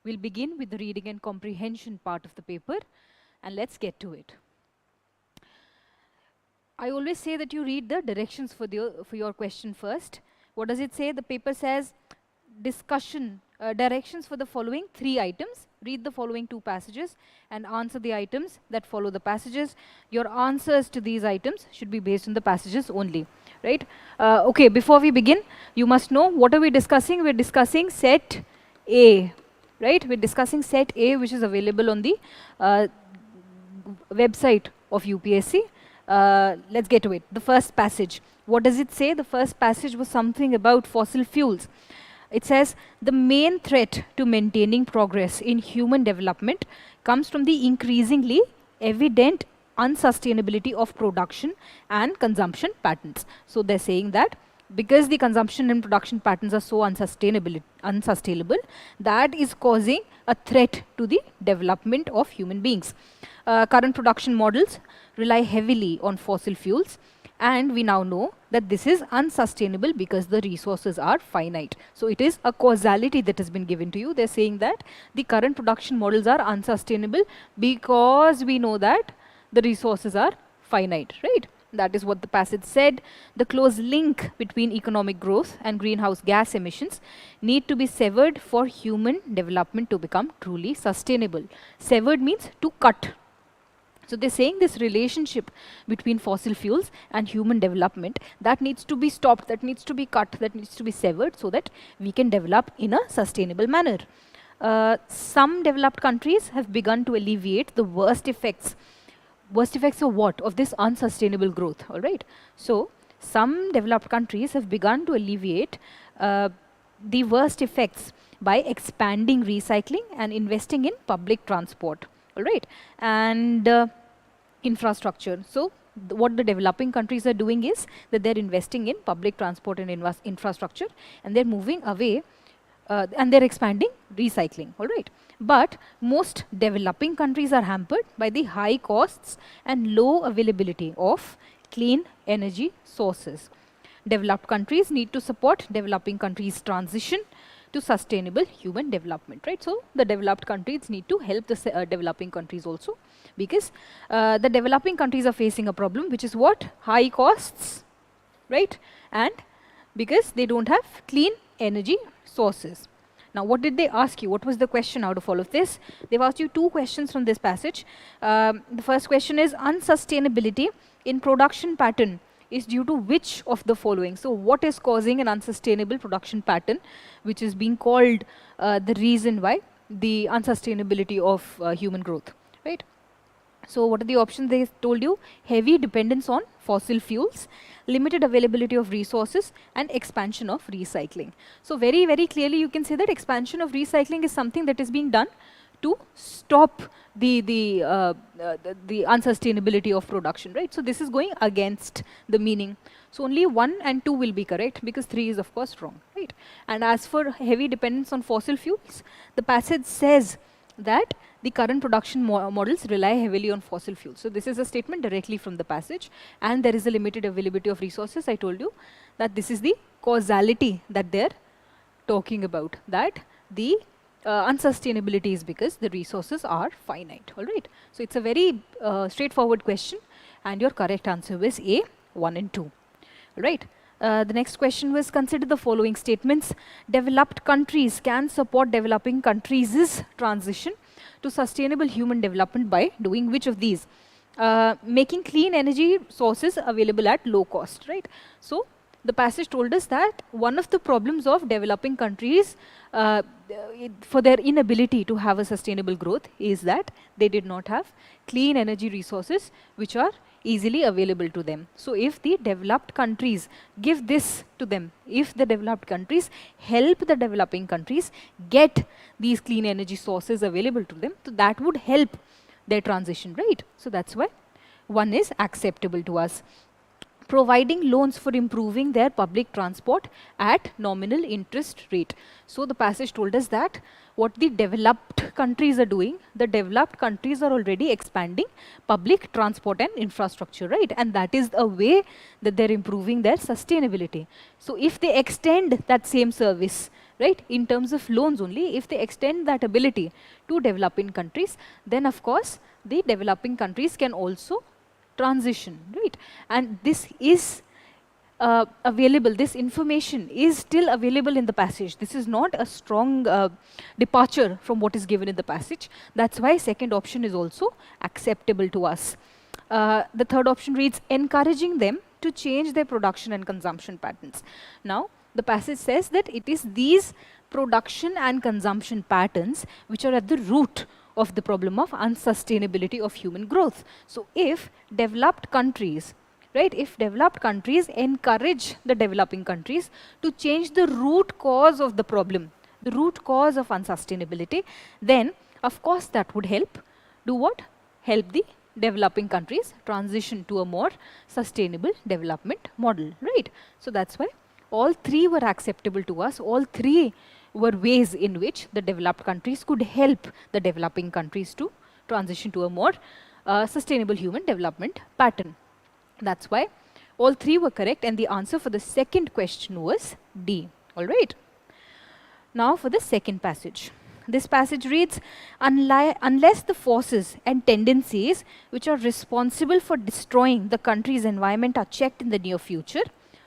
We'll begin with the reading and comprehension part of the paper, and let's get to it. I always say that you read the directions for your question first. What does it say? The paper says discussion, directions for the following 3 items. Read the following 2 passages and answer the items that follow the passages. Your answers to these items should be based on the passages only, right? Okay, before we begin, you must know what are we discussing. We're discussing set A, right? We're discussing set A, which is available on the website of UPSC. Let's get to it. The first passage. What does it say? The first passage was something about fossil fuels. It says, the main threat to maintaining progress in human development comes from the increasingly evident unsustainability of production and consumption patterns. So they're saying that because the consumption and production patterns are so unsustainable, that is causing a threat to the development of human beings. Current production models rely heavily on fossil fuels, and we now know that this is unsustainable because the resources are finite. So it is a causality that has been given to you. They're saying that the current production models are unsustainable because we know that the resources are finite, right? That is what the passage said. The close link between economic growth and greenhouse gas emissions need to be severed for human development to become truly sustainable. Severed means to cut. So they're saying this relationship between fossil fuels and human development, that needs to be stopped, that needs to be cut, that needs to be severed so that we can develop in a sustainable manner. Some developed countries have begun to alleviate the worst effects. Worst effects of what? Of this unsustainable growth, all right? So some developed countries have begun to alleviate the worst effects by expanding recycling and investing in public transport. All right, and infrastructure. So what the developing countries are doing is that they're investing in public transport and infrastructure, and they're moving away and they're expanding recycling. All right, but most developing countries are hampered by the high costs and low availability of clean energy sources. Developed countries need to support developing countries' transition to sustainable human development, right? So the developed countries need to help the developing countries also, because the developing countries are facing a problem, which is what? High costs, right? And because they don't have clean energy sources. Now, what did they ask you? What was the question out of all of this? They've asked you 2 questions from this passage. The first question is, unsustainability in production pattern is due to which of the following? So what is causing an unsustainable production pattern, which is being called the reason why the unsustainability of human growth, right? So what are the options they told you? Heavy dependence on fossil fuels, limited availability of resources, and expansion of recycling. So very, very clearly you can say that expansion of recycling is something that is being done to stop the unsustainability of production, right? So this is going against the meaning. So only 1 and 2 will be correct, because 3 is of course wrong, right? And as for heavy dependence on fossil fuels, the passage says that the current production models rely heavily on fossil fuels. So this is a statement directly from the passage, and there is a limited availability of resources. I told you that this is the causality that they're talking about, that the unsustainability is because the resources are finite, all right? So it's a very straightforward question, and your correct answer was A, 1 and 2, all right? The next question was, consider the following statements. Developed countries can support developing countries' transition to sustainable human development by doing which of these? Making clean energy sources available at low cost, right? So the passage told us that one of the problems of developing countries for their inability to have a sustainable growth is that they did not have clean energy resources which are easily available to them. So if the developed countries give this to them, if the developed countries help the developing countries get these clean energy sources available to them, so that would help their transition, right? So that's why 1 is acceptable to us. Providing loans for improving their public transport at nominal interest rate. So the passage told us that what the developed countries are doing, the developed countries are already expanding public transport and infrastructure, right? And that is a way that they're improving their sustainability. So if they extend that same service, right? In terms of loans only, if they extend that ability to developing countries, then of course the developing countries can also transition, right? And this is available, this information is still available in the passage. This is not a strong departure from what is given in the passage. That's why second option is also acceptable to us. The third option reads, encouraging them to change their production and consumption patterns. Now, the passage says that it is these production and consumption patterns which are at the root of the problem of unsustainability of human growth. So, if developed countries, right, if developed countries encourage the developing countries to change the root cause of the problem, the root cause of unsustainability, then of course that would help do what? Help the developing countries transition to a more sustainable development model, right? So that's why all three were acceptable to us. All three were ways in which the developed countries could help the developing countries to transition to a more sustainable human development pattern. That's why all three were correct, and the answer for the second question was D. All right. Now for the second passage. This passage reads, unless the forces and tendencies which are responsible for destroying the country's environment are checked in the near future.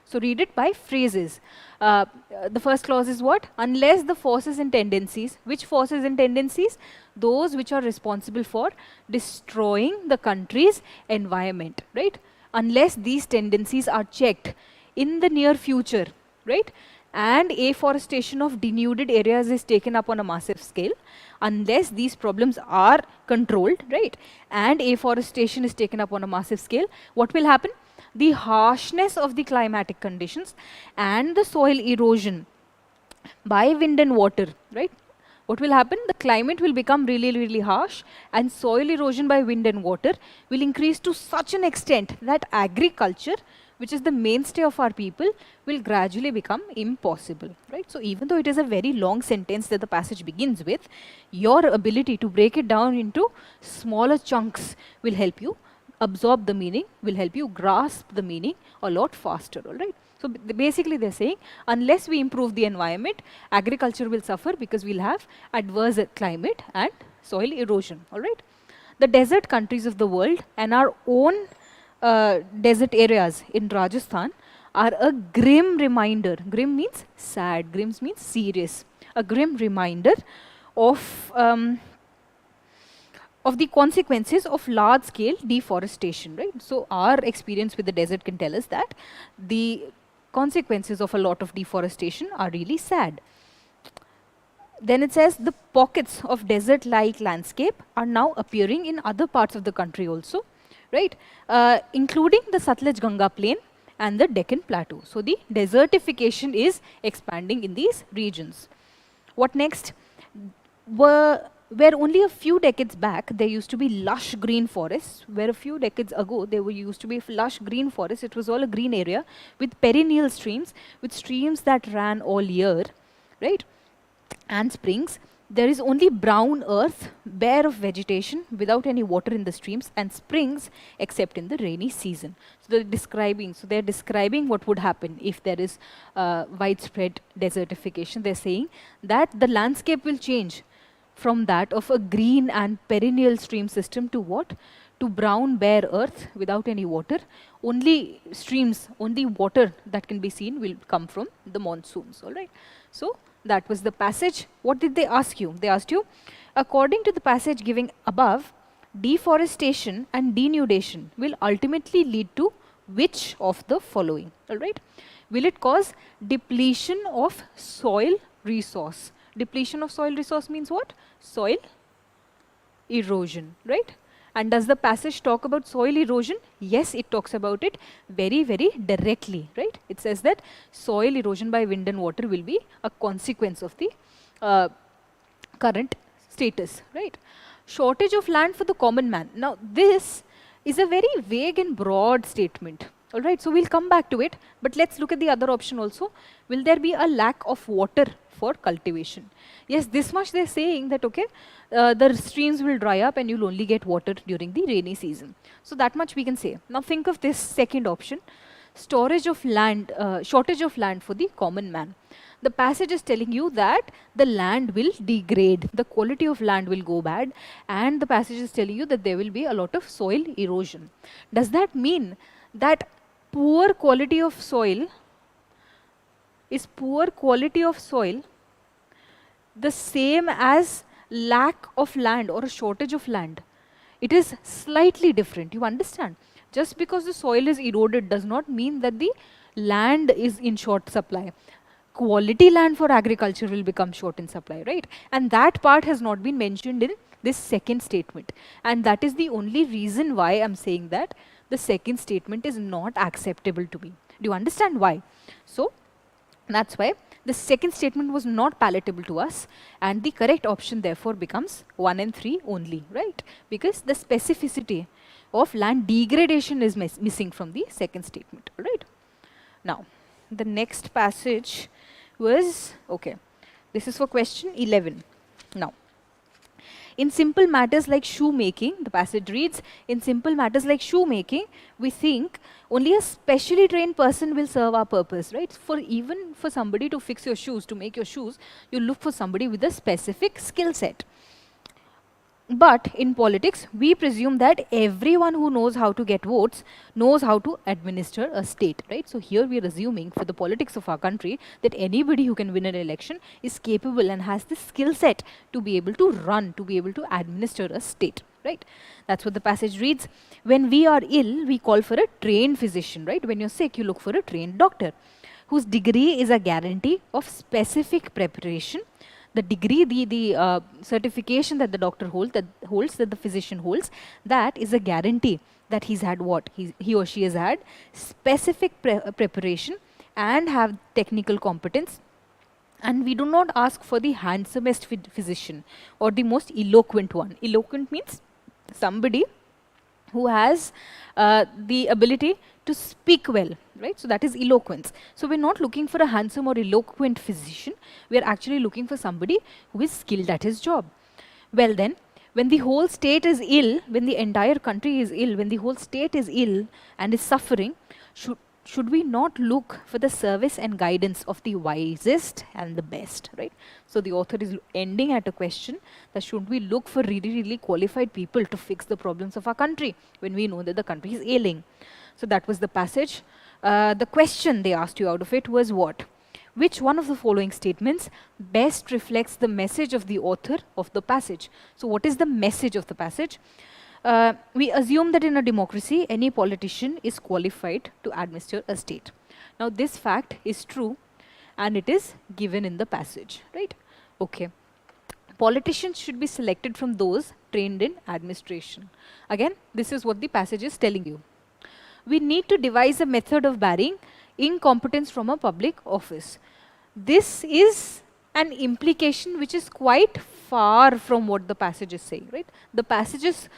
So read it by phrases. The first clause is what? Unless the forces and tendencies. Which forces and tendencies? Those which are responsible for destroying the country's environment, right? Unless these tendencies are checked in the near future, right? And afforestation of denuded areas is taken up on a massive scale, unless these problems are controlled, right? And afforestation is taken up on a massive scale, what will happen? The harshness of the climatic conditions and the soil erosion by wind and water, right? What will happen? The climate will become really, really harsh, and soil erosion by wind and water will increase to such an extent that agriculture, which is the mainstay of our people, will gradually become impossible, right? So even though it is a very long sentence that the passage begins with, your ability to break it down into smaller chunks will help you absorb the meaning, will help you grasp the meaning a lot faster, all right? So basically they're saying, unless we improve the environment, agriculture will suffer because we'll have adverse climate and soil erosion, all right? The desert countries of the world and our own desert areas in Rajasthan are a grim reminder. Grim means sad, grim means serious. A grim reminder of the consequences of large-scale deforestation, right? So our experience with the desert can tell us that the consequences of a lot of deforestation are really sad. Then it says the pockets of desert-like landscape are now appearing in other parts of the country also, right? Including the Satluj-Ganga plain and the Deccan Plateau. So the desertification is expanding in these regions. What next? Where only a few decades back there used to be lush green forests, where a few decades ago there used to be lush green forests, it was all a green area with perennial streams, with streams that ran all year, right? And springs. There is only brown earth, bare of vegetation, without any water in the streams, and springs except in the rainy season. So they're describing what would happen if there is widespread desertification. They're saying that the landscape will change from that of a green and perennial stream system to what? To brown, bare earth without any water. Only streams, only water that can be seen will come from the monsoons, all right? So that was the passage. What did they ask you? They asked you, according to the passage given above, deforestation and denudation will ultimately lead to which of the following, all right? Will it cause depletion of soil resource? Depletion of soil resource means what? Soil erosion, right? And does the passage talk about soil erosion? Yes, it talks about it very, very directly, right? It says that soil erosion by wind and water will be a consequence of the current status, right? Shortage of land for the common man. Now, this is a very vague and broad statement, all right? So we'll come back to it, but let's look at the other option also. Will there be a lack of water for cultivation? Yes, this much they're saying that, okay, the streams will dry up and you'll only get water during the rainy season. So that much we can say. Now think of this second option. shortage of land for the common man. The passage is telling you that the land will degrade, the quality of land will go bad, and the passage is telling you that there will be a lot of soil erosion. Does that mean that poor quality of soil the same as lack of land or a shortage of land? It is slightly different, you understand? Just because the soil is eroded does not mean that the land is in short supply. Quality land for agriculture will become short in supply, right? And that part has not been mentioned in this second statement. And that is the only reason why I'm saying that the second statement is not acceptable to me. Do you understand why? So that's why the second statement was not palatable to us, and the correct option therefore becomes 1 and 3 only, right? Because the specificity of land degradation is missing from the second statement, right? Now, the next passage was, okay, this is for question 11. Now, in simple matters like shoemaking, the passage reads, in simple matters like shoemaking, we think only a specially trained person will serve our purpose, right? Even for somebody to fix your shoes, to make your shoes, you look for somebody with a specific skill set. But in politics, we presume that everyone who knows how to get votes knows how to administer a state, right? So here we are assuming for the politics of our country that anybody who can win an election is capable and has the skill set to be able to run, to be able to administer a state, right? That's what the passage reads. When we are ill, we call for a trained physician, right? When you're sick, you look for a trained doctor whose degree is a guarantee of specific preparation. The degree, the certification that the doctor holds, that the physician holds, that is a guarantee that he's had what? He or she has had specific preparation and have technical competence. And we do not ask for the handsomest physician or the most eloquent one. Eloquent means somebody who has the ability to speak well, right? So that is eloquence. So we're not looking for a handsome or eloquent physician. We're actually looking for somebody who is skilled at his job. Well then, when the whole state is ill, when the entire country is ill, when the whole state is ill and is suffering, should we not look for the service and guidance of the wisest and the best, right? So the author is ending at a question that should we look for really, really qualified people to fix the problems of our country when we know that the country is ailing. So that was the passage. The question they asked you out of it was what? Which one of the following statements best reflects the message of the author of the passage? So what is the message of the passage? We assume that in a democracy, any politician is qualified to administer a state. Now this fact is true and it is given in the passage, right? Okay. Politicians should be selected from those trained in administration. Again, this is what the passage is telling you. We need to devise a method of barring incompetence from a public office. This is an implication which is quite far from what the passage is saying, right? The passage's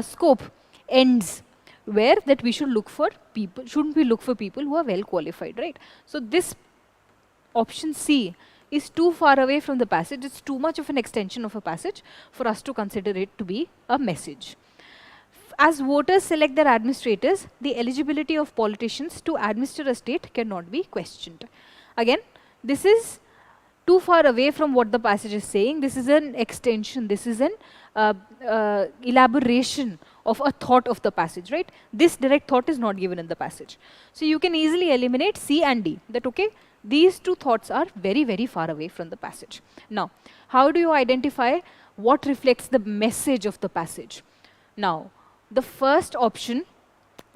scope ends where that we should look for people, shouldn't we look for people who are well qualified, right? So this option C is too far away from the passage. It's too much of an extension of a passage for us to consider it to be a message. As voters select their administrators, the eligibility of politicians to administer a state cannot be questioned. Again, this is too far away from what the passage is saying. This is an extension, this is an elaboration of a thought of the passage, right? This direct thought is not given in the passage. So you can easily eliminate C and D, that okay, these two thoughts are very, very far away from the passage. Now, how do you identify what reflects the message of the passage? Now, the first option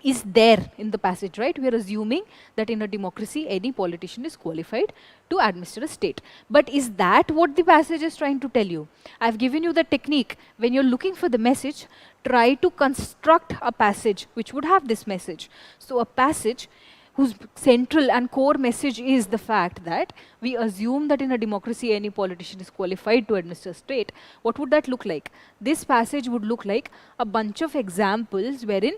is there in the passage, right? We are assuming that in a democracy, any politician is qualified to administer a state. But is that what the passage is trying to tell you? I've given you the technique. When you're looking for the message, try to construct a passage which would have this message. So a passage whose central and core message is the fact that we assume that in a democracy, any politician is qualified to administer a state. What would that look like? This passage would look like a bunch of examples wherein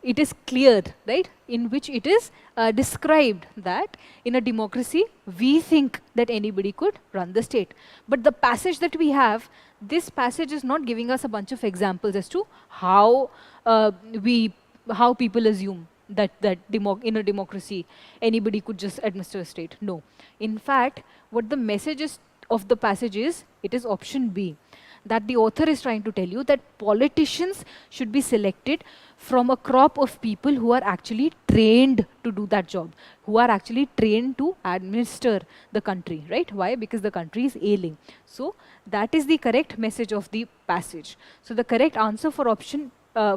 it is clear, right, in which it is described that in a democracy, we think that anybody could run the state. But the passage that we have, this passage is not giving us a bunch of examples as to how people assume that in a democracy anybody could just administer a state. No. In fact, what the message is of the passage is, it is option B, that the author is trying to tell you that politicians should be selected from a crop of people who are actually trained to do that job, who are actually trained to administer the country, right? Why? Because the country is ailing. So that is the correct message of the passage. So the correct answer for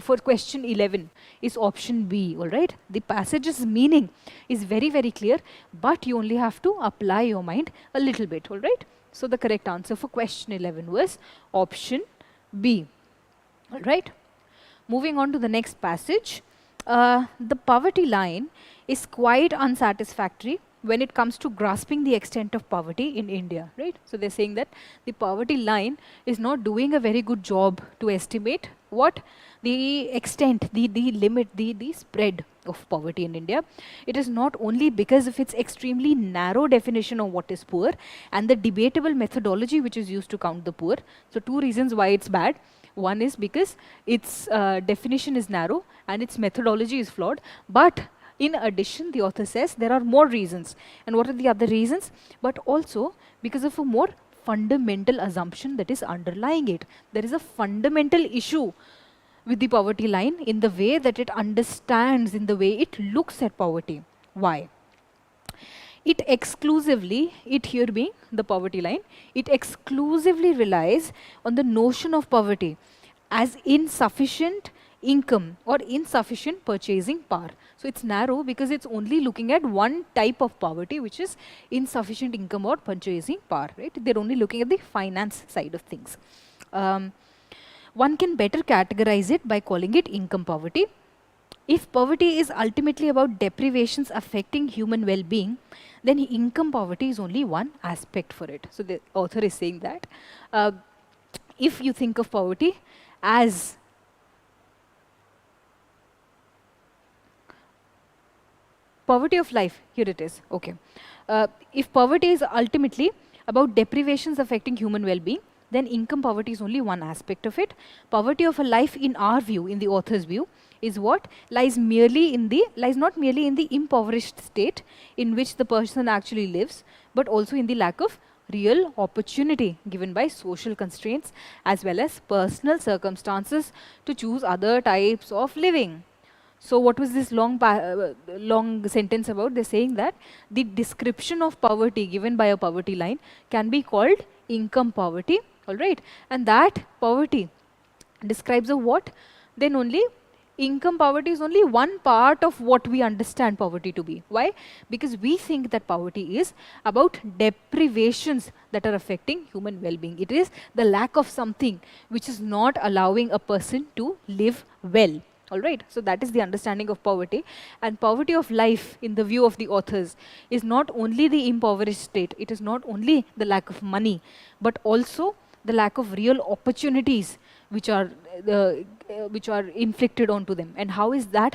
for question 11 is option B, all right? The passage's meaning is very, very clear, but you only have to apply your mind a little bit, all right? So the correct answer for question 11 was option B, all right? Moving on to the next passage, the poverty line is quite unsatisfactory when it comes to grasping the extent of poverty in India, right? So they're saying that the poverty line is not doing a very good job to estimate what the extent, the limit, the spread of poverty in India. It is not only because of its extremely narrow definition of what is poor and the debatable methodology which is used to count the poor. So two reasons why it's bad. One is because its definition is narrow and its methodology is flawed, but in addition, the author says there are more reasons. And what are the other reasons? But also because of a more fundamental assumption that is underlying it. There is a fundamental issue with the poverty line in the way that it understands, in the way it looks at poverty. Why? It exclusively, it here being the poverty line, it exclusively relies on the notion of poverty as insufficient income or insufficient purchasing power. So it's narrow because it's only looking at one type of poverty, which is insufficient income or purchasing power, right? They're only looking at the finance side of things. One can better categorize it by calling it income poverty. If poverty is ultimately about deprivations affecting human well-being, then income poverty is only one aspect for it. So the author is saying that if you think of poverty as poverty of life, here it is, okay. If poverty is ultimately about deprivations affecting human well-being, then income poverty is only one aspect of it. Poverty of a life, in our view, in the author's view, is what lies not merely in the impoverished state in which the person actually lives, but also in the lack of real opportunity given by social constraints as well as personal circumstances to choose other types of living. So what was this long sentence about? They're saying that the description of poverty given by a poverty line can be called income poverty, all right? And that poverty describes a what? Then only income poverty is only one part of what we understand poverty to be. Why? Because we think that poverty is about deprivations that are affecting human well-being. It is the lack of something which is not allowing a person to live well. All right, so that is the understanding of poverty. And poverty of life, in the view of the authors, is not only the impoverished state, it is not only the lack of money, but also the lack of real opportunities which are inflicted onto them. And how is that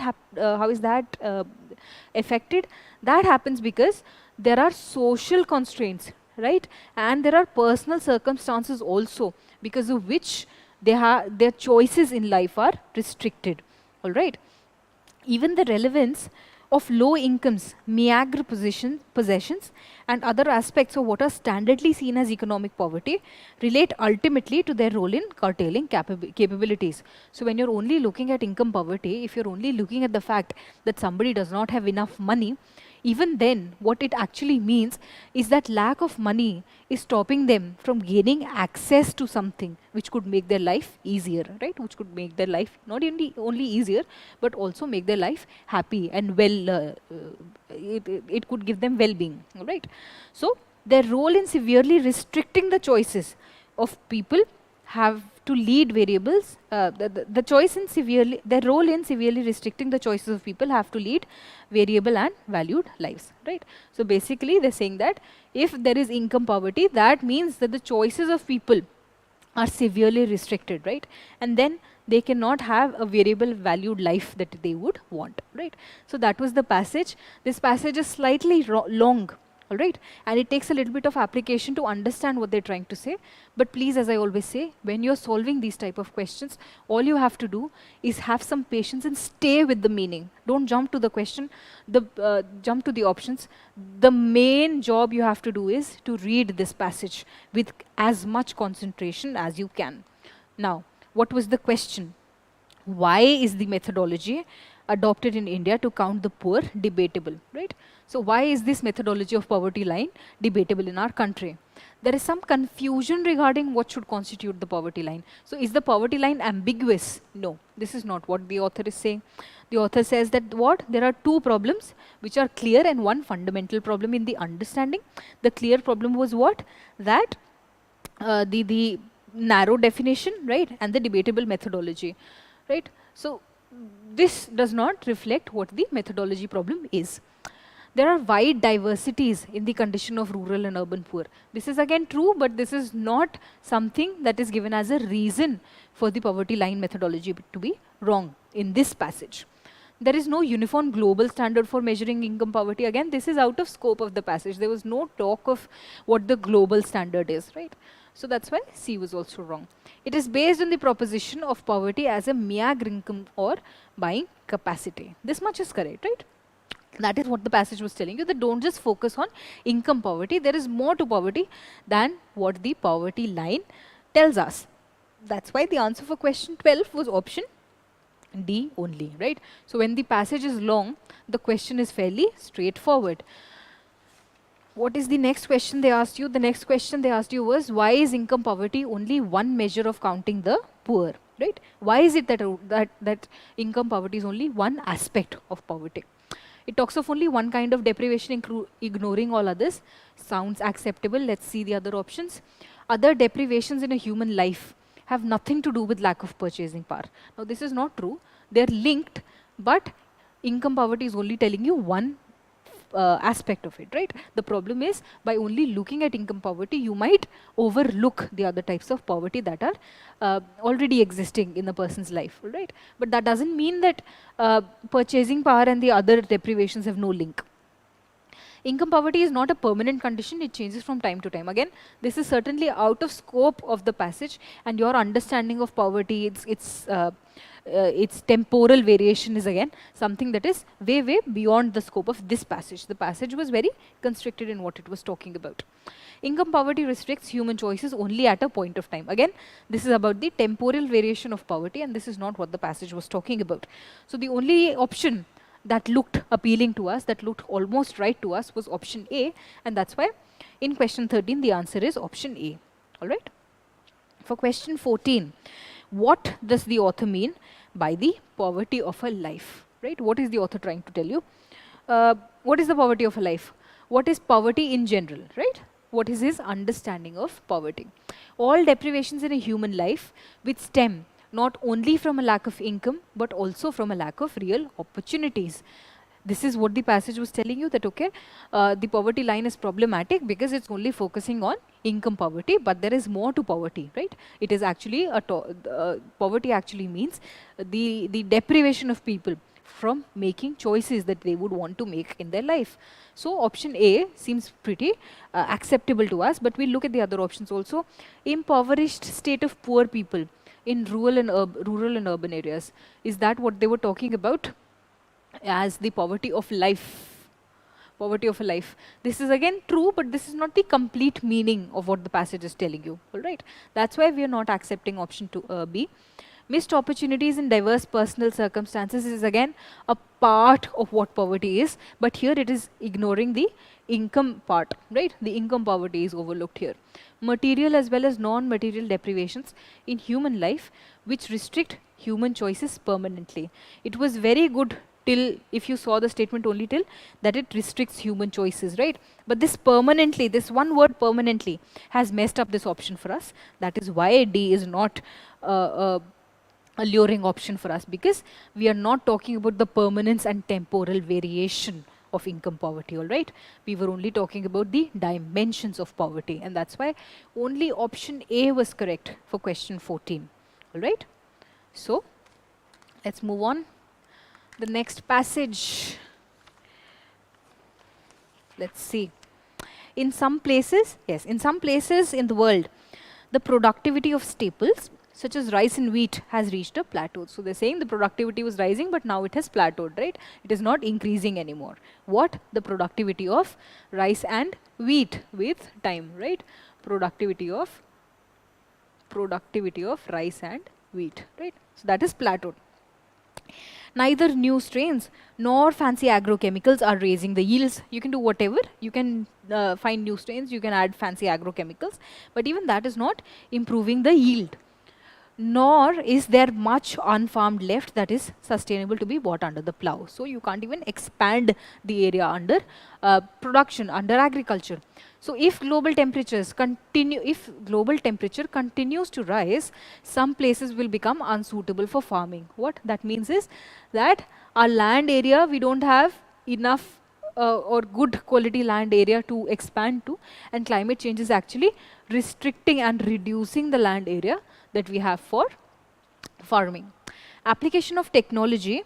affected? That happens because there are social constraints, right? And there are personal circumstances also, because of which their choices in life are restricted. All right. Even the relevance of low incomes, meager possessions, and other aspects of what are standardly seen as economic poverty relate ultimately to their role in curtailing capabilities. So when you're only looking at income poverty, if you're only looking at the fact that somebody does not have enough money, even then what it actually means is that lack of money is stopping them from gaining access to something which could make their life easier, right? Which could make their life not only easier, but also make their life happy and well, it could give them well-being, all right? So their role in severely restricting the choices of people have to lead variables, their role in severely restricting the choices of people have to lead variable and valued lives, right? So basically they're saying that if there is income poverty, that means that the choices of people are severely restricted, right? And then they cannot have a variable valued life that they would want, right? So that was the passage. This passage is slightly long, All right, and it takes a little bit of application to understand what they're trying to say. But please, as I always say, when you're solving these type of questions, all you have to do is have some patience and stay with the meaning. Don't jump to the question, jump to the options. The main job you have to do is to read this passage with as much concentration as you can. Now, what was the question? Why is the methodology adopted in India to count the poor debatable, right? So why is this methodology of poverty line debatable in our country? There is some confusion regarding what should constitute the poverty line. So is the poverty line ambiguous? No, this is not what the author is saying. The author says that what? There are two problems which are clear and one fundamental problem in the understanding. The clear problem was what? That the narrow definition, right, and the debatable methodology, right? So this does not reflect what the methodology problem is. There are wide diversities in the condition of rural and urban poor. This is again true, but this is not something that is given as a reason for the poverty line methodology to be wrong in this passage. There is no uniform global standard for measuring income poverty. Again, this is out of scope of the passage. There was no talk of what the global standard is, right? So that's why C was also wrong. It is based on the proposition of poverty as a meager income or buying capacity. This much is correct, right? That is what the passage was telling you, that don't just focus on income poverty. There is more to poverty than what the poverty line tells us. That's why the answer for question 12 was option D only, right? So when the passage is long, the question is fairly straightforward. What is the next question they asked you? The next question they asked you was, why is income poverty only one measure of counting the poor, right? Why is it that income poverty is only one aspect of poverty? It talks of only one kind of deprivation, ignoring all others. Sounds acceptable. Let's see the other options. Other deprivations in a human life have nothing to do with lack of purchasing power. Now, this is not true. They're linked, but income poverty is only telling you one aspect of it, right? The problem is, by only looking at income poverty, you might overlook the other types of poverty that are already existing in a person's life, right? But that doesn't mean that purchasing power and the other deprivations have no link. Income poverty is not a permanent condition, it changes from time to time. Again, this is certainly out of scope of the passage, and your understanding of poverty, its temporal variation is again something that is way, way beyond the scope of this passage. The passage was very constricted in what it was talking about. Income poverty restricts human choices only at a point of time. Again, this is about the temporal variation of poverty, and this is not what the passage was talking about. So the only option that looked appealing to us, that looked almost right to us, was option A, and that's why in question 13 the answer is option A. All right. For question 14, what does the author mean by the poverty of a life, right? What is the author trying to tell you? What is the poverty of a life? What is poverty in general, right? What is his understanding of poverty? All deprivations in a human life which stem not only from a lack of income, but also from a lack of real opportunities. This is what the passage was telling you, that okay, the poverty line is problematic because it's only focusing on income poverty, but there is more to poverty, right? It is actually, poverty actually means the deprivation of people from making choices that they would want to make in their life. So option A seems pretty acceptable to us, but we'll look at the other options also. Impoverished state of poor people in rural and urban areas. Is that what they were talking about as the poverty of life? Poverty of a life. This is again true, but this is not the complete meaning of what the passage is telling you. All right. That's why we are not accepting option B. Missed opportunities in diverse personal circumstances is again a part of what poverty is, but here it is ignoring the income part, right? The income poverty is overlooked here. Material as well as non-material deprivations in human life which restrict human choices permanently. It was very good till, if you saw the statement only till, that it restricts human choices, right? But this permanently, this one word permanently, has messed up this option for us. That is why D is not a luring option for us, because we are not talking about the permanence and temporal variation of income poverty, all right? We were only talking about the dimensions of poverty, and that's why only option A was correct for question 14, all right? So, let's move on. The next passage, let's see. In some places, yes, in some places in the world, the productivity of staples such as rice and wheat has reached a plateau. So they're saying the productivity was rising, but now it has plateaued, right? It is not increasing anymore. What? The productivity of rice and wheat with time, right? Productivity of rice and wheat, right? So that is plateaued. Neither new strains nor fancy agrochemicals are raising the yields. You can do whatever. You can find new strains, you can add fancy agrochemicals, but even that is not improving the yield. Nor is there much unfarmed left that is sustainable to be bought under the plow. So you can't even expand the area under production, under agriculture. So if global temperatures continue, if global temperature continues to rise, some places will become unsuitable for farming. What that means is that our land area, we don't have enough or good quality land area to expand to, and climate change is actually restricting and reducing the land area that we have for farming. Application of technology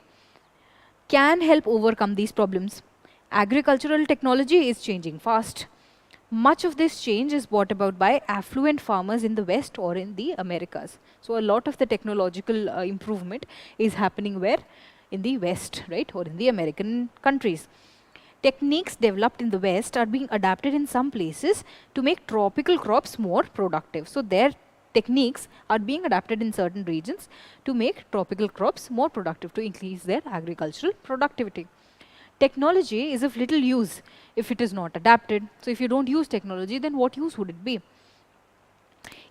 can help overcome these problems. Agricultural technology is changing fast. Much of this change is brought about by affluent farmers in the West or in the Americas. So a lot of the technological improvement is happening where? In the West, right, or in the American countries. Techniques developed in the West are being adapted in some places to make tropical crops more productive. So their techniques are being adapted in certain regions to make tropical crops more productive, to increase their agricultural productivity. Technology is of little use if it is not adapted. So if you don't use technology, then what use would it be?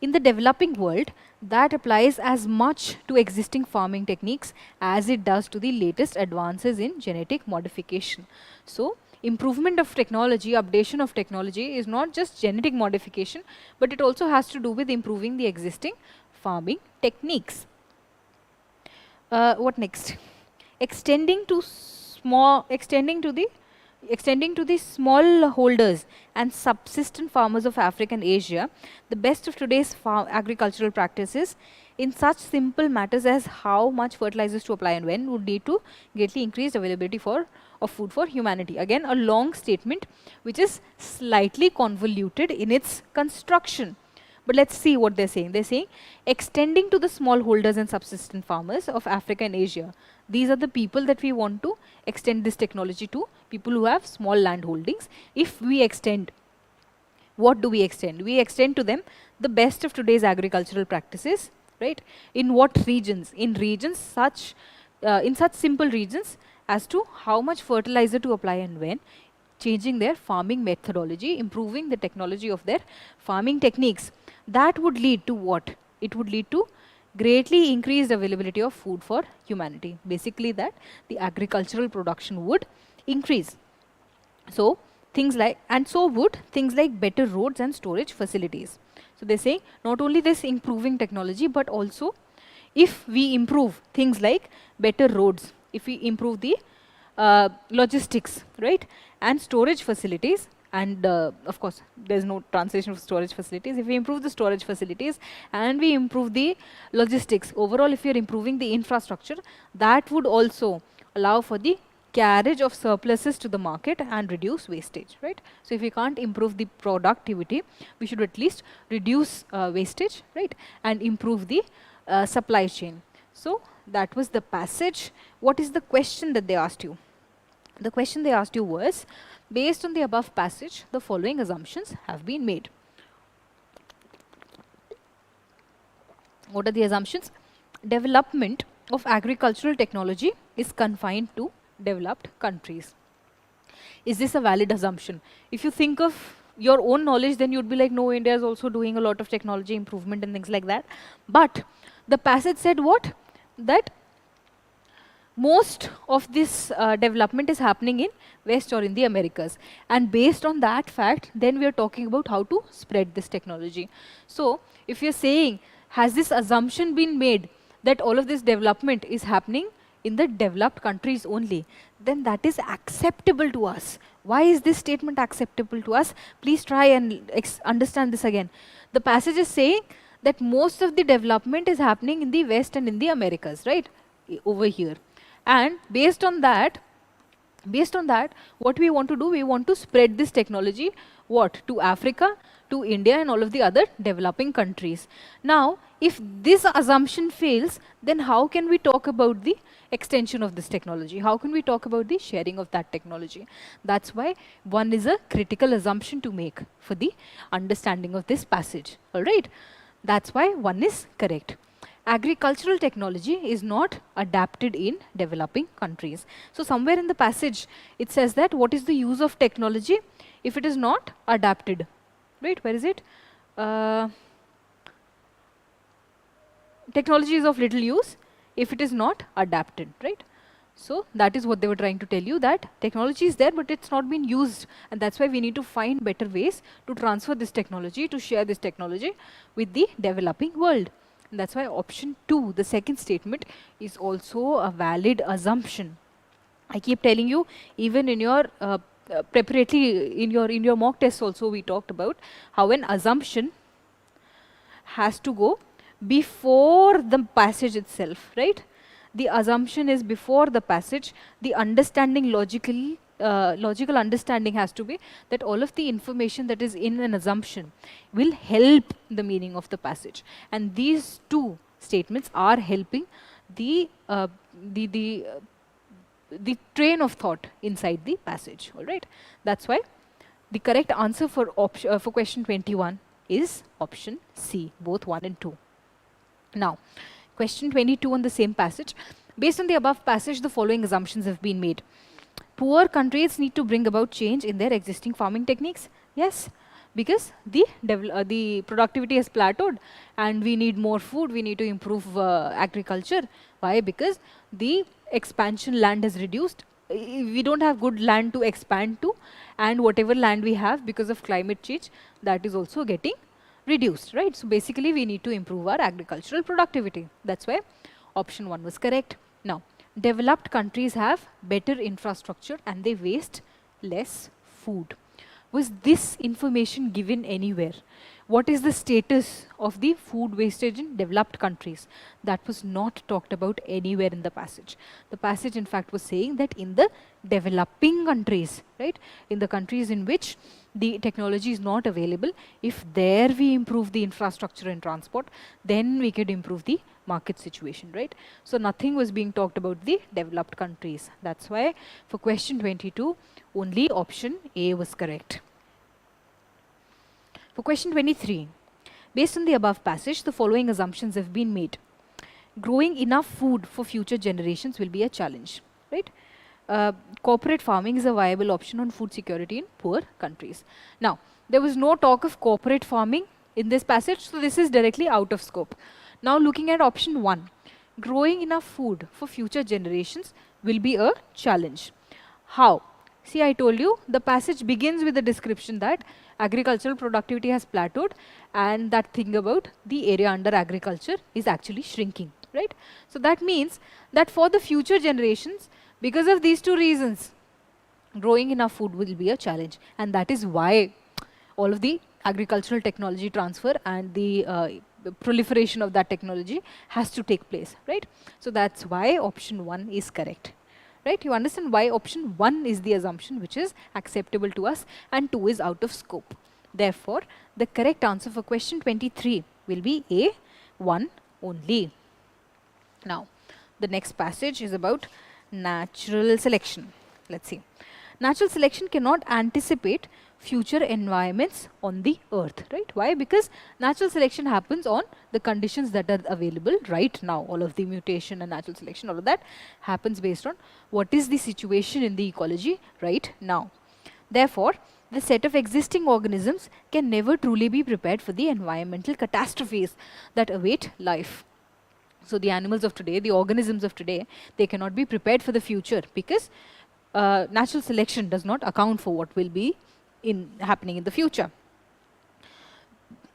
In the developing world, that applies as much to existing farming techniques as it does to the latest advances in genetic modification. So improvement of technology, updation of technology is not just genetic modification, but it also has to do with improving the existing farming techniques. What next? Extending to the small holders and subsistent farmers of Africa and Asia, the best of today's agricultural practices in such simple matters as how much fertilizers to apply and when would lead to greatly increased availability of food for humanity. Again, a long statement which is slightly convoluted in its construction. But let's see what they're saying. They're saying extending to the small holders and subsistent farmers of Africa and Asia. These are the people that we want to extend this technology to, people who have small land holdings. If we extend, what do we extend? We extend to them the best of today's agricultural practices, right? In what regions? In regions such, in such simple regions as to how much fertilizer to apply and when, changing their farming methodology, improving the technology of their farming techniques. That would lead to what? It would lead to greatly increased availability of food for humanity. Basically that the agricultural production would increase. So things like, and so would things like better roads and storage facilities. So they're saying not only this improving technology, but also if we improve things like better roads, if we improve the logistics, right, and storage facilities, and of course there's no translation of storage facilities. If we improve the storage facilities and we improve the logistics, overall if you're improving the infrastructure, that would also allow for the carriage of surpluses to the market and reduce wastage, right? So if we can't improve the productivity, we should at least reduce wastage, right, and improve the supply chain. So that was the passage. What is the question that they asked you? The question they asked you was, based on the above passage, the following assumptions have been made. What are the assumptions? Development of agricultural technology is confined to developed countries. Is this a valid assumption? If you think of your own knowledge, then you'd be like, no, India is also doing a lot of technology improvement and things like that. But the passage said what? That most of this development is happening in West or in the Americas. And based on that fact, then we are talking about how to spread this technology. So if you're saying, has this assumption been made that all of this development is happening in the developed countries only, then that is acceptable to us. Why is this statement acceptable to us? Please try and understand this again. The passage is saying that most of the development is happening in the West and in the Americas, right? Over here. And based on that, Based on that, what we want to do, we want to spread this technology, what, to Africa, to India and all of the other developing countries. Now, if this assumption fails, then how can we talk about the extension of this technology? How can we talk about the sharing of that technology? That's why one is a critical assumption to make for the understanding of this passage. All right? That's why one is correct. Agricultural technology is not adapted in developing countries. So somewhere in the passage, it says that what is the use of technology if it is not adapted? Right, where is it? Technology is of little use if it is not adapted, right? So that is what they were trying to tell you, that technology is there, but it's not been used. And that's why we need to find better ways to transfer this technology, to share this technology with the developing world. And that's why option 2, the second statement, is also a valid assumption. I keep telling you, even in your preparatory, in your mock tests also, we talked about how an assumption has to go before the passage itself, right? The assumption is before the passage. The understanding logical understanding has to be that all of the information that is in an assumption will help the meaning of the passage. And these two statements are helping the train of thought inside the passage. All right. That's why the correct answer for question 21 is option C, both 1 and 2. Now, question 22 on the same passage. Based on the above passage, the following assumptions have been made. Poor countries need to bring about change in their existing farming techniques. Yes, because the productivity has plateaued and we need more food, we need to improve agriculture. Why? Because the expansion land has reduced. We don't have good land to expand to, and whatever land we have, because of climate change, that is also getting reduced, right? So basically we need to improve our agricultural productivity. That's why option 1 was correct. Now, developed countries have better infrastructure and they waste less food. Was this information given anywhere? What is the status of the food wastage in developed countries? That was not talked about anywhere in the passage. The passage in fact was saying that in the developing countries, right, in the countries in which the technology is not available, if there we improve the infrastructure and transport, then we could improve the market situation, right? So nothing was being talked about the developed countries. That's why for question 22, only option A was correct. For question 23, based on the above passage, the following assumptions have been made. Growing enough food for future generations will be a challenge, right? Corporate farming is a viable option on food security in poor countries. Now, there was no talk of corporate farming in this passage, so this is directly out of scope. Now, looking at option 1, growing enough food for future generations will be a challenge. How? See, I told you, the passage begins with a description that agricultural productivity has plateaued and that thing about the area under agriculture is actually shrinking, right? So that means that for the future generations, because of these two reasons, growing enough food will be a challenge. And that is why all of the agricultural technology transfer and the proliferation of that technology has to take place, right? So that's why option 1 is correct. Right? You understand why option 1 is the assumption which is acceptable to us and 2 is out of scope. Therefore, the correct answer for question 23 will be A, 1 only. Now, the next passage is about natural selection. Let's see. Natural selection cannot anticipate future environments on the earth, right? Why? Because natural selection happens on the conditions that are available right now. All of the mutation and natural selection, all of that happens based on what is the situation in the ecology right now. Therefore, the set of existing organisms can never truly be prepared for the environmental catastrophes that await life. So the animals of today, the organisms of today, they cannot be prepared for the future because natural selection does not account for what will be happening in the future.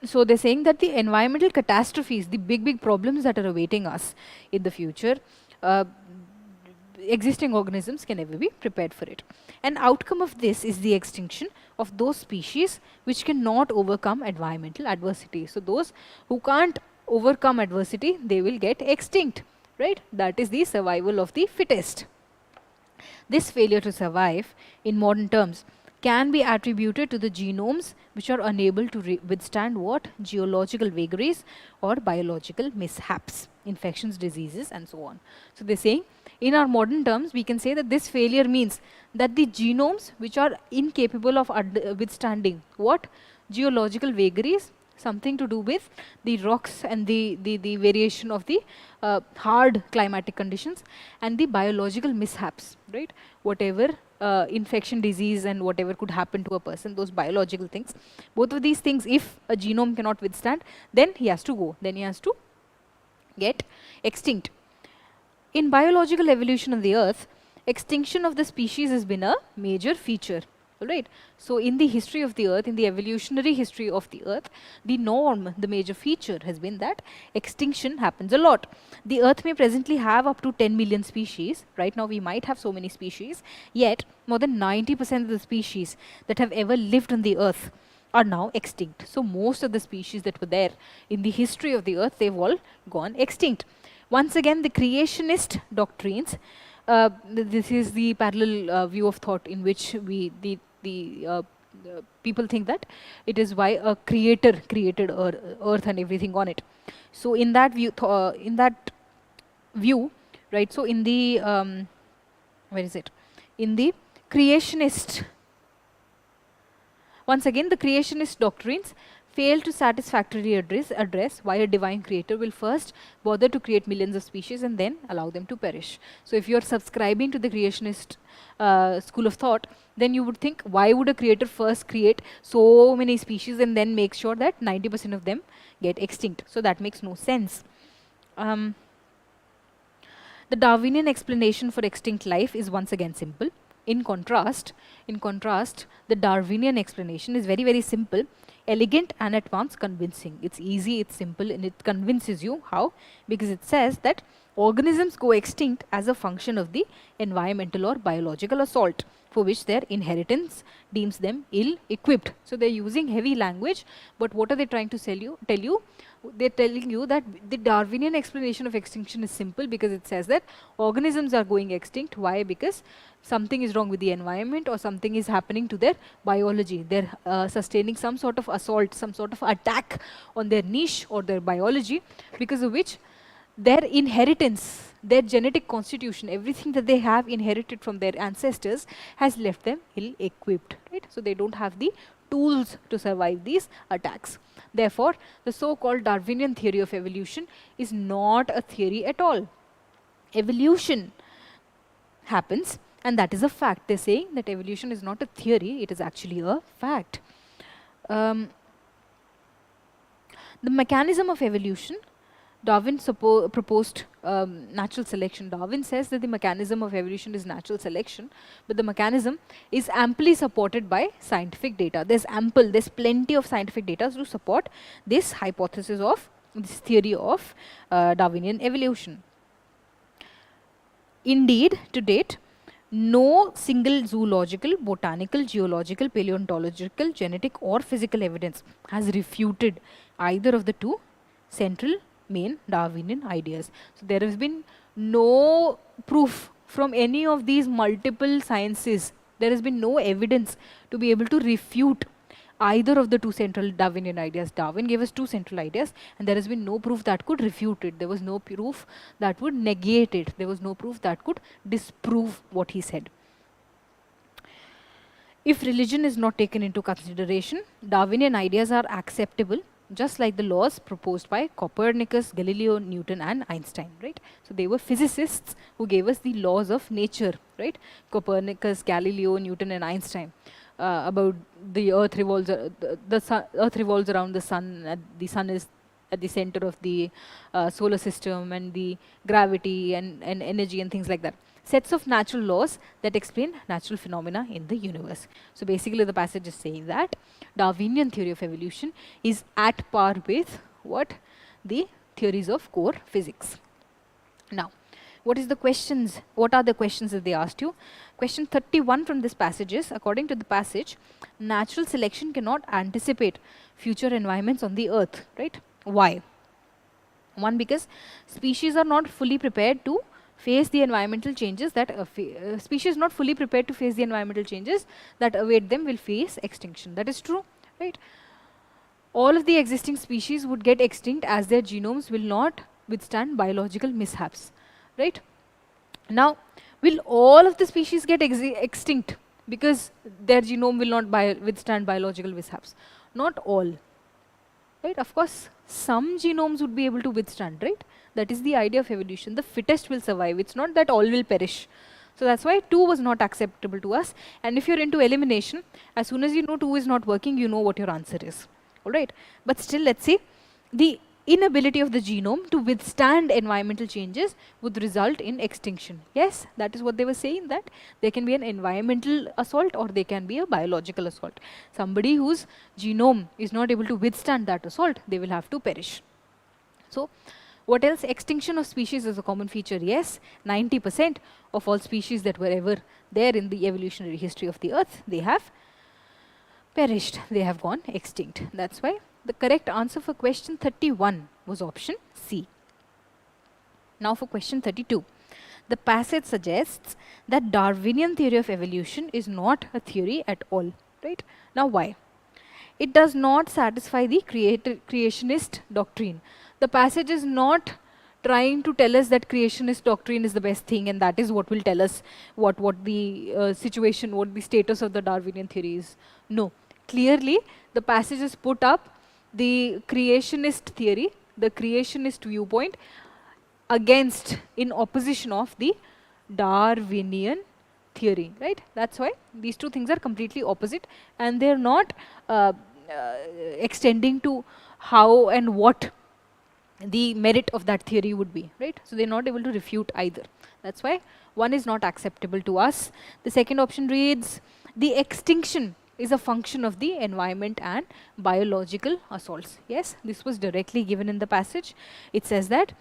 So they're saying that the environmental catastrophes, the big problems that are awaiting us in the future, existing organisms can never be prepared for it. An outcome of this is the extinction of those species which cannot overcome environmental adversity. So those who can't overcome adversity, they will get extinct, right? That is the survival of the fittest. This failure to survive, in modern terms, can be attributed to the genomes which are unable to withstand what? Geological vagaries or biological mishaps, infections, diseases, and so on. So they're saying, in our modern terms, we can say that this failure means that the genomes which are incapable of withstanding what? Geological vagaries, something to do with the rocks and the variation of the hard climatic conditions, and the biological mishaps, right? Whatever infection, disease, and whatever could happen to a person, those biological things. Both of these things, if a genome cannot withstand, then he has to go. Then he has to get extinct. In biological evolution of the earth, extinction of the species has been a major feature. Right? So in the history of the earth, in the evolutionary history of the earth, the norm, the major feature has been that extinction happens a lot. The earth may presently have up to 10 million species. Right now we might have so many species, yet more than 90% of the species that have ever lived on the earth are now extinct. So most of the species that were there in the history of the earth, they've all gone extinct. Once again, the creationist doctrines, this is the parallel view of thought in which people think that it is why a creator created earth and everything on it. So in that view, right? So in the where is it? In the creationist, once again, the creationist doctrines fail to satisfactorily address why a divine creator will first bother to create millions of species and then allow them to perish. So if you are subscribing to the creationist school of thought, then you would think, why would a creator first create so many species and then make sure that 90% of them get extinct? So that makes no sense. The Darwinian explanation for extinct life is once again simple. In contrast, the Darwinian explanation is very, very simple, elegant, and at once convincing. It's easy, it's simple, and it convinces you. How? Because it says that organisms go extinct as a function of the environmental or biological assault for which their inheritance deems them ill-equipped. So they're using heavy language, but what are they trying to tell you? They're telling you that the Darwinian explanation of extinction is simple because it says that organisms are going extinct. Why? Because something is wrong with the environment or something is happening to their biology. They're sustaining some sort of assault, some sort of attack on their niche or their biology, because of which their inheritance, their genetic constitution, everything that they have inherited from their ancestors has left them ill-equipped. Right? So they don't have the tools to survive these attacks. Therefore, the so-called Darwinian theory of evolution is not a theory at all. Evolution happens, and that is a fact. They're saying that evolution is not a theory, it is actually a fact. The mechanism of evolution, Darwin proposed natural selection. Darwin says that the mechanism of evolution is natural selection, but the mechanism is amply supported by scientific data. There's plenty of scientific data to support this hypothesis of this theory of Darwinian evolution. Indeed, to date, no single zoological, botanical, geological, paleontological, genetic or physical evidence has refuted either of the two central main Darwinian ideas. So there has been no proof from any of these multiple sciences. There has been no evidence to be able to refute either of the two central Darwinian ideas. Darwin gave us two central ideas, and there has been no proof that could refute it. There was no proof that would negate it. There was no proof that could disprove what he said. If religion is not taken into consideration, Darwinian ideas are acceptable, just like the laws proposed by Copernicus, Galileo, Newton, and Einstein, right? So they were physicists who gave us the laws of nature, right? Copernicus, Galileo, Newton, and Einstein, about the earth revolves, earth revolves around the sun, and the sun is at the center of the solar system, and the gravity and energy and things like that. Sets of natural laws that explain natural phenomena in the universe. So basically the passage is saying that Darwinian theory of evolution is at par with what? The theories of core physics. Now, what are the questions that they asked you? Question 31 from this passage is, according to the passage, natural selection cannot anticipate future environments on the earth, right? Why? One, because species are not fully prepared to face the environmental changes that species not fully prepared to face the environmental changes that await them will face extinction. That is true, right? All of the existing species would get extinct as their genomes will not withstand biological mishaps, right? Now, will all of the species get extinct because their genome will not withstand biological mishaps? Not all, right? Of course, some genomes would be able to withstand, right? That is the idea of evolution. The fittest will survive. It's not that all will perish. So that's why 2 was not acceptable to us. And if you're into elimination, as soon as you know 2 is not working, you know what your answer is. All right. But still, let's see. The inability of the genome to withstand environmental changes would result in extinction. Yes, that is what they were saying, that there can be an environmental assault or there can be a biological assault. Somebody whose genome is not able to withstand that assault, they will have to perish. So, what else? Extinction of species is a common feature. Yes, 90% of all species that were ever there in the evolutionary history of the earth, they have perished, they have gone extinct. That's why the correct answer for question 31 was option C. Now for question 32. The passage suggests that Darwinian theory of evolution is not a theory at all, right? Now why? It does not satisfy the creationist doctrine. The passage is not trying to tell us that creationist doctrine is the best thing and that is what will tell us what the situation, what the status of the Darwinian theory is. No. Clearly, the passage has put up the creationist theory, the creationist viewpoint, against, in opposition of the Darwinian theory, right? That's why these two things are completely opposite and they're not extending to how and what the merit of that theory would be, right? So they're not able to refute either. That's why one is not acceptable to us. The second option reads, the extinction is a function of the environment and biological assaults. Yes, this was directly given in the passage. It says that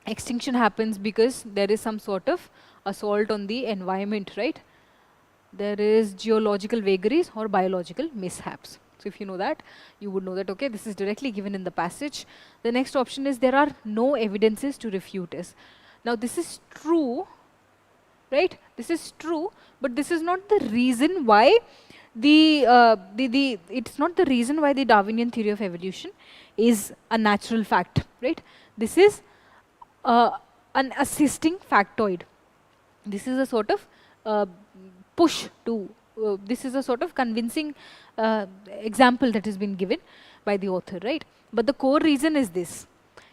extinction happens because there is some sort of assault on the environment, right? There is geological vagaries or biological mishaps. So if you know that, you would know that, okay, this is directly given in the passage. The next option is there are no evidences to refute us. Now this is true, right? This is true, but this is not the reason why it's not the reason why the Darwinian theory of evolution is a natural fact, right? This is an assisting factoid. This is a sort of push to, this is a sort of convincing example that has been given by the author, right? But the core reason is this.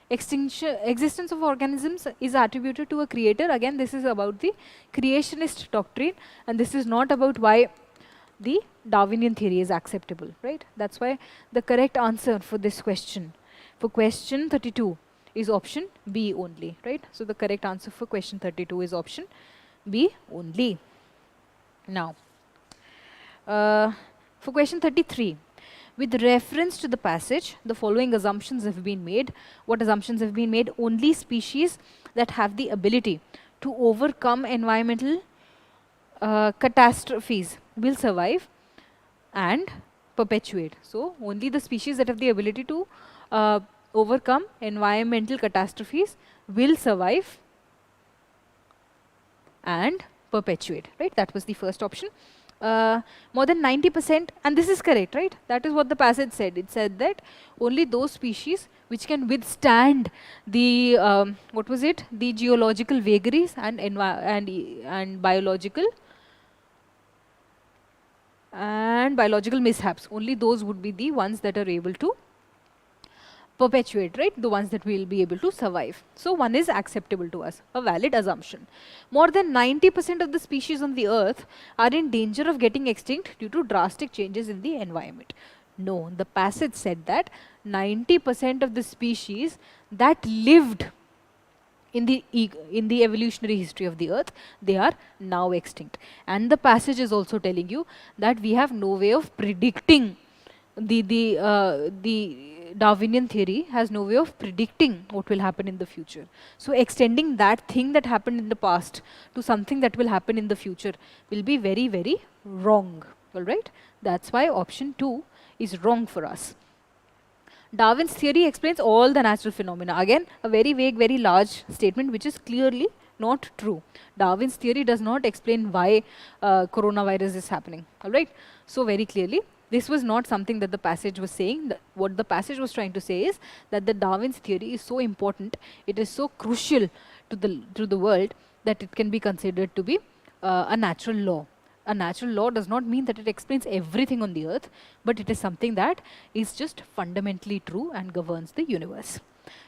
Existence of organisms is attributed to a creator. Again, this is about the creationist doctrine and this is not about why the Darwinian theory is acceptable, right? That's why the correct answer for this question, for question 32, is option B only, right? So the correct answer for question 32 is option B only. Now, for question 33, with reference to the passage, the following assumptions have been made. What assumptions have been made? Only species that have the ability to overcome environmental catastrophes will survive and perpetuate. So, only the species that have the ability to overcome environmental catastrophes will survive and perpetuate, right? That was the first option. More than 90%, and this is correct, right? That is what the passage said. It said that only those species which can withstand the, what was it? The geological vagaries and biological mishaps, only those would be the ones that are able to perpetuate, right? The ones that will be able to survive. So one is acceptable to us, a valid assumption. More than 90% of the species on the earth are in danger of getting extinct due to drastic changes in the environment. No, the passage said that 90% of the species that lived in the evolutionary history of the earth, they are now extinct. And the passage is also telling you that we have no way of predicting the Darwinian theory has no way of predicting what will happen in the future. So extending that thing that happened in the past to something that will happen in the future will be very, very wrong. All right? That's why option 2 is wrong for us. Darwin's theory explains all the natural phenomena. Again, a very vague, very large statement which is clearly not true. Darwin's theory does not explain why coronavirus is happening. All right. So very clearly, this was not something that the passage was saying. What the passage was trying to say is that the Darwin's theory is so important, it is so crucial to the world, that it can be considered to be a natural law. A natural law does not mean that it explains everything on the earth, but it is something that is just fundamentally true and governs the universe.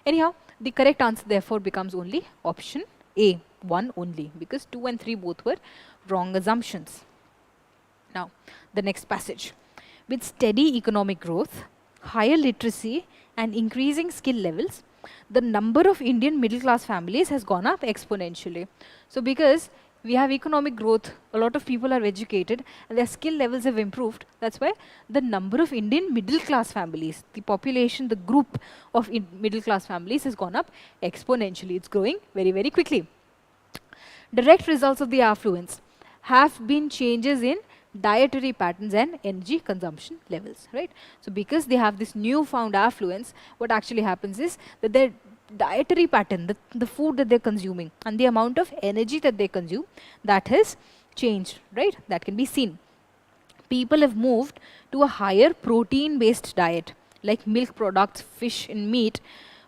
Anyhow, the correct answer therefore becomes only option A, 1 only, because 2 and 3 both were wrong assumptions. Now, the next passage. With steady economic growth, higher literacy and increasing skill levels, the number of Indian middle class families has gone up exponentially. So because we have economic growth, a lot of people are educated and their skill levels have improved, that's why the number of Indian middle class families, the population, the group of middle class families has gone up exponentially. It's growing very, very quickly. Direct results of the affluence have been changes in dietary patterns and energy consumption levels, right? So because they have this newfound affluence, what actually happens is that their dietary pattern, the food that they're consuming and the amount of energy that they consume, that has changed, right? That can be seen. People have moved to a higher protein based diet, like milk products, fish and meat,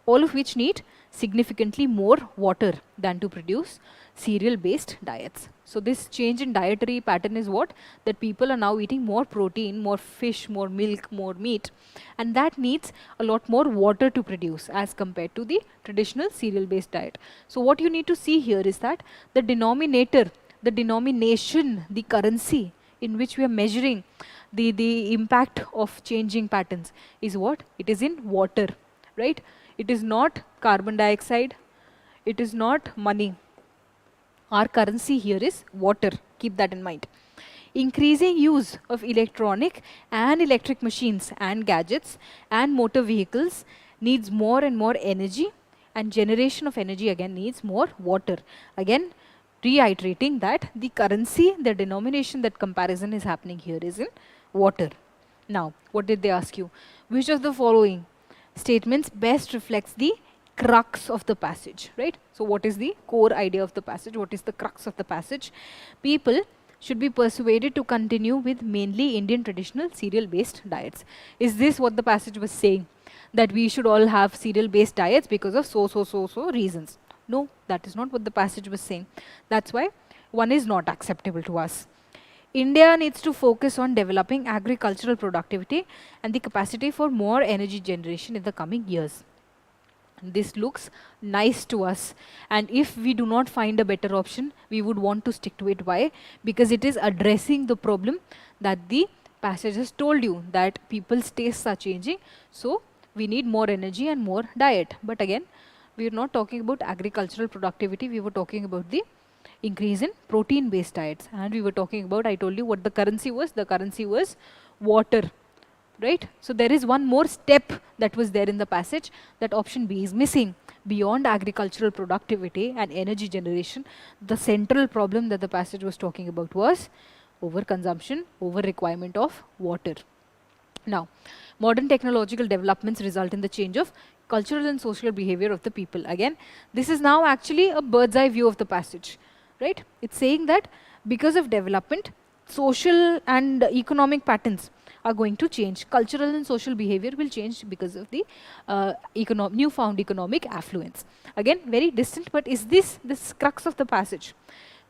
all of which need significantly more water than to produce cereal based diets. So this change in dietary pattern is what? That people are now eating more protein, more fish, more milk, more meat, and that needs a lot more water to produce as compared to the traditional cereal based diet. So what you need to see here is that the denominator, the denomination, the currency in which we are measuring the impact of changing patterns is what? It is in water, right? It is not carbon dioxide, it is not money. Our currency here is water. Keep that in mind. Increasing use of electronic and electric machines and gadgets and motor vehicles needs more and more energy, and generation of energy again needs more water. Again, reiterating that the currency, the denomination, that comparison is happening here is in water. Now, what did they ask you? Which of the following statements best reflects the crux of the passage, right? So what is the core idea of the passage? What is the crux of the passage? People should be persuaded to continue with mainly Indian traditional cereal based diets. Is this what the passage was saying? That we should all have cereal based diets because of so reasons? No, that is not what the passage was saying. That's why one is not acceptable to us. India needs to focus on developing agricultural productivity and the capacity for more energy generation in the coming years. This looks nice to us, and if we do not find a better option, we would want to stick to it. Why? Because it is addressing the problem that the passage has told you, that people's tastes are changing, so we need more energy and more diet. But again, we are not talking about agricultural productivity, we were talking about the increase in protein based diets, and we were talking about, I told you what the currency was. The currency was water, right? So there is one more step that was there in the passage, that option B is missing. Beyond agricultural productivity and energy generation, the central problem that the passage was talking about was overconsumption, over requirement of water. Now, modern technological developments result in the change of cultural and social behavior of the people. Again, this is now actually a bird's eye view of the passage, right? It's saying that because of development, social and economic patterns are going to change. Cultural and social behavior will change because of the newfound economic affluence. Again, very distant, but is this crux of the passage?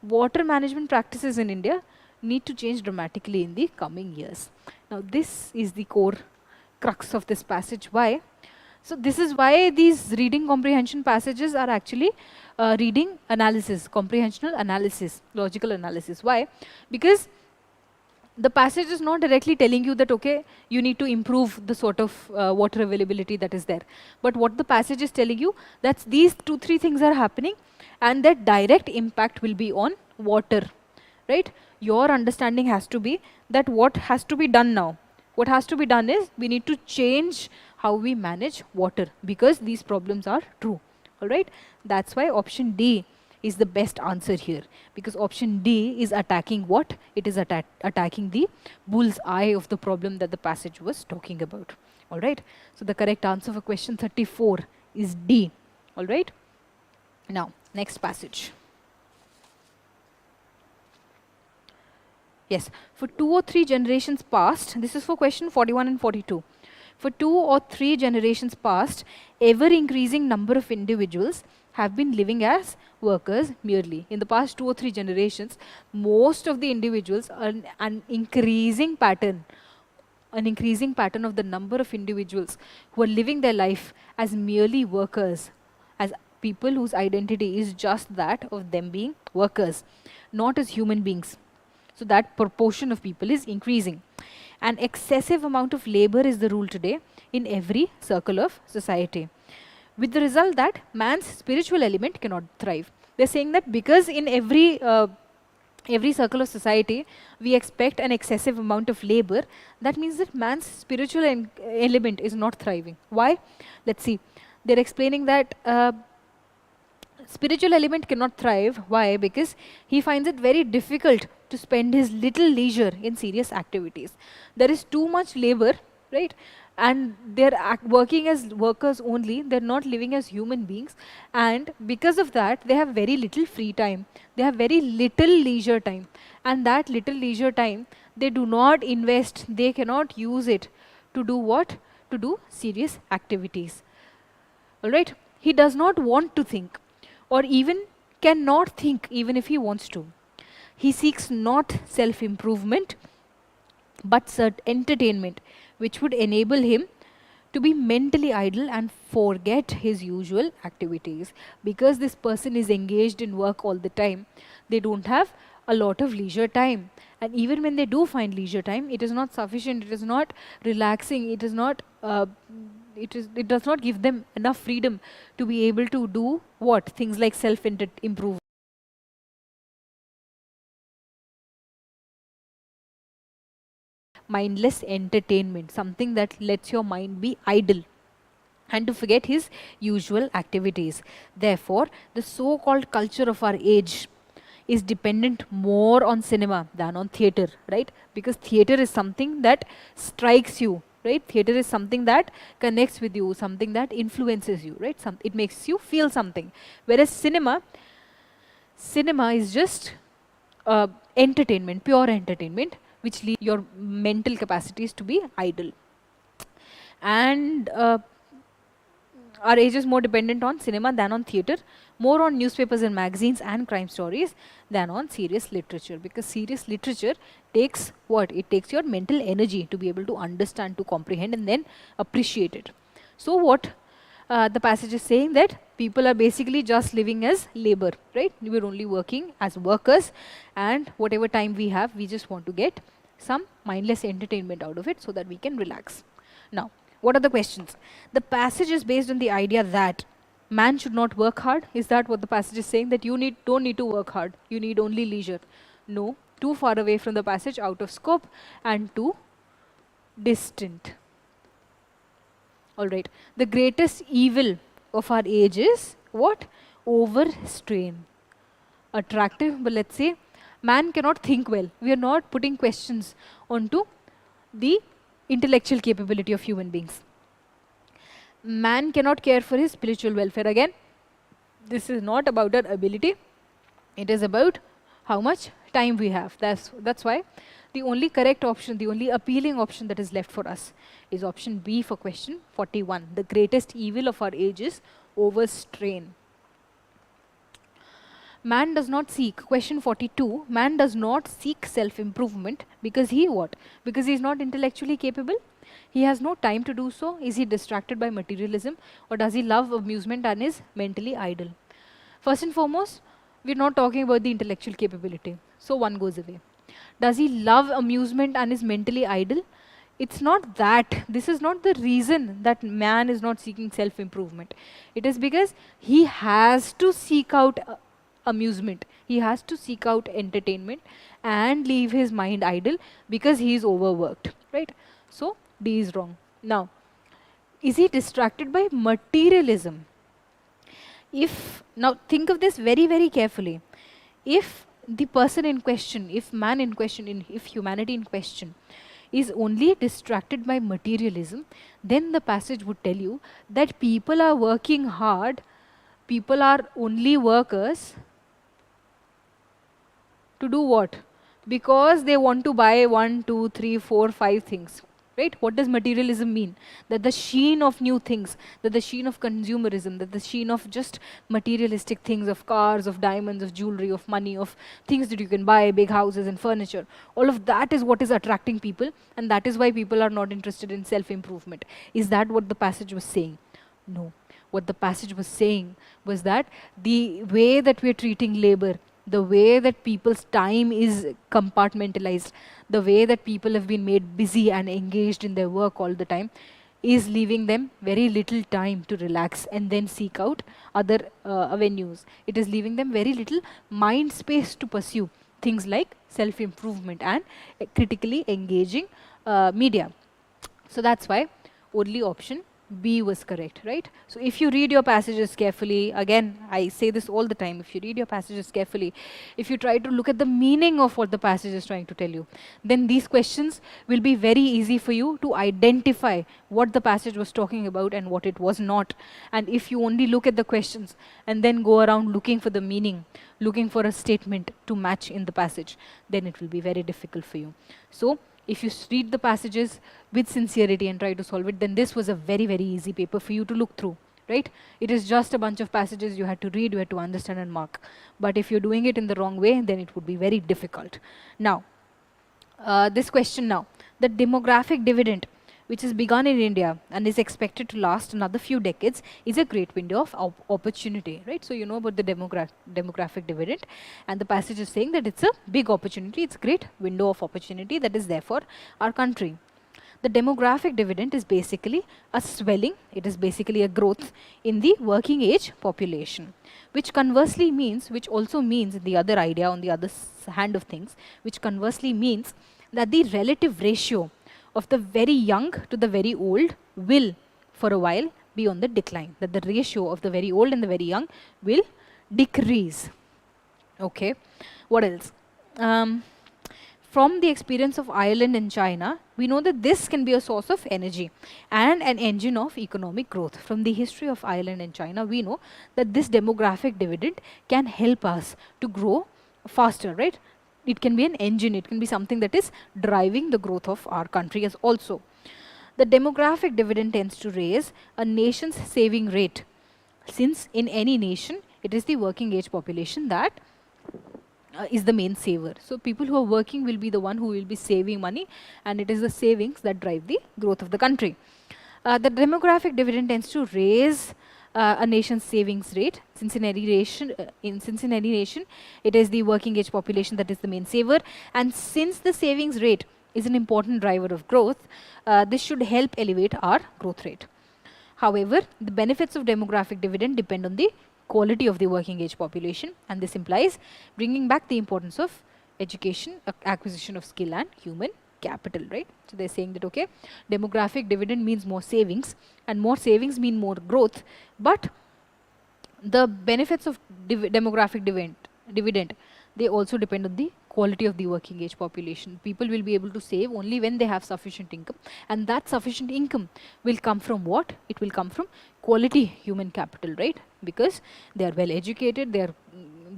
Water management practices in India need to change dramatically in the coming years. Now, this is the core crux of this passage. Why? So this is why these reading comprehension passages are actually reading analysis, comprehensional analysis, logical analysis. Why? Because the passage is not directly telling you that, okay, you need to improve the sort of water availability that is there. But what the passage is telling you, that these 2-3 things are happening and that direct impact will be on water, right? Your understanding has to be that what has to be done now. What has to be done is we need to change how we manage water because these problems are true, all right? That's why option D is the best answer here, because option D is attacking what? It is attacking the bull's eye of the problem that the passage was talking about. All right. So the correct answer for question 34 is D. All right. Now, next passage. Yes, for 2 or 3 generations past, this is for question 41 and 42. For 2 or 3 generations past, ever increasing number of individuals have been living as workers merely. In the past 2 or 3 generations, most of the individuals are an increasing pattern of the number of individuals who are living their life as merely workers, as people whose identity is just that of them being workers, not as human beings. So that proportion of people is increasing. An excessive amount of labor is the rule today in every circle of society, with the result that man's spiritual element cannot thrive. They're saying that because in every circle of society we expect an excessive amount of labor, that means that man's spiritual element is not thriving. Why? Let's see. They're explaining that spiritual element cannot thrive. Why? Because he finds it very difficult to spend his little leisure in serious activities. There is too much labor, right? And they're working as workers only, they're not living as human beings, and because of that they have very little free time, they have very little leisure time, and that little leisure time they do not invest, they cannot use it to do what? To do serious activities. Alright? He does not want to think, or even cannot think even if he wants to. He seeks not self-improvement, but entertainment, which would enable him to be mentally idle and forget his usual activities. Because this person is engaged in work all the time, they don't have a lot of leisure time. And even when they do find leisure time, it is not sufficient, it is not relaxing, it is not it does not give them enough freedom to be able to do what? Things like self-improvement. Mindless entertainment, something that lets your mind be idle and to forget his usual activities. Therefore, the so-called culture of our age is dependent more on cinema than on theatre, right? Because theatre is something that strikes you, right? Theatre is something that connects with you, something that influences you, right? It makes you feel something. Whereas cinema is just entertainment, pure entertainment, which leads your mental capacities to be idle. And our age is more dependent on cinema than on theatre, more on newspapers and magazines and crime stories than on serious literature. Because serious literature takes what? It takes your mental energy to be able to understand, to comprehend, and then appreciate it. So what the passage is saying, that people are basically just living as labor, right? We're only working as workers, and whatever time we have, we just want to get some mindless entertainment out of it so that we can relax. Now, what are the questions? The passage is based on the idea that man should not work hard. Is that what the passage is saying? That you don't need to work hard, you need only leisure? No, too far away from the passage, out of scope, and too distant. Alright, the greatest evil of our age is what? Overstrain. Attractive, but let's say man cannot think well. We are not putting questions onto the intellectual capability of human beings. Man cannot care for his spiritual welfare. Again, this is not about our ability, it is about how much time we have. That's why the only correct option, the only appealing option that is left for us is option B for question 41. The greatest evil of our age is overstrain. Man does not seek, question 42, man does not seek self-improvement because he what? Because he is not intellectually capable? He has no time to do so? Is he distracted by materialism? Or does he love amusement and is mentally idle? First and foremost, we're not talking about the intellectual capability. So one goes away. Does he love amusement and is mentally idle? It's not that. This is not the reason that man is not seeking self-improvement. It is because he has to seek out amusement. He has to seek out entertainment and leave his mind idle because he is overworked, right? So D is wrong. Now, is he distracted by materialism? Now think of this very, very carefully. If the person in question, if man in question, if humanity in question is only distracted by materialism, then the passage would tell you that people are working hard, people are only workers to do what? Because they want to buy 1, 2, 3, 4, 5 things. Right? What does materialism mean? That the sheen of new things, that the sheen of consumerism, that the sheen of just materialistic things, of cars, of diamonds, of jewelry, of money, of things that you can buy, big houses and furniture. All of that is what is attracting people, and that is why people are not interested in self-improvement. Is that what the passage was saying? No. What the passage was saying was that the way that we're treating labor, the way that people's time is compartmentalized, the way that people have been made busy and engaged in their work all the time, is leaving them very little time to relax and then seek out other avenues. It is leaving them very little mind space to pursue things like self-improvement and critically engaging media. So that's why only option B was correct, right? So if you read your passages carefully, again, I say this all the time, if you read your passages carefully, if you try to look at the meaning of what the passage is trying to tell you, then these questions will be very easy for you to identify what the passage was talking about and what it was not. And if you only look at the questions and then go around looking for the meaning, looking for a statement to match in the passage, then it will be very difficult for you. So if you read the passages with sincerity and try to solve it, then this was a very, very easy paper for you to look through, right? It is just a bunch of passages you had to read, you had to understand and mark. But if you're doing it in the wrong way, then it would be very difficult. Now, this question now, the demographic dividend, which has begun in India and is expected to last another few decades, is a great window of opportunity, right? So you know about the demographic dividend, and the passage is saying that it's a big opportunity, it's a great window of opportunity that is there for our country. The demographic dividend is basically a swelling, it is basically a growth in the working age population, which conversely means, which also means the other idea on the other hand of things, which conversely means that the relative ratio of the very young to the very old will, for a while, be on the decline. That the ratio of the very old and the very young will decrease. Okay, what else? From the experience of Ireland and China, we know that this can be a source of energy and an engine of economic growth. From the history of Ireland and China, we know that this demographic dividend can help us to grow faster, right? It can be an engine, it can be something that is driving the growth of our country as also. The demographic dividend tends to raise a nation's saving rate, since in any nation, it is the working age population that is the main saver. So people who are working will be the one who will be saving money, and it is the savings that drive the growth of the country. The demographic dividend tends to raise a nation's savings rate. Since in any nation, it is the working age population that is the main saver, and since the savings rate is an important driver of growth, this should help elevate our growth rate. However, the benefits of demographic dividend depend on the quality of the working age population, and this implies bringing back the importance of education, acquisition of skill and human capital, right? So they're saying that, okay, demographic dividend means more savings, and more savings mean more growth, but the benefits of demographic dividend, they also depend on the quality of the working age population. People will be able to save only when they have sufficient income, and that sufficient income will come from what? It will come from quality human capital, right? Because they are well educated, they're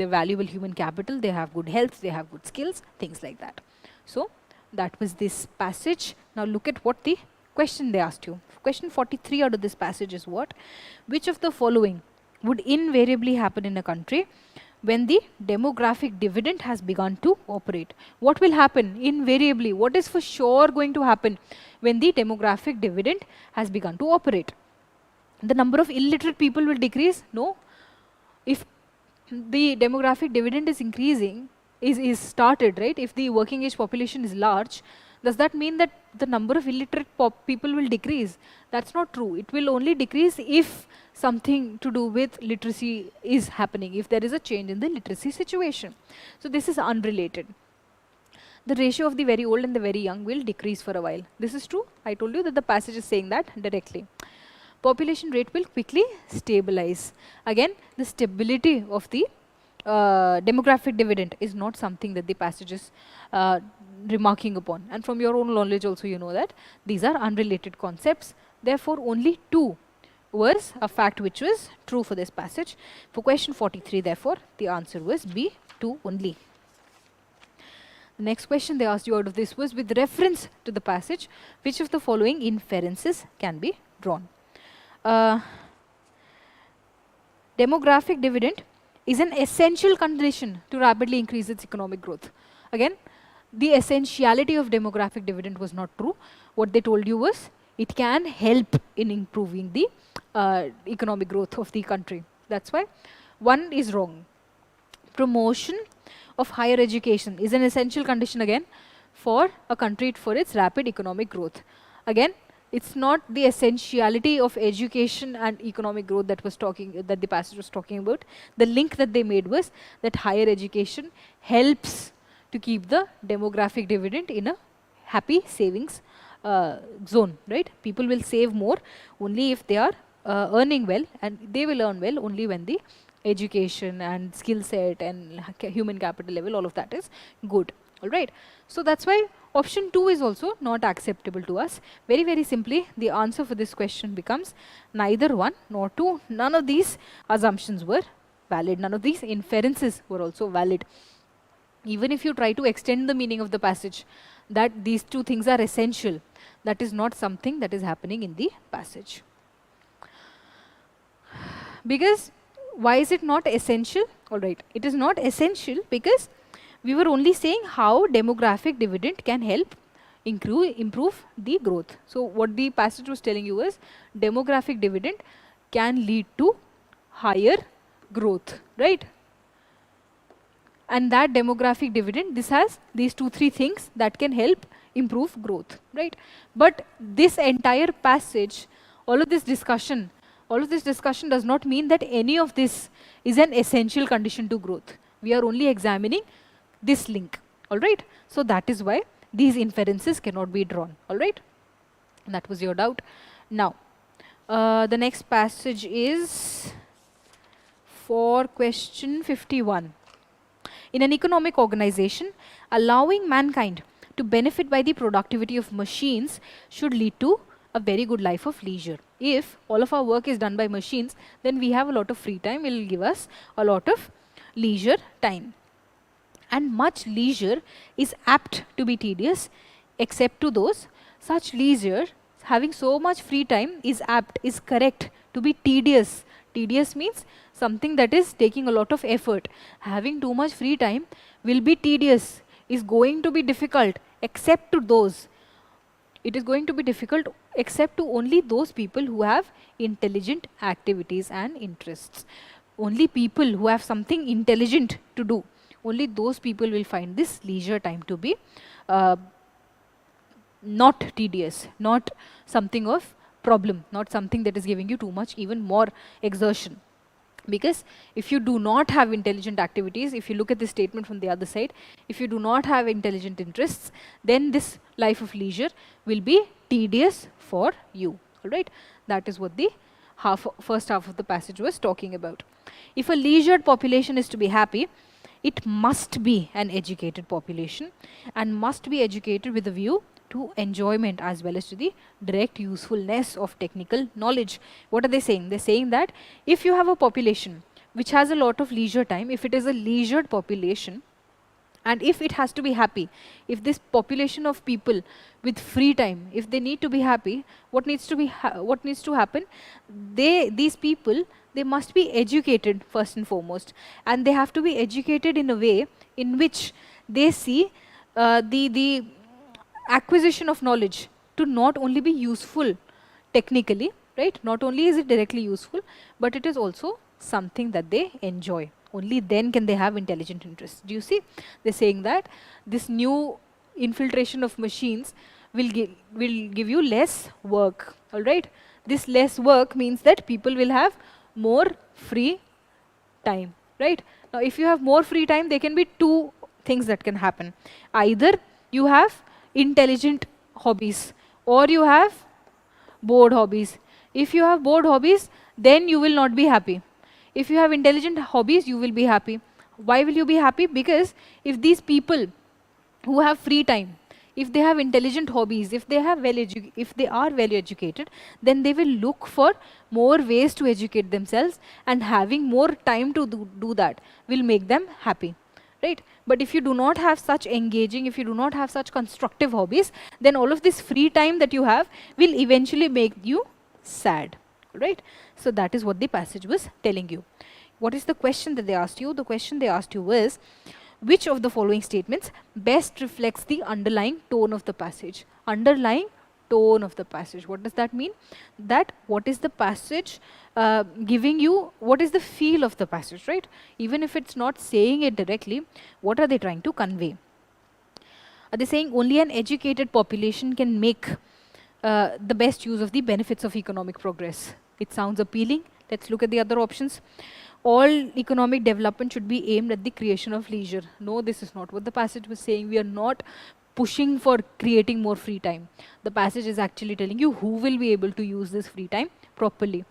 valuable human capital, they have good health, they have good skills, things like that. So that was this passage. Now look at what the question they asked you. Question 43 out of this passage is what? Which of the following would invariably happen in a country when the demographic dividend has begun to operate? What will happen invariably? What is for sure going to happen when the demographic dividend has begun to operate? The number of illiterate people will decrease? No. If the demographic dividend is increasing, is started, right? If the working age population is large, does that mean that the number of illiterate people will decrease? That's not true. It will only decrease if something to do with literacy is happening, if there is a change in the literacy situation. So this is unrelated. The ratio of the very old and the very young will decrease for a while. This is true. I told you that the passage is saying that directly. Population rate will quickly stabilize. Again, the stability of the demographic dividend is not something that the passage is remarking upon. And from your own knowledge also you know that these are unrelated concepts. Therefore, only 2 was a fact which was true for this passage. For question 43, therefore, the answer was B, 2 only. The next question they asked you out of this was, with reference to the passage, which of the following inferences can be drawn? Demographic dividend is an essential condition to rapidly increase its economic growth. Again, the essentiality of demographic dividend was not true. What they told you was it can help in improving the economic growth of the country. That's why 1 is wrong. Promotion of higher education is an essential condition again for a country for its rapid economic growth. Again, it's not the essentiality of education and economic growth that the passage was talking about. The link that they made was that higher education helps to keep the demographic dividend in a happy savings zone, right? People will save more only if they are earning well, and they will earn well only when the education and skill set and human capital level, all of that is good. All right. So that's why option 2 is also not acceptable to us. Very, very simply, the answer for this question becomes neither 1 nor 2. None of these assumptions were valid. None of these inferences were also valid. Even if you try to extend the meaning of the passage, that these 2 things are essential, that is not something that is happening in the passage. Because why is it not essential? All right, it is not essential because we were only saying how demographic dividend can help improve the growth. So what the passage was telling you was demographic dividend can lead to higher growth, right? And that demographic dividend, this has these 2-3 things that can help improve growth, right? But this entire passage, all of this discussion does not mean that any of this is an essential condition to growth. We are only examining this link, all right? So that is why these inferences cannot be drawn, all right? And that was your doubt. Now, the next passage is for question 51. In an economic organization, allowing mankind to benefit by the productivity of machines should lead to a very good life of leisure. If all of our work is done by machines, then we have a lot of free time. It will give us a lot of leisure time. And much leisure is apt to be tedious, except to those. Such leisure, having so much free time, is correct to be tedious. Tedious means something that is taking a lot of effort. Having too much free time will be tedious, is going to be difficult, except to those. It is going to be difficult except to only those people who have intelligent activities and interests. Only people who have something intelligent to do, only those people will find this leisure time to be not tedious, not something of problem, not something that is giving you too much, even more exertion. Because if you do not have intelligent activities, if you look at this statement from the other side, if you do not have intelligent interests, then this life of leisure will be tedious for you. All right, that is what the first half of the passage was talking about. If a leisured population is to be happy, it must be an educated population and must be educated with a view to enjoyment as well as to the direct usefulness of technical knowledge. What are they saying? They're saying that if you have a population which has a lot of leisure time, if it is a leisured population, and if it has to be happy, if this population of people with free time, if they need to be happy, what needs to happen? These people, they must be educated first and foremost, and they have to be educated in a way in which they see the acquisition of knowledge to not only be useful technically, right? Not only is it directly useful, but it is also something that they enjoy. Only then can they have intelligent interests. Do you see? They're saying that this new infiltration of machines will give you less work. All right? This less work means that people will have more free time, right? Now, if you have more free time, there can be 2 things that can happen. Either you have intelligent hobbies or you have bored hobbies. If you have bored hobbies, then you will not be happy. If you have intelligent hobbies, you will be happy. Why will you be happy? Because if these people who have free time, if they have intelligent hobbies, if they have if they are well educated, then they will look for more ways to educate themselves, and having more time to do that will make them happy, right? But if you do not have such engaging, if you do not have such constructive hobbies, then all of this free time that you have will eventually make you sad, right? So that is what the passage was telling you. What is the question that they asked you? The question they asked you was, which of the following statements best reflects the underlying tone of the passage? Underlying tone of the passage. What does that mean? That what is the passage giving you, what is the feel of the passage, right? Even if it's not saying it directly, what are they trying to convey? Are they saying only an educated population can make the best use of the benefits of economic progress? It sounds appealing. Let's look at the other options. All economic development should be aimed at the creation of leisure. No, this is not what the passage was saying. We are not pushing for creating more free time. The passage is actually telling you who will be able to use this free time properly.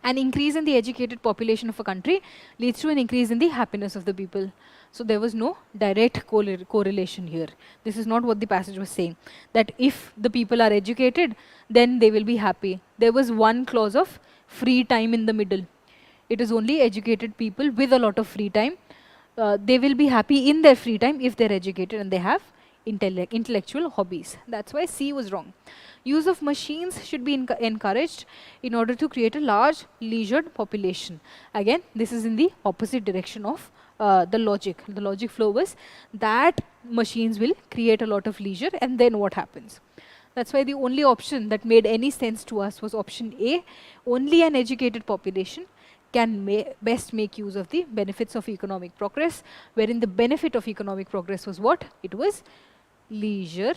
An increase in the educated population of a country leads to an increase in the happiness of the people. So there was no direct correlation here. This is not what the passage was saying, that if the people are educated, then they will be happy. There was one clause of free time in the middle. It is only educated people with a lot of free time. They will be happy in their free time if they're educated and they have intellectual hobbies. That's why C was wrong. Use of machines should be encouraged in order to create a large leisured population. Again, this is in the opposite direction of the logic. The logic flow was that machines will create a lot of leisure, and then what happens? That's why the only option that made any sense to us was option A. Only an educated population can best make use of the benefits of economic progress, wherein the benefit of economic progress was what? It was leisure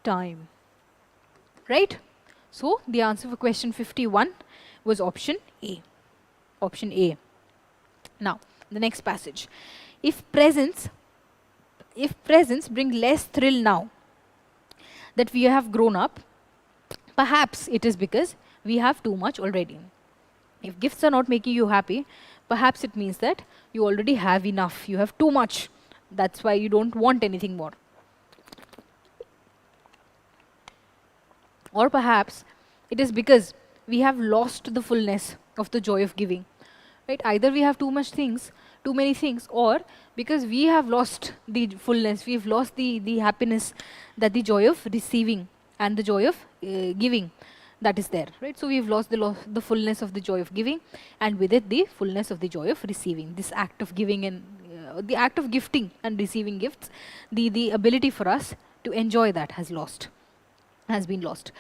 time, right? So the answer for question 51 was option A. Option A. Now, the next passage. If presents bring less thrill now that we have grown up, perhaps it is because we have too much already. If gifts are not making you happy, perhaps it means that you already have enough. You have too much. That's why you don't want anything more. Or perhaps it is because we have lost the fullness of the joy of giving. Right? Either we have too many things, or because we have lost the fullness, we've lost the happiness, that the joy of receiving and the joy of giving, that is there, right? So we've lost the fullness of the joy of giving, and with it the fullness of the joy of receiving. This act of giving and the act of gifting and receiving gifts, the ability for us to enjoy that has been lost.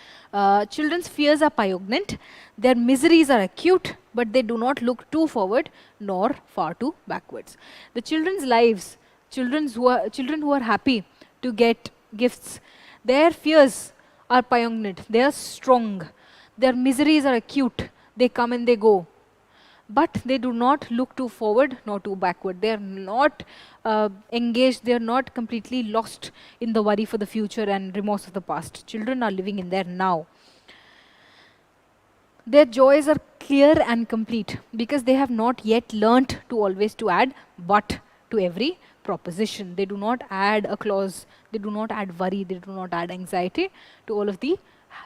Children's fears are poignant, their miseries are acute, but they do not look too forward nor far too backwards. The children's lives, children who are happy to get gifts, their fears are poignant, they are strong, their miseries are acute, they come and they go, but they do not look too forward nor too backward. They are not engaged, they are not completely lost in the worry for the future and remorse of the past. Children are living in their now. Their joys are clear and complete because they have not yet learnt to always to add but to every proposition. They do not add a clause, they do not add worry, they do not add anxiety to all of the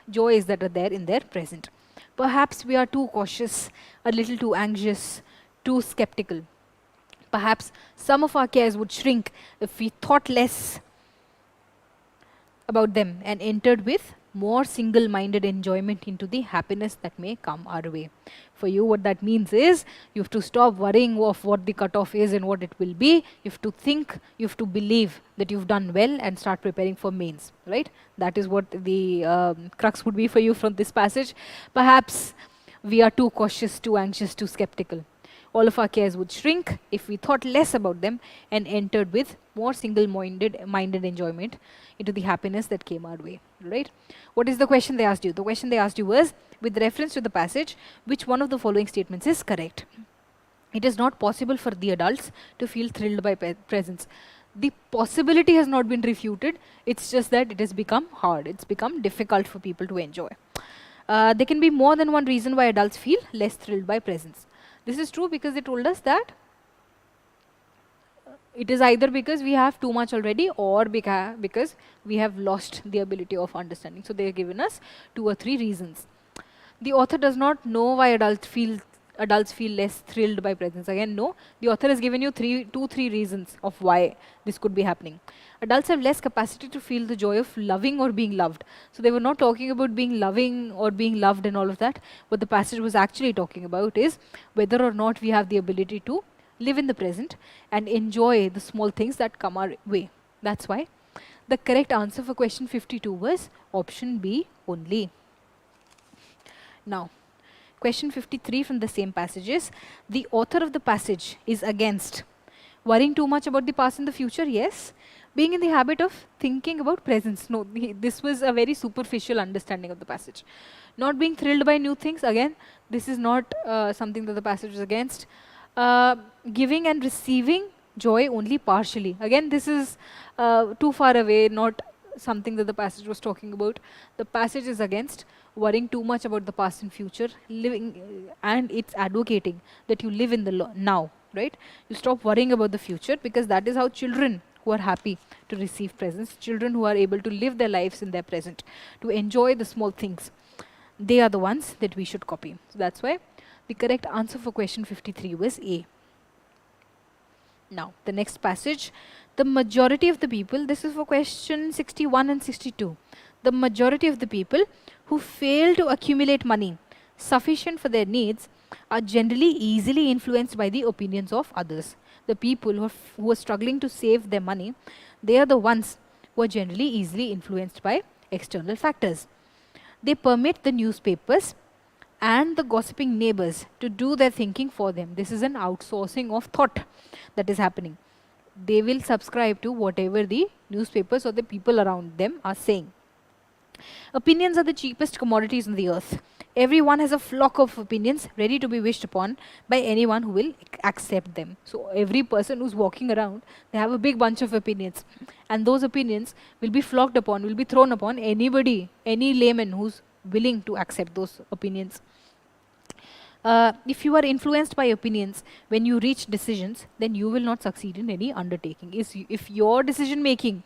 joys that are there in their present. Perhaps we are too cautious, a little too anxious, too skeptical. Perhaps some of our cares would shrink if we thought less about them and entered with more single-minded enjoyment into the happiness that may come our way. For you, what that means is you have to stop worrying of what the cutoff is and what it will be. You have to think, you have to believe that you've done well and start preparing for mains, right? That is what the crux would be for you from this passage. Perhaps we are too cautious, too anxious, too skeptical. All of our cares would shrink if we thought less about them and entered with more single-minded enjoyment into the happiness that came our way, right? What is the question they asked you? The question they asked you was, with reference to the passage, which one of the following statements is correct? It is not possible for the adults to feel thrilled by presents. The possibility has not been refuted, it's just that it has become hard, it's become difficult for people to enjoy. There can be more than one reason why adults feel less thrilled by presents. This is true because they told us that It is either because we have too much already, or because we have lost the ability of understanding. So they have given us 2 or 3 reasons. The author does not know why adults feel less thrilled by presents. Again, no. The author has given you 3 reasons of why this could be happening. Adults have less capacity to feel the joy of loving or being loved. So they were not talking about being loving or being loved and all of that. What the passage was actually talking about is whether or not we have the ability to live in the present and enjoy the small things that come our way. That's why the correct answer for question 52 was option B only. Now, question 53 from the same passage is, the author of the passage is against worrying too much about the past and the future, yes. Being in the habit of thinking about presence, no. This was a very superficial understanding of the passage. Not being thrilled by new things, again, this is not something that the passage is against. Giving and receiving joy only partially. Again, this is too far away, not something that the passage was talking about. The passage is against worrying too much about the past and future, and it's advocating that you live in the now, right? You stop worrying about the future, because that is how children who are happy to receive presents, children who are able to live their lives in their present, to enjoy the small things, they are the ones that we should copy. So that's why the correct answer for question 53 was A. Now, the next passage, the majority of the people, this is for question 61 and 62. The majority of the people who fail to accumulate money sufficient for their needs are generally easily influenced by the opinions of others. The people who are struggling to save their money, they are the ones who are generally easily influenced by external factors. They permit the newspapers and the gossiping neighbors to do their thinking for them. This is an outsourcing of thought that is happening. They will subscribe to whatever the newspapers or the people around them are saying. Opinions are the cheapest commodities on the earth. Everyone has a flock of opinions ready to be wished upon by anyone who will accept them. So every person who's walking around, they have a big bunch of opinions. And those opinions will be flocked upon, will be thrown upon anybody, any layman who's willing to accept those opinions. If you are influenced by opinions when you reach decisions, then you will not succeed in any undertaking. If your decision making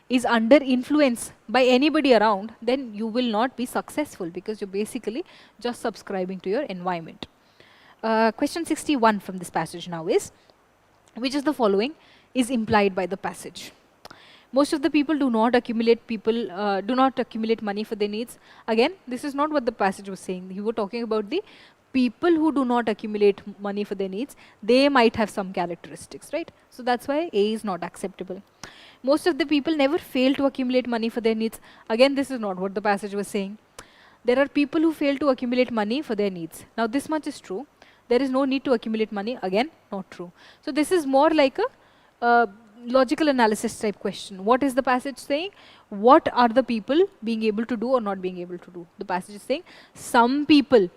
is under influence by anybody around, then you will not be successful, because you're basically just subscribing to your environment. Question 61 from this passage now is, which is the following is implied by the passage? Most of the people do not accumulate money for their needs. Again, this is not what the passage was saying. You were talking about the people who do not accumulate money for their needs. They might have some characteristics, right? So that's why A is not acceptable. Most of the people never fail to accumulate money for their needs. Again, this is not what the passage was saying. There are people who fail to accumulate money for their needs. Now, this much is true. There is no need to accumulate money. Again, not true. So this is more like a logical analysis type question. What is the passage saying? What are the people being able to do or not being able to do? The passage is saying some people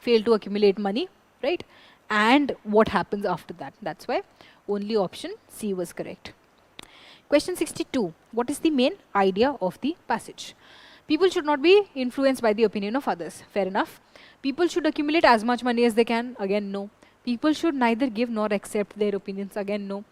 fail to accumulate money, right? And what happens after that? That's why only option C was correct. Question 62. What is the main idea of the passage? People should not be influenced by the opinion of others. Fair enough. People should accumulate as much money as they can. Again, no. People should neither give nor accept their opinions. Again, no.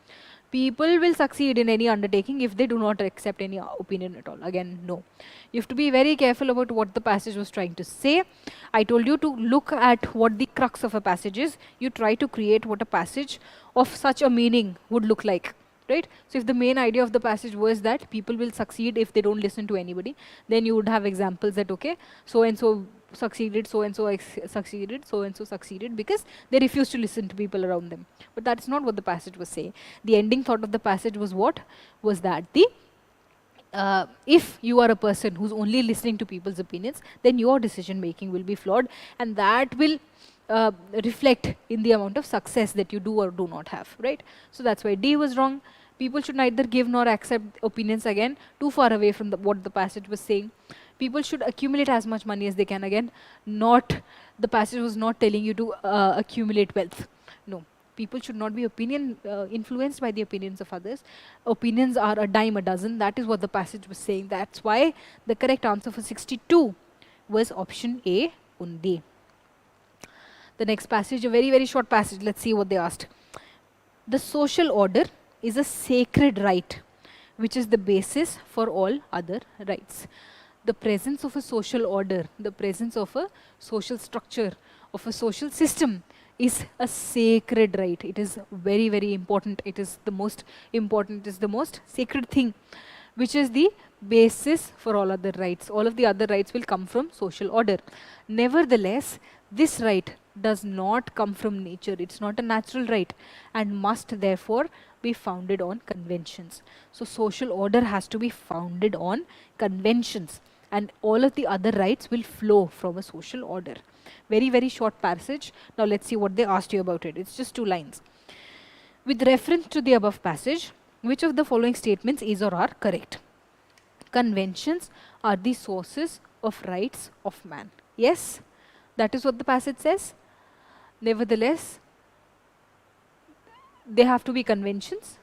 People will succeed in any undertaking if they do not accept any opinion at all. Again, no. You have to be very careful about what the passage was trying to say. I told you to look at what the crux of a passage is. You try to create what a passage of such a meaning would look like. Right? So if the main idea of the passage was that people will succeed if they don't listen to anybody, then you would have examples that, okay, so-and-so succeeded, so-and-so succeeded, so-and-so succeeded, because they refused to listen to people around them. But that's not what the passage was saying. The ending thought of the passage was what? Was that if you are a person who's only listening to people's opinions, then your decision making will be flawed, and that will reflect in the amount of success that you do or do not have, right? So that's why D was wrong. People should neither give nor accept opinions. Again, too far away from what the passage was saying. People should accumulate as much money as they can. Again, the passage was not telling you to accumulate wealth. No, people should not be influenced by the opinions of others. Opinions are a dime a dozen. That is what the passage was saying. That's why the correct answer for 62 was option A only. The next passage, a very, very short passage. Let's see what they asked. The social order is a sacred right which is the basis for all other rights. The presence of a social order, the presence of a social structure, of a social system is a sacred right. It is very, very important. It is the most important, it is the most sacred thing, which is the basis for all other rights. All of the other rights will come from social order. Nevertheless, this right does not come from nature. It's not a natural right and must therefore be founded on conventions. So social order has to be founded on conventions, and all of the other rights will flow from a social order. Very, very short passage. Now let's see what they asked you about it. It's just 2 lines. With reference to the above passage, which of the following statements is or are correct? Conventions are the sources of rights of man. Yes, that is what the passage says. Nevertheless, they have to be conventions.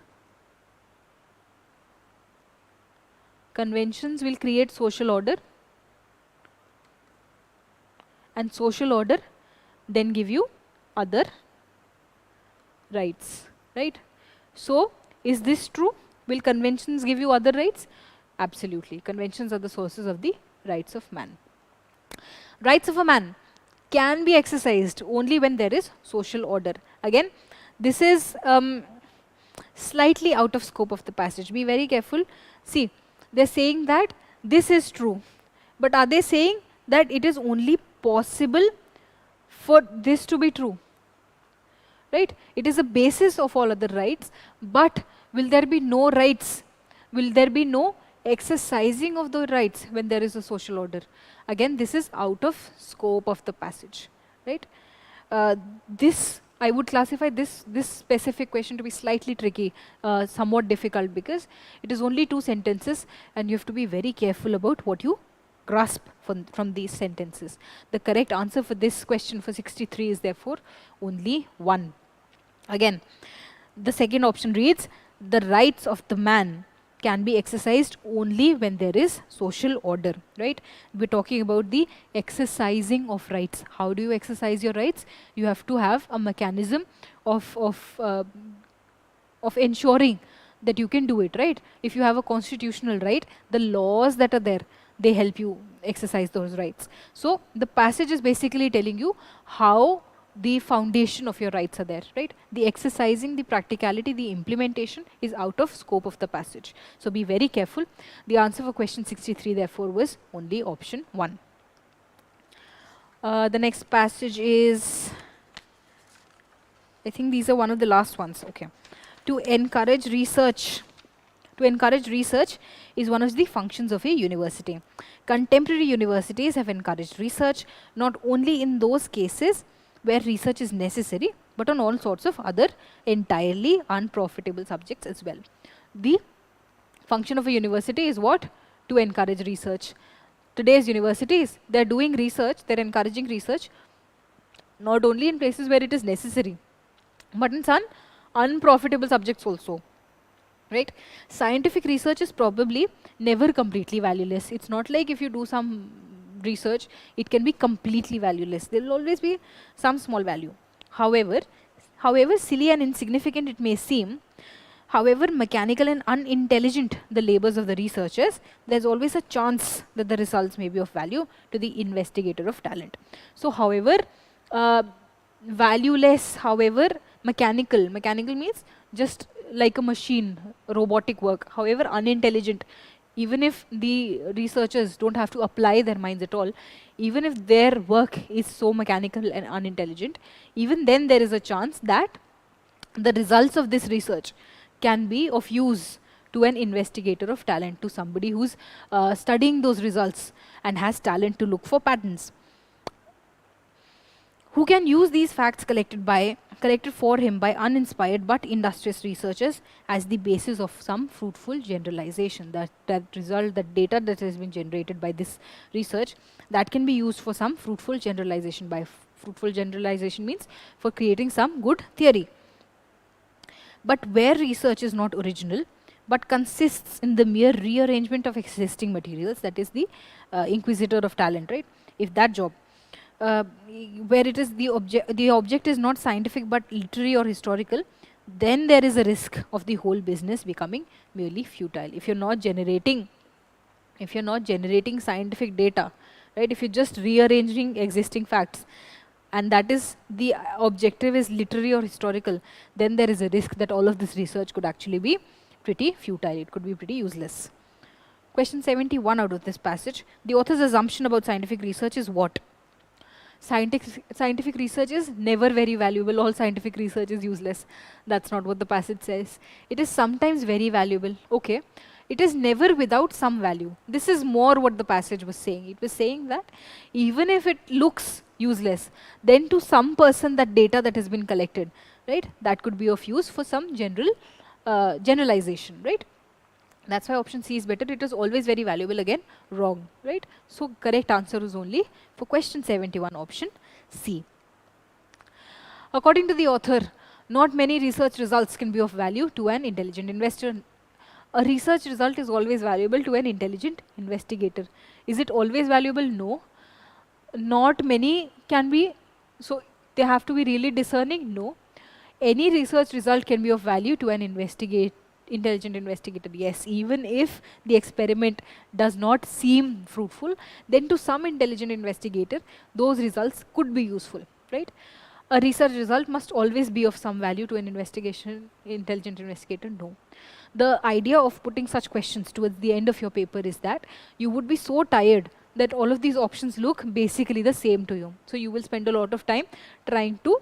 Conventions will create social order, and social order then give you other rights, right? So, is this true? Will conventions give you other rights? Absolutely. Conventions are the sources of the rights of man. Rights of a man can be exercised only when there is social order. Again, this is slightly out of scope of the passage. Be very careful. See, they're saying that this is true, but are they saying that it is only possible for this to be true? Right? It is a basis of all other rights, but will there be no rights? Will there be no exercising of the rights when there is a social order? Again, this is out of scope of the passage, right? This, I would classify this specific question to be slightly tricky, somewhat difficult, because it is only 2 sentences and you have to be very careful about what you grasp from these sentences. The correct answer for this question for 63 is therefore only 1. Again, the second option reads, the rights of the man can be exercised only when there is social order, right? We're talking about the exercising of rights. How do you exercise your rights? You have to have a mechanism of ensuring that you can do it, right? If you have a constitutional right, the laws that are there, they help you exercise those rights. So the passage is basically telling you how the foundation of your rights are there, right? The exercising, the practicality, the implementation is out of scope of the passage. So be very careful. The answer for question 63 therefore was only option 1. The next passage is, I think these are one of the last ones. Okay. To encourage research. To encourage research is one of the functions of a university. Contemporary universities have encouraged research not only in those cases where research is necessary, but on all sorts of other entirely unprofitable subjects as well. The function of a university is what? To encourage research. Today's universities, they're doing research, they're encouraging research, not only in places where it is necessary, but in some unprofitable subjects also. Right? Scientific research is probably never completely valueless. It's not like if you do some research, it can be completely valueless. There will always be some small value. However, silly and insignificant it may seem, however mechanical and unintelligent the labors of the researchers, there's always a chance that the results may be of value to the investigator of talent. So however valueless, however mechanical means just like a machine, robotic work, however unintelligent, even if the researchers don't have to apply their minds at all, even if their work is so mechanical and unintelligent, even then there is a chance that the results of this research can be of use to an investigator of talent, to somebody who's studying those results and has talent to look for patterns, who can use these facts collected for him by uninspired but industrious researchers as the basis of some fruitful generalization. That result, that data that has been generated by this research, that can be used for some fruitful generalization. By fruitful generalization means for creating some good theory. But where research is not original, but consists in the mere rearrangement of existing materials, that is the inquisitor of talent, right? If that job, where it is the object is not scientific but literary or historical, then there is a risk of the whole business becoming merely futile. If you're not generating scientific data, right, if you're just rearranging existing facts, and that is the objective is literary or historical, then there is a risk that all of this research could actually be pretty futile. It could be pretty useless. Question 71 out of this passage. The author's assumption about scientific research is what? Scientific research is never very valuable. All scientific research is useless. That's not what the passage says. It is sometimes very valuable. Okay. It is never without some value. This is more what the passage was saying. It was saying that even if it looks useless, then to some person that data that has been collected, right, that could be of use for some generalization, right? That's why option C is better. It is always very valuable. Again, wrong, right? So correct answer is only for question 71, option C. According to the author, not many research results can be of value to an intelligent investor. A research result is always valuable to an intelligent investigator. Is it always valuable? No. Not many can be. So they have to be really discerning? No. Any research result can be of value to an intelligent investigator, yes, even if the experiment does not seem fruitful, then to some intelligent investigator, those results could be useful, right? A research result must always be of some value to an intelligent investigator, no. The idea of putting such questions towards the end of your paper is that you would be so tired that all of these options look basically the same to you. So you will spend a lot of time trying to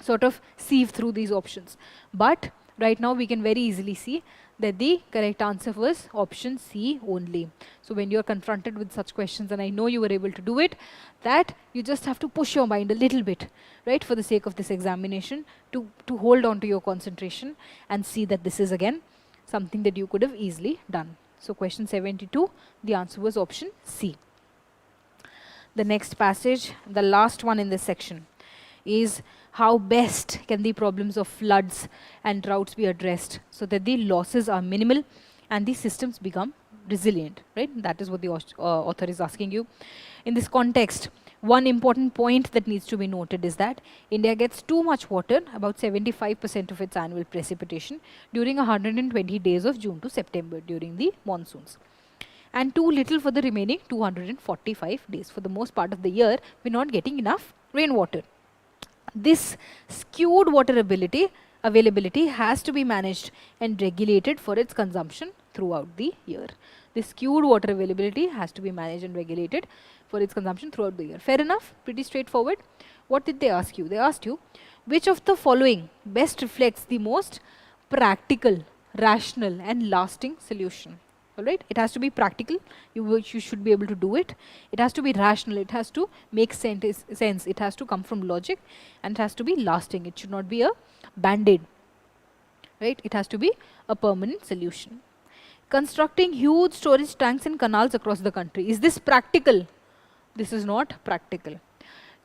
sort of sieve through these options. But right now we can very easily see that the correct answer was option C only. So when you are confronted with such questions, and I know you were able to do it, that you just have to push your mind a little bit, right, for the sake of this examination, to hold on to your concentration and see that this is again something that you could have easily done. So question 72, the answer was option C. The next passage, the last one in this section, is how best can the problems of floods and droughts be addressed so that the losses are minimal and the systems become resilient, right? That is what the author is asking you. In this context, one important point that needs to be noted is that India gets too much water, about 75% of its annual precipitation, during 120 days of June to September during the monsoons, and too little for the remaining 245 days. For the most part of the year, we're not getting enough rainwater. This skewed water availability has to be managed and regulated for its consumption throughout the year. This skewed water availability has to be managed and regulated for its consumption throughout the year. Fair enough? Pretty straightforward. What did they ask you? They asked you, which of the following best reflects the most practical, rational and lasting solution? Alright, it has to be practical, you should be able to do it. It has to be rational, it has to make sense, it has to come from logic, and it has to be lasting. It should not be a band-aid, right? It has to be a permanent solution. Constructing huge storage tanks and canals across the country. Is this practical? This is not practical.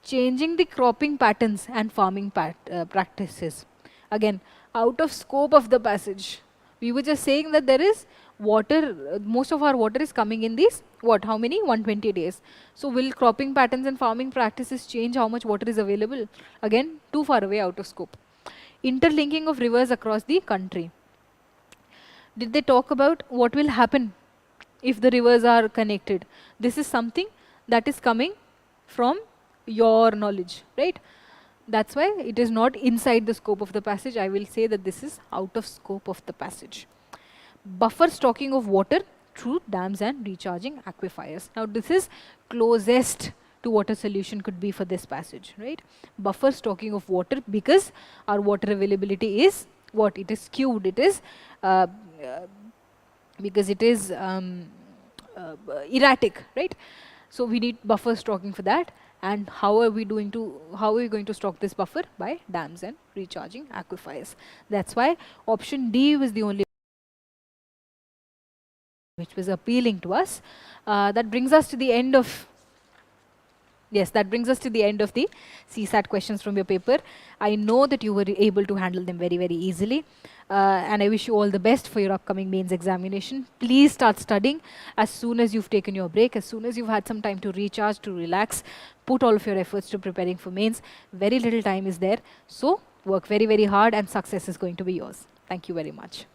Changing the cropping patterns and farming practices. Again, out of scope of the passage. We were just saying that there is water, most of our water is coming in these, how many? 120 days. So will cropping patterns and farming practices change how much water is available? Again, too far away, out of scope. Interlinking of rivers across the country. Did they talk about what will happen if the rivers are connected? This is something that is coming from your knowledge, right? That's why it is not inside the scope of the passage. I will say that this is out of scope of the passage. Buffer stocking of water through dams and recharging aquifers. Now this is closest to what a solution could be for this passage, right? Buffer stocking of water, because our water availability is what? It is skewed. It is because it is erratic, right? So we need buffer stocking for that. And how are we going to stock this buffer? By dams and recharging aquifers. That's why option D was the only which was appealing to us. That brings us to the end of that brings us to the end of the CSAT questions from your paper. I know that you were able to handle them very, very easily. And I wish you all the best for your upcoming mains examination. Please start studying as soon as you've taken your break, as soon as you've had some time to recharge, to relax. Put all of your efforts to preparing for mains. Very little time is there. So Work very, very hard, and success is going to be yours. Thank you very much.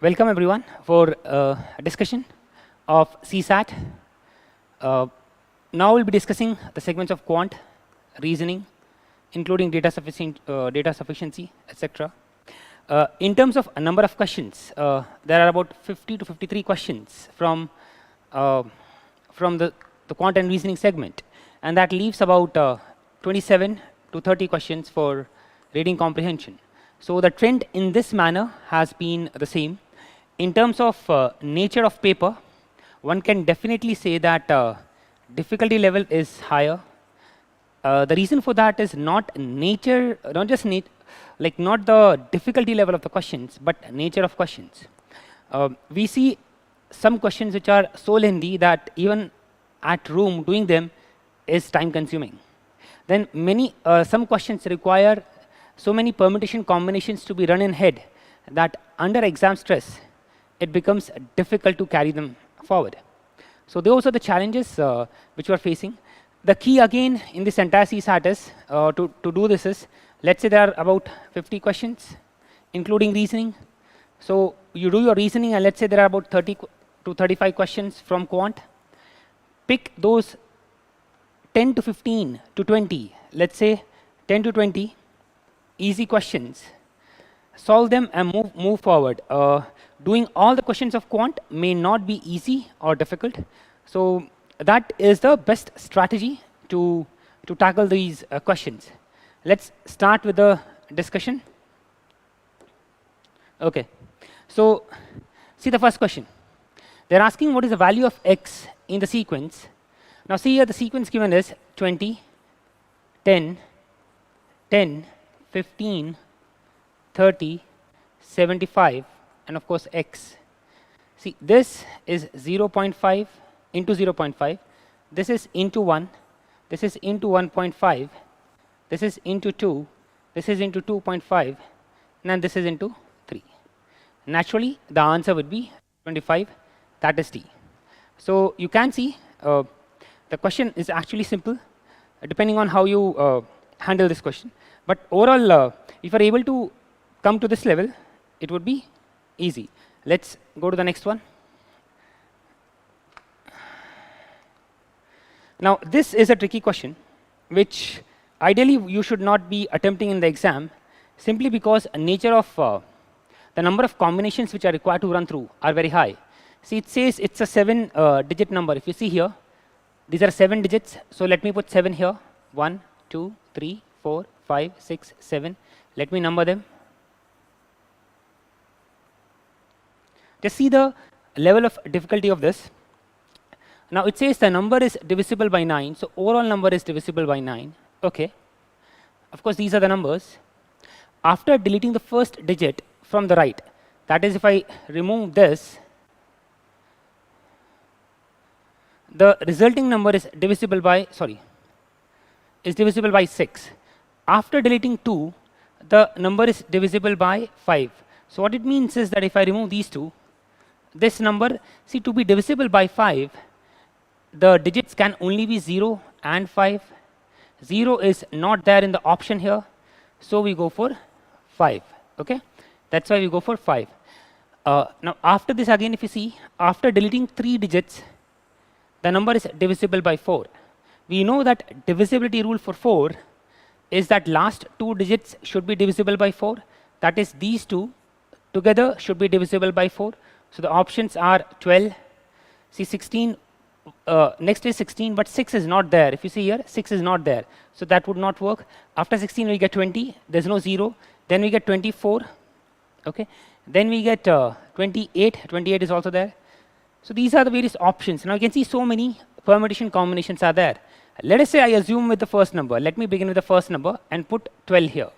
Welcome everyone for a discussion of CSAT. Now we'll be discussing the segments of quant, reasoning, including data sufficiency, etc. In terms of a number of questions, there are about 50 to 53 questions from the quant and reasoning segment, and that leaves about 27 to 30 questions for reading comprehension. So the trend in this manner has been the same. In terms of nature of paper, one can definitely say that difficulty level is higher. The reason for that is not nature, not just not the difficulty level of the questions, but nature of questions. We see some questions which are so lengthy that even at room doing them is time consuming. Then some questions require so many permutation combinations to be run in head that under exam stress it becomes difficult to carry them forward. So those are the challenges which we are facing. The key again in this entire CSAT is to do this is, let's say there are about 50 questions including reasoning. So you do your reasoning and let's say there are about 30 to 35 questions from quant. Pick those 10 to 15 to 20, let's say 10 to 20 easy questions, solve them and move forward. Doing all the questions of quant may not be easy or difficult. So that is the best strategy to tackle these questions. Let's start with the discussion. Okay, so see the first question. They're asking what is the value of x in the sequence. Now see here the sequence given is 20, 10, 10, 15, 30, 75, and of course x. See, this is 0.5 into 0.5. This is into 1. This is into 1.5. This is into 2. This is into 2.5. And this is into 3. Naturally, the answer would be 25. That is D. So you can see the question is actually simple, depending on how you handle this question. But overall, if you are able to come to this level, it would be easy. Let's go to the next one. Now, this is a tricky question, which ideally you should not be attempting in the exam, simply because the nature of the number of combinations which are required to run through are very high. See, it says it's a 7-digit number. If you see here, these are 7 digits. So let me put 7 here. 1, 2, 3, 4, 5, 6, 7. Let me number them. Just see the level of difficulty of this. Now it says the number is divisible by 9. So overall number is divisible by 9. Okay. Of course, these are the numbers. After deleting the first digit from the right, that is, if I remove this, the resulting number is divisible by 6. After deleting 2, the number is divisible by 5. So what it means is that if I remove these two, this number, see, to be divisible by 5, the digits can only be 0 and 5. 0 is not there in the option here, so we go for 5. Okay, that's why we go for 5. Now after this again, if you see, after deleting 3 digits, the number is divisible by 4. We know that divisibility rule for 4 is that last 2 digits should be divisible by 4. That is, these two together should be divisible by 4. So the options are 12. See, 16. Next is 16, but 6 is not there. If you see here, 6 is not there. So that would not work. After 16, we get 20. There's no 0. Then we get 24. Okay. Then we get 28. 28 is also there. So these are the various options. Now you can see so many permutation combinations are there. Let us say I assume with the first number. Let me begin with the first number and put 12 here.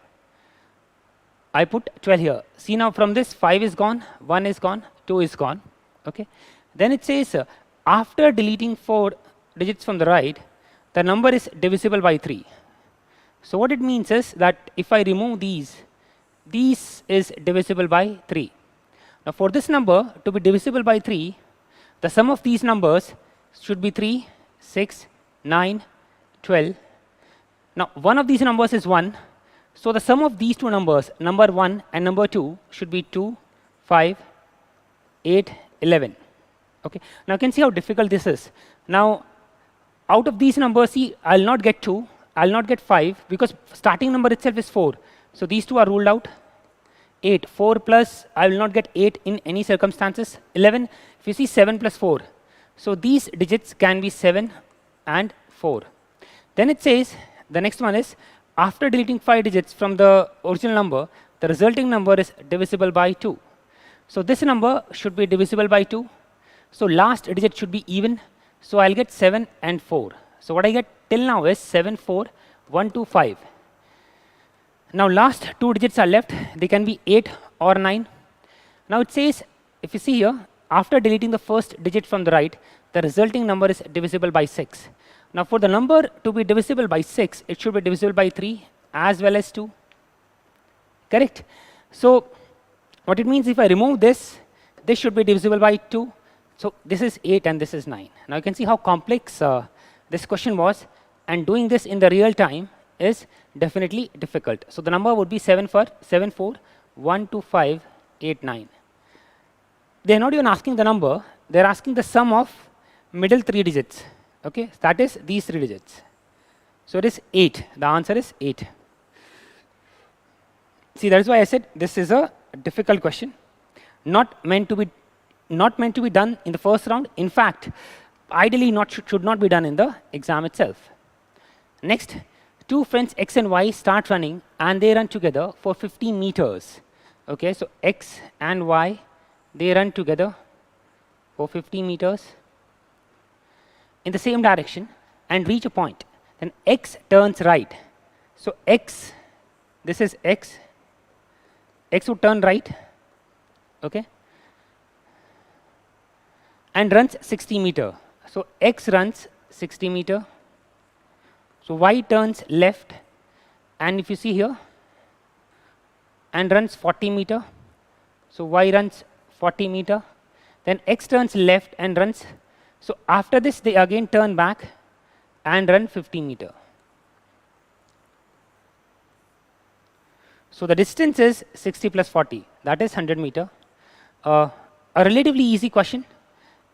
I put 12 here. See, now from this 5 is gone, 1 is gone, 2 is gone. Okay. Then it says after deleting 4 digits from the right, the number is divisible by 3. So what it means is that if I remove these is divisible by 3. Now for this number to be divisible by 3, the sum of these numbers should be 3, 6, 9, 12. Now one of these numbers is 1. So the sum of these two numbers, number 1 and number 2, should be 2, 5, 8, 11. Okay. Now you can see how difficult this is. Now, out of these numbers, see, I'll not get 2, I'll not get 5 because starting number itself is 4. So these two are ruled out. 8, 4 plus, I will not get 8 in any circumstances. 11, if you see 7 plus 4. So these digits can be 7 and 4. Then it says, the next one is, after deleting 5 digits from the original number, the resulting number is divisible by 2. So this number should be divisible by 2. So last digit should be even. So I'll get 7 and 4. So what I get till now is 7, 4, 1, 2, 5. Now last two digits are left. They can be 8 or 9. Now it says, if you see here, after deleting the first digit from the right, the resulting number is divisible by 6. Now for the number to be divisible by 6, it should be divisible by 3 as well as 2. Correct? So what it means, if I remove this, this should be divisible by 2. So this is 8 and this is 9. Now you can see how complex this question was, and doing this in the real time is definitely difficult. So the number would be 7, 4, 1, 2, 5, 8, 9. They are not even asking the number, they are asking the sum of middle 3 digits. Okay, that is these 3 digits. So it is 8. The answer is 8. See, that is why I said this is a difficult question, not meant to be done in the first round. In fact, ideally should not be done in the exam itself. Next, two friends X and Y start running and they run together for 15 meters. Okay, so X and Y, they run together for 15 meters in the same direction and reach a point. Then X turns right. So X, this is X. X would turn right. Okay, and runs 60 meter. So X runs 60 meter. So Y turns left, and if you see here, and runs 40 meter. So Y runs 40 meter. Then X turns left and runs. So after this, they again turn back and run 50 meter. So the distance is 60 plus 40. That is 100 meter. A relatively easy question.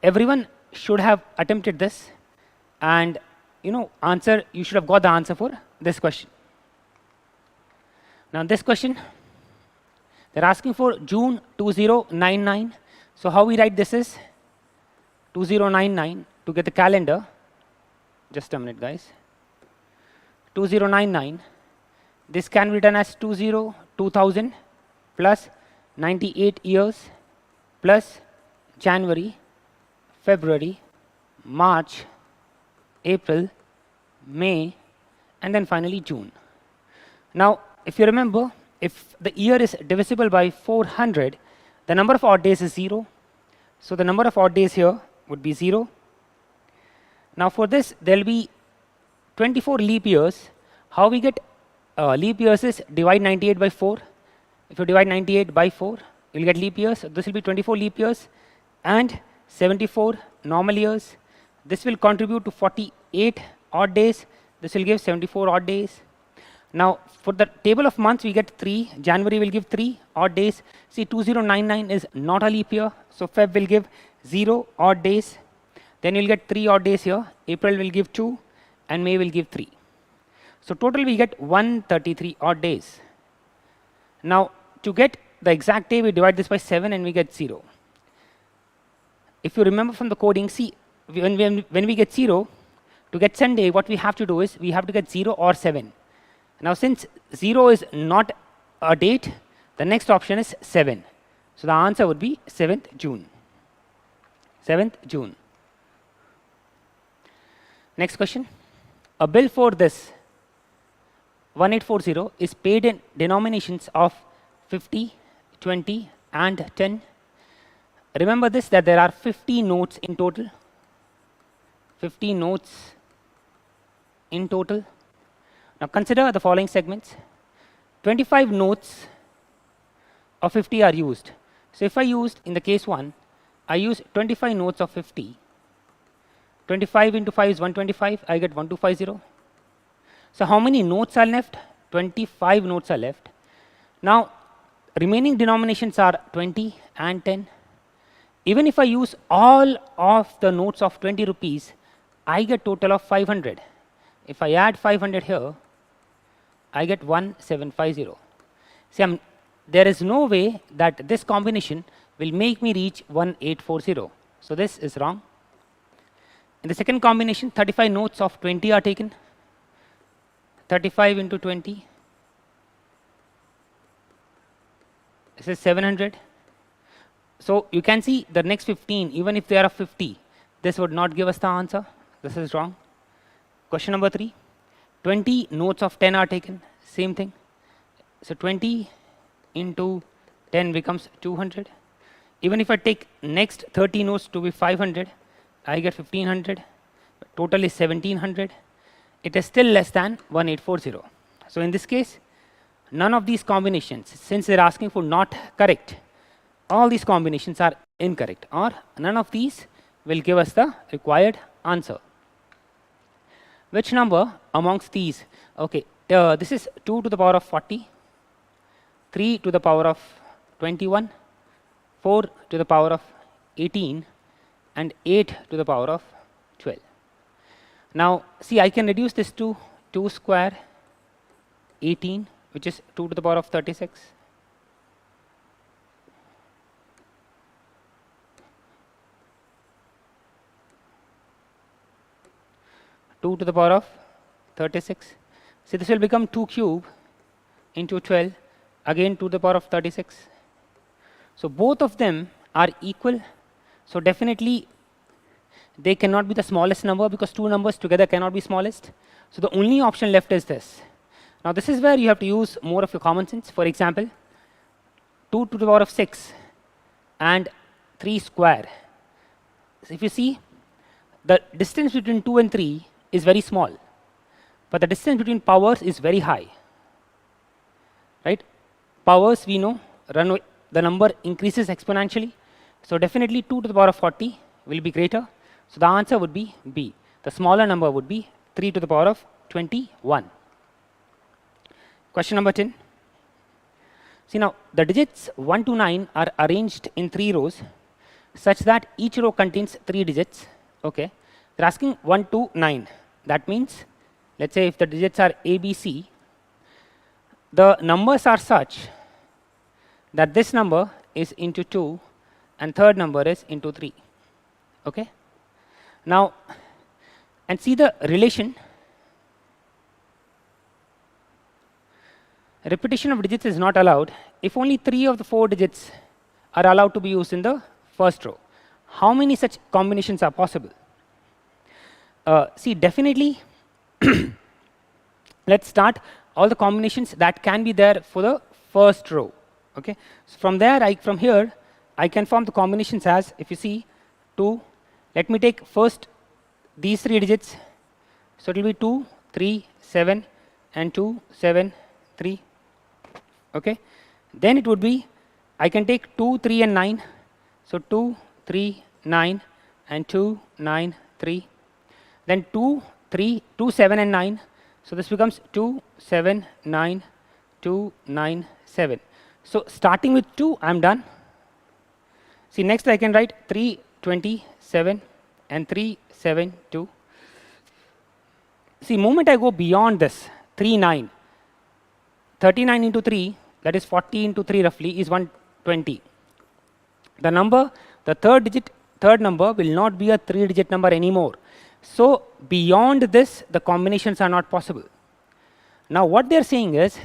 Everyone should have attempted this, and you should have got the answer for this question. Now this question, they're asking for June 2099. So how we write this is 2099 to get the calendar. Just a minute, guys. 2099. This can be done as 2000 plus 98 years plus January, February, March, April, May, and then finally June. Now, if you remember, if the year is divisible by 400, the number of odd days is 0. So the number of odd days here would be 0. Now for this, there will be 24 leap years. How we get leap years is divide 98 by 4. If you divide 98 by 4, you will get leap years. This will be 24 leap years and 74 normal years. This will contribute to 48 odd days. This will give 74 odd days. Now for the table of months, we get 3. January will give 3 odd days. See, 2099 is not a leap year, so Feb will give 0 odd days. Then you'll get 3 odd days here. April will give 2 and May will give 3. So total we get 133 odd days. Now to get the exact day, we divide this by 7 and we get 0. If you remember from the coding, see, when we get 0, to get Sunday, what we have to do is we have to get 0 or 7. Now since 0 is not a date, the next option is 7. So the answer would be 7th June. 7th June. Next question. A bill for this 1840 is paid in denominations of 50, 20, and 10. Remember this, that there are 50 notes in total. 50 notes in total. Now consider the following segments. 25 notes of 50 are used. So if I used, in the case 1, I use 25 notes of 50. 25 into 5 is 125. I get 1250. So how many notes are left? 25 notes are left. Now remaining denominations are 20 and 10. even if I use all of the notes of 20 rupees, I get total of 500. If I add 500 here, I get 1750. See, there is no way that this combination will make me reach 1840. So this is wrong. In the second combination, 35 notes of 20 are taken. 35 into 20. This is 700. So you can see the next 15, even if they are of 50, this would not give us the answer. This is wrong. Question number 3. 20 notes of 10 are taken. Same thing. So 20 into 10 becomes 200. Even if I take next 30 notes to be 500, I get 1500. Total is 1700. It is still less than 1840. So in this case, none of these combinations, since they're asking for not correct, all these combinations are incorrect, or none of these will give us the required answer. Which number amongst these? Okay, this is 2 to the power of 40, 3 to the power of 21, 4 to the power of 18, and 8 to the power of 12. Now, see, I can reduce this to 2 square 18, which is 2 to the power of 36. Two to the power of 36. See, this will become 2 cube into 12, again 2 to the power of 36. So both of them are equal. So definitely they cannot be the smallest number, because two numbers together cannot be smallest. So the only option left is this. Now this is where you have to use more of your common sense. For example, 2 to the power of 6 and 3 square. So if you see, the distance between 2 and 3 is very small, but the distance between powers is very high, right? Powers, we know, the number increases exponentially. So definitely 2 to the power of 40 will be greater. So the answer would be B. The smaller number would be 3 to the power of 21. Question number 10. See, now the digits 1 to 9 are arranged in 3 rows such that each row contains 3 digits. Okay, they're asking 1 to 9. That means, let's say if the digits are A, B, C, the numbers are such that this number is into 2 and third number is into 3. Okay. Now, and see the relation. Repetition of digits is not allowed if only 3 of the 4 digits are allowed to be used in the first row. How many such combinations are possible? See, definitely, let's start all the combinations that can be there for the first row. Okay, so from there, from here, I can form the combinations as, if you see, 2. Let me take first these 3 digits. So it will be 2, 3, 7, and 2, 7, 3. Okay, then it would be, I can take 2, 3, and 9. So 2, 3, 9, and 2, 9, 3. Then 2, 3, 2, 7, and 9. So this becomes 2, 7, 9, 2, 9, 7. So starting with 2, I'm done. See, next I can write 3, 27, and 3, 7, 2. See, moment I go beyond this, 3, 9. 39 into 3, that is 40 into 3 roughly, is 120. The number, the third number will not be a 3-digit number anymore. So beyond this, the combinations are not possible. Now what they're saying is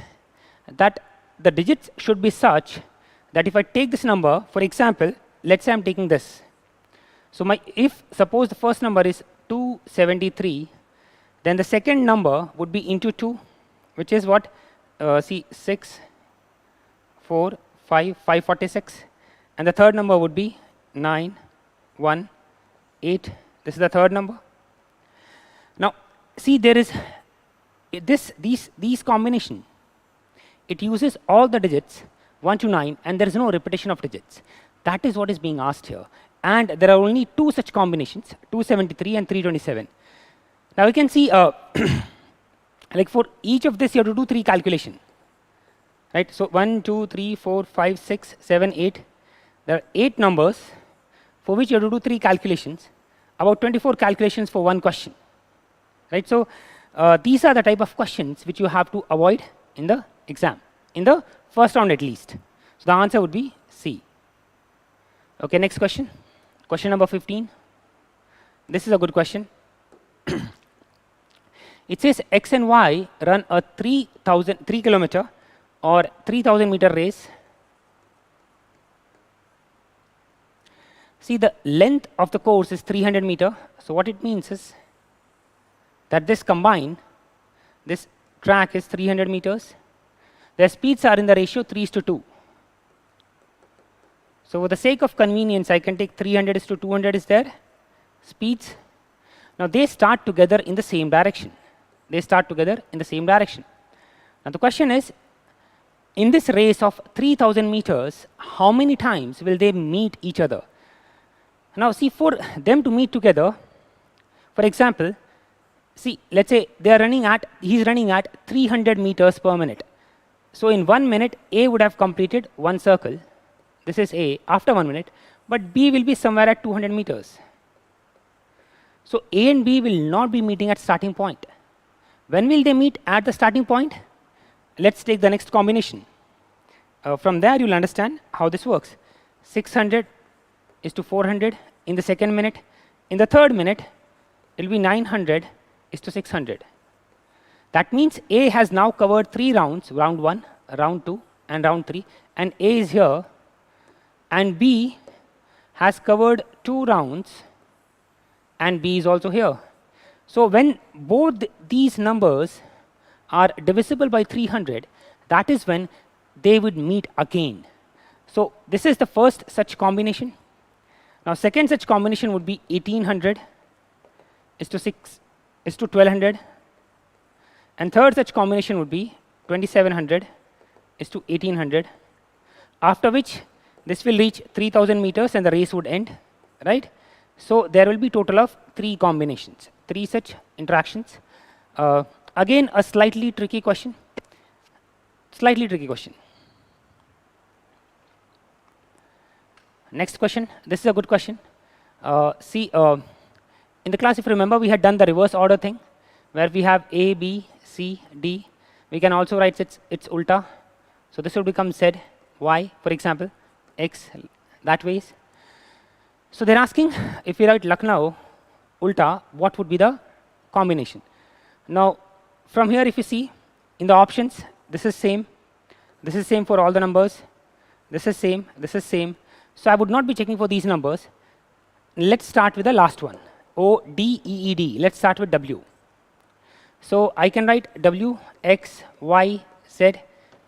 that the digits should be such that if I take this number, for example, let's say I'm taking this. So if suppose the first number is 273, then the second number would be into 2, which is what? See, 6, 4, 5, 546. And the third number would be 9, 1, 8. This is the third number. Now, see, there is these combination. It uses all the digits 1 to 9, and there is no repetition of digits. That is what is being asked here. And there are only 2 such combinations, 273 and 327. Now we can see, like for each of this, you have to do 3 calculations. Right? So 1, 2, 3, 4, 5, 6, 7, 8. There are 8 numbers for which you have to do 3 calculations, about 24 calculations for one question, right? So these are the type of questions which you have to avoid in the exam, in the first round at least. So the answer would be C. Okay, next question. Question number 15. This is a good question. It says X and Y run a 3 kilometer or 3000 meter race. See, the length of the course is 300 meter. So what it means is that this track is 300 meters. Their speeds are in the ratio 3:2. So for the sake of convenience, I can take 300:200 is their speeds. Now they start together in the same direction. They start together in the same direction. Now the question is, in this race of 3000 meters, how many times will they meet each other? Now see, for them to meet together, for example, see, let's say he's running at 300 meters per minute. So in 1 minute, A would have completed one circle. This is A after 1 minute, but B will be somewhere at 200 meters. So A and B will not be meeting at starting point. When will they meet at the starting point? Let's take the next combination. From there, you'll understand how this works. 600 is to 400 in the second minute. In the third minute, it will be 900 is to 600. That means A has now covered 3 rounds, round 1, round 2, and round 3, and A is here, and B has covered 2 rounds, and B is also here. So when both these numbers are divisible by 300, that is when they would meet again. So this is the first such combination. Now second such combination would be 1800 is to 1200, and third such combination would be 2700 is to 1800, after which this will reach 3000 meters and the race would end, right? So there will be total of 3 combinations, 3 such interactions. Again, a slightly tricky question. Next question. This is a good question. See, in the class, if you remember, we had done the reverse order thing, where we have A, B, C, D. We can also write its ulta. So this will become Z, Y, for example, X, that ways. So they're asking, if we write Lucknow ulta, what would be the combination? Now, from here, if you see, in the options, this is same. This is same for all the numbers. This is same. This is same. So I would not be checking for these numbers. Let's start with the last one. O, D, E, E, D. Let's start with W. So I can write W, X, Y, Z.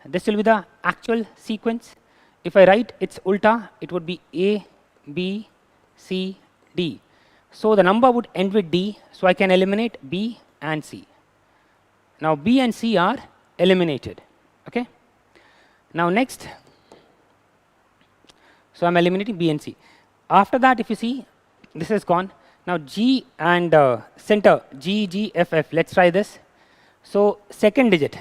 This will be the actual sequence. If I write its ulta, it would be A, B, C, D. So the number would end with D, so I can eliminate B and C. Now B and C are eliminated. Okay. Now next, so I'm eliminating B and C. After that, if you see, this is gone. Now G and center, G, G, F, F. Let's try this. So second digit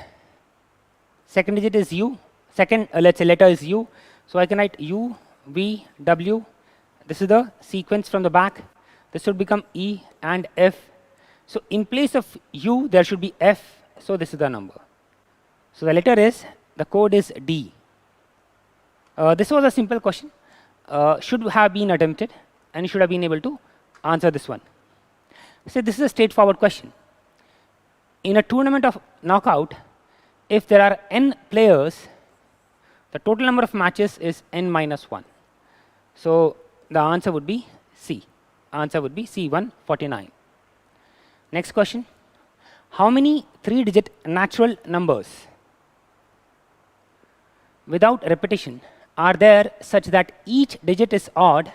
is U. Second, let's say letter is U. So I can write U, V, W. This is the sequence from the back. This should become E and F. So in place of U, there should be F. So this is the number. So the code is D. This was a simple question. Should have been attempted, and you should have been able to answer this one. So this is a straightforward question. In a tournament of knockout, if there are n players, the total number of matches is n minus 1. So the answer would be C. Answer would be C149. Next question. How many 3-digit natural numbers without repetition are there such that each digit is odd?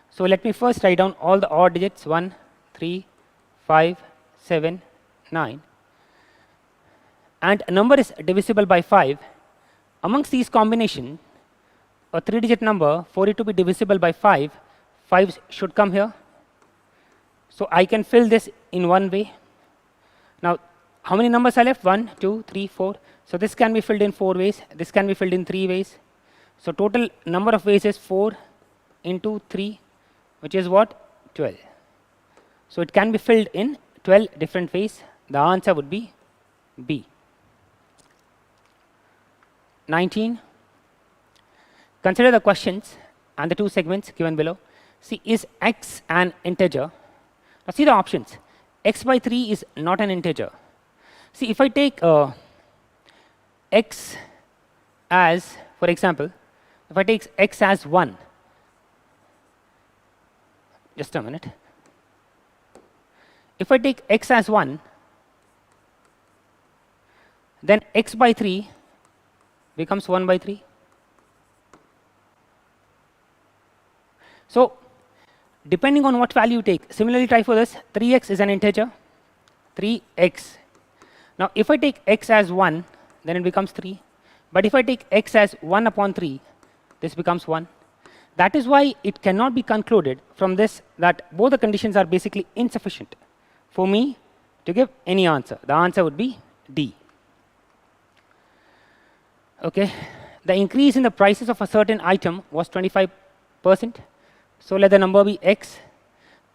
So let me first write down all the odd digits: 1, 3, 5, 7, 9. And a number is divisible by 5. Amongst these combinations, a 3-digit number, for it to be divisible by 5, 5 should come here. So I can fill this in one way. Now, how many numbers are left? 1, 2, 3, 4. So this can be filled in 4 ways. This can be filled in 3 ways. So total number of ways is 4 into 3, which is what? 12. So it can be filled in 12 different ways. The answer would be B. 19. Consider the questions and the two segments given below. See, is x an integer? Now see the options. X by 3 is not an integer. See, if I take x as, for example, if I take x as 1, just a minute. If I take x as 1, then x by 3 becomes 1 by 3. So depending on what value you take, similarly try for this. 3x is an integer, 3x. Now if I take x as 1, then it becomes 3. But if I take x as 1 upon 3, this becomes 1. That is why it cannot be concluded from this that both the conditions are basically insufficient for me to give any answer. The answer would be D. Okay. The increase in the prices of a certain item was 25%. So let the number be x.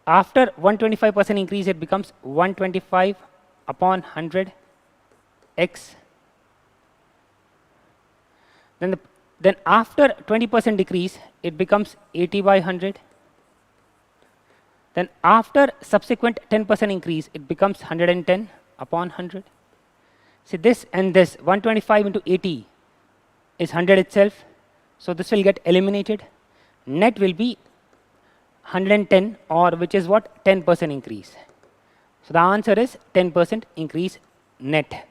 After 125% increase, it becomes 125 upon 100 x. Then after 20% decrease, it becomes 80 by 100. Then after subsequent 10% increase, it becomes 110 upon 100. See, this and this 125 into 80 is 100 itself. So this will get eliminated. Net will be 110, or which is what? 10% increase. So the answer is 10% increase net.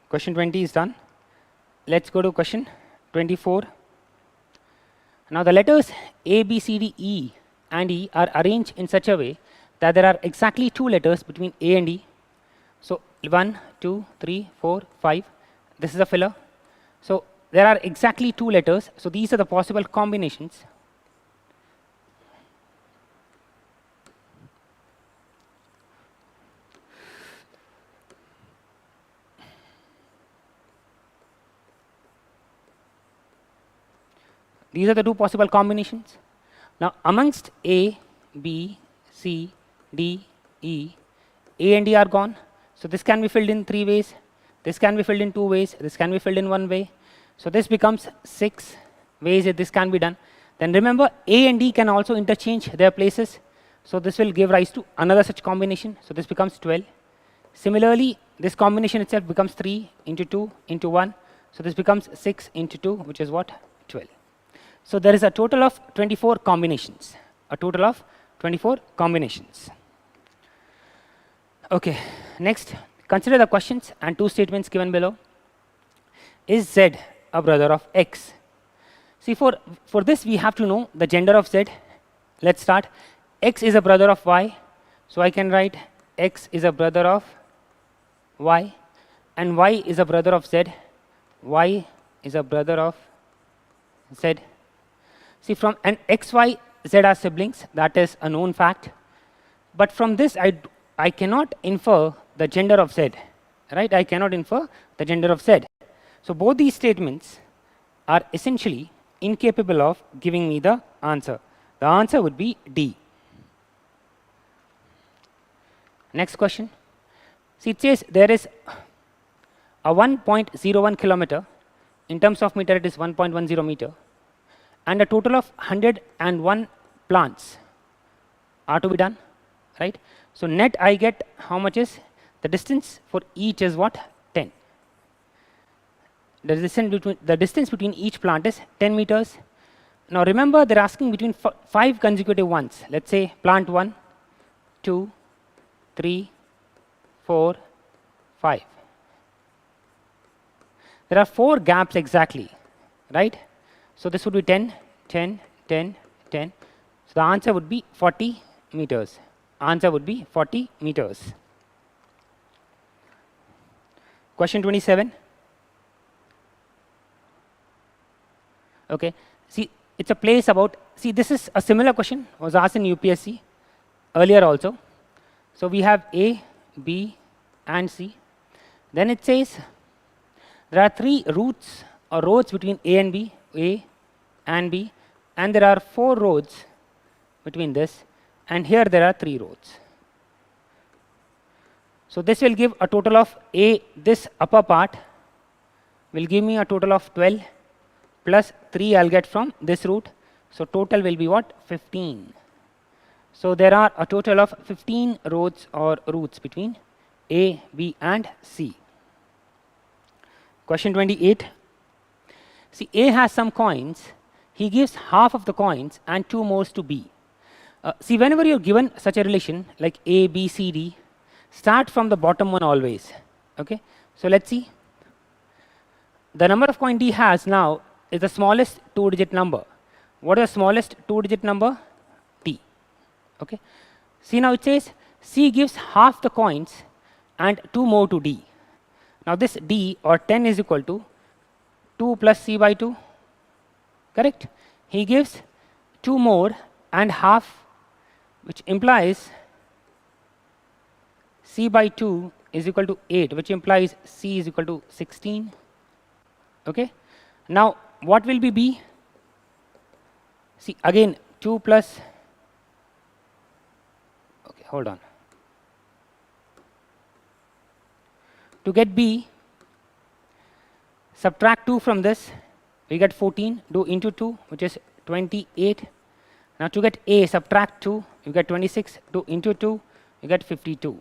Question 20 is done. Let's go to question 24. Now the letters A, B, C, D, E and E are arranged in such a way that there are exactly 2 letters between A and E. So 1, 2, 3, 4, 5. This is a filler. So there are exactly 2 letters. So these are the possible combinations. These are the 2 possible combinations. Now amongst A, B, C, D, E, A and D are gone. So this can be filled in 3 ways. This can be filled in 2 ways. This can be filled in 1 way. So this becomes 6 ways that this can be done. Then remember, A and D can also interchange their places. So this will give rise to another such combination. So this becomes 12. Similarly, this combination itself becomes 3 into 2 into 1. So this becomes 6 into 2, which is what? 12. So there is a total of 24 combinations. A total of 24 combinations. Okay, next, consider the questions and 2 statements given below. Is Z a brother of X? See, for this we have to know the gender of Z. Let's start. X is a brother of Y. So I can write X is a brother of Y, and Y is a brother of Z. Y is a brother of Z. See, from an X, Y, Z are siblings. That is a known fact. But from this, I cannot infer the gender of Z. Right? I cannot infer the gender of Z. So both these statements are essentially incapable of giving me the answer. The answer would be D. Next question. See, it says there is a 1.01 kilometer. In terms of meter, it is 1.10 meter. And a total of 101 plants are to be done. Right? So net I get how much is? The distance for each is what? 10. The distance between each plant is 10 meters. Now remember, they're asking between 5 consecutive ones. Let's say plant 1, 2, 3, 4, 5. There are 4 gaps exactly, right? So this would be 10, 10, 10, 10. So the answer would be 40 meters. Answer would be 40 meters. Question 27. Okay. See, it's a place about, see, this is a similar question, was asked in UPSC earlier also. So we have A, B, and C. Then it says there are 3 routes or roads between A and B, A and B, and there are 4 rows between this, and here there are 3 rows. So this will give a total of A, this upper part will give me a total of 12 plus 3 I'll get from this root. So total will be what? 15. So there are a total of 15 rows or roots between A, B and C. Question 28. See, A has some coins. He gives half of the coins and 2 more to B. See, whenever you're given such a relation like A, B, C, D, start from the bottom one always. Okay. So let's see. The number of coin D has now is the smallest 2-digit number. What is the smallest 2-digit number? T. Okay. See, now it says C gives half the coins and 2 more to D. Now this D or 10 is equal to 2 plus C by 2. Correct? He gives 2 more and half, which implies C by 2 is equal to 8, which implies C is equal to 16. Okay. Now what will be B? See, again 2 plus, okay, hold on. To get B, subtract 2 from this, we get 14, do into 2, which is 28. Now to get A, subtract 2, you get 26, do into 2, you get 52.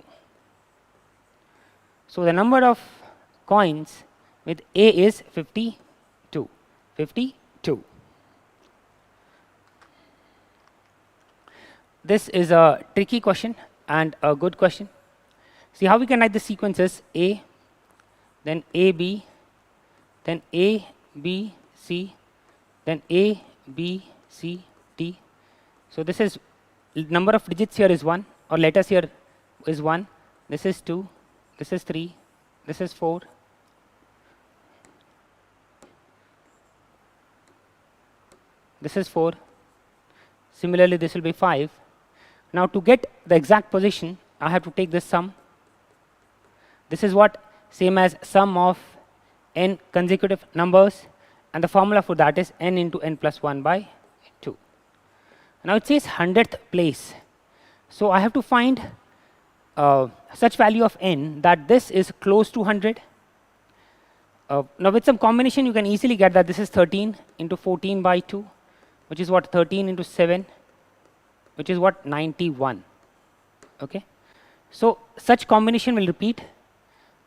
So the number of coins with A is 52. 52. This is a tricky question and a good question. See how we can write the sequences: A, then A, B, then A, B, C, then A, B, C, D. So this is number of digits here is 1, or letters here is 1. This is 2. This is 3. This is 4. This is 4. Similarly, this will be 5. Now to get the exact position, I have to take this sum. This is what? Same as sum of n consecutive numbers, and the formula for that is n into n plus 1 by 2. Now it says 100th place. So I have to find such value of n that this is close to 100. Now with some combination you can easily get that this is 13 into 14 by 2, which is what? 13 into 7, which is what? 91. Okay. So such combination will repeat,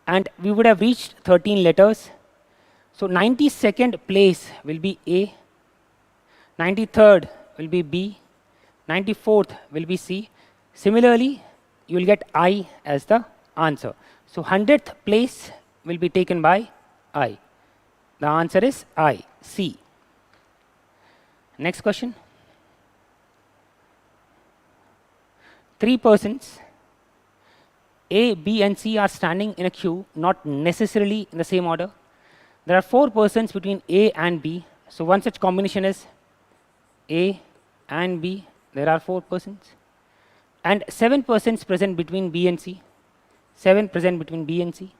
and we would have reached 13 letters. So 92nd place will be A, 93rd will be B, 94th will be C. Similarly, you will get I as the answer. So 100th place will be taken by I. The answer is I, C. Next question. 3 persons, A, B and C are standing in a queue, not necessarily in the same order. There are 4 persons between A and B. So one such combination is A and B. There are 4 persons. And 7 persons present between B and C. 7 present between B and C.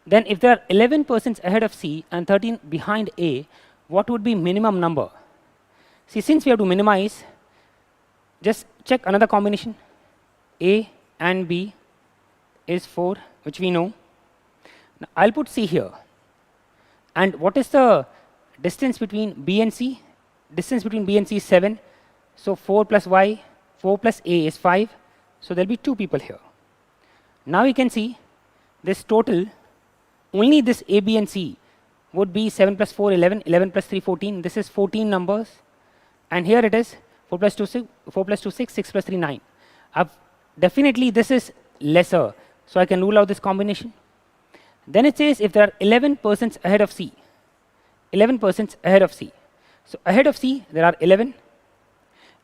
Then if there are 11 persons ahead of C and 13 behind A, what would be minimum number? See, since we have to minimize, just check another combination. A and B is 4, which we know. Now I'll put C here. And what is the distance between B and C? Distance between B and C is 7. So 4 plus Y, 4 plus A is 5. So there will be 2 people here. Now you can see this total, only this A, B and C would be 7 plus 4, 11, 11 plus 3, 14. This is 14 numbers. And here it is 4 plus 2, 6, 4 plus 2, 6, 6 plus 3, 9. Definitely this is lesser. So I can rule out this combination. Then it says if there are 11 persons ahead of C. 11 persons ahead of C. So ahead of C there are 11.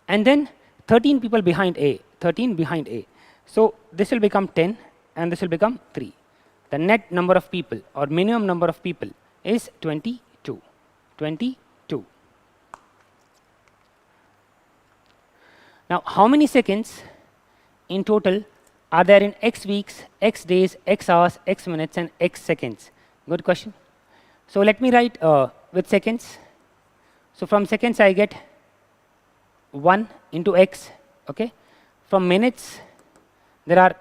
And then 13 people behind A. 13 behind A. So this will become 10 and this will become 3. The net number of people or minimum number of people is 22. 22. Now how many seconds in total are there in X weeks, X days, X hours, X minutes and X seconds? Good question. So let me write with seconds. So from seconds I get 1 into x. Okay. From minutes there are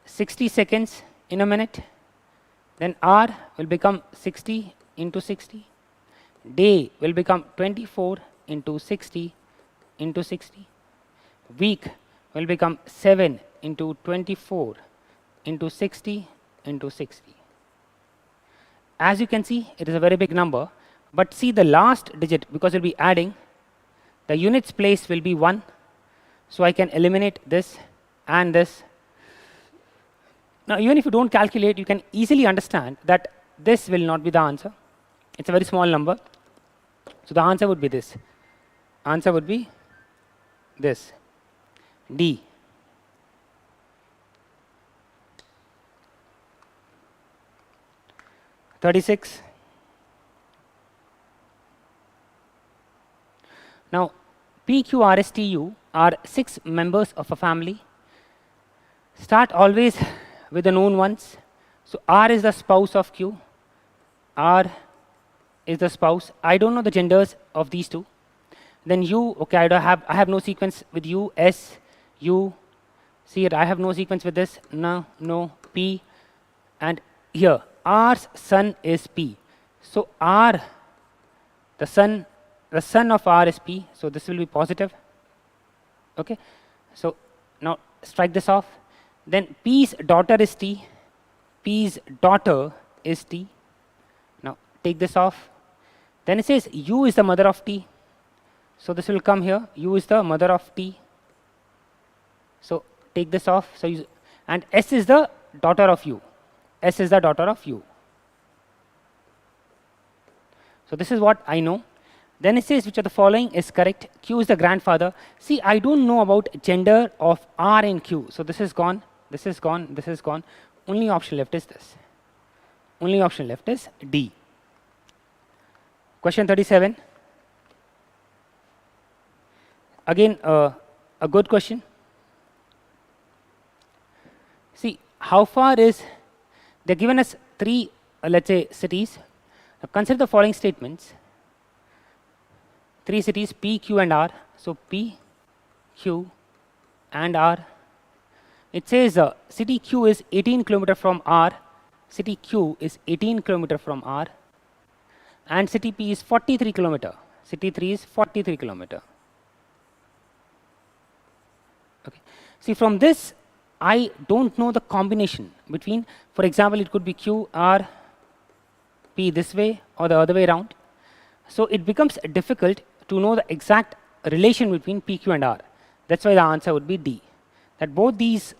60 seconds in a minute. Then hour will become 60 into 60. Day will become 24 into 60 into 60. Week will become 7 into 24 into 60 into 60. As you can see, it is a very big number, but see the last digit, because we'll be adding, the units place will be 1. So I can eliminate this and this. Now even if you don't calculate, you can easily understand that this will not be the answer. It's a very small number. So the answer would be this. Answer would be this. D. (36). Now P, Q, R, S, T, U are 6 members of a family. Start always with the known ones. So R is the spouse of Q. R is the spouse. I don't know the genders of these two. Then U, okay, I have no sequence with U. S, U. See it, I have no sequence with this. No, no. P, and here R's son is P. So R, the son of R is P. So this will be positive. Okay. So now strike this off. Then P's daughter is T. P's daughter is T. Now take this off. Then it says U is the mother of T. So this will come here. U is the mother of T. So take this off. So and S is the daughter of U. S is the daughter of U. So this is what I know. Then it says which of the following is correct. Q is the grandfather. See, I don't know about gender of R and Q. So this is gone. This is gone. This is gone. Only option left is this. Only option left is D. Question 37. Again, a good question. See, how far is, they're given us 3, let's say, cities. Now consider the following statements. 3 cities, P, Q, and R. So P, Q, and R. It says city Q is 18 km from R. City Q is 18 km from R. And city P is 43 km. City 3 is 43 km. Okay. See, from this, I don't know the combination between, for example, it could be Q, R, P this way or the other way around. So it becomes difficult to know the exact relation between P, Q, and R. That's why the answer would be D. That both these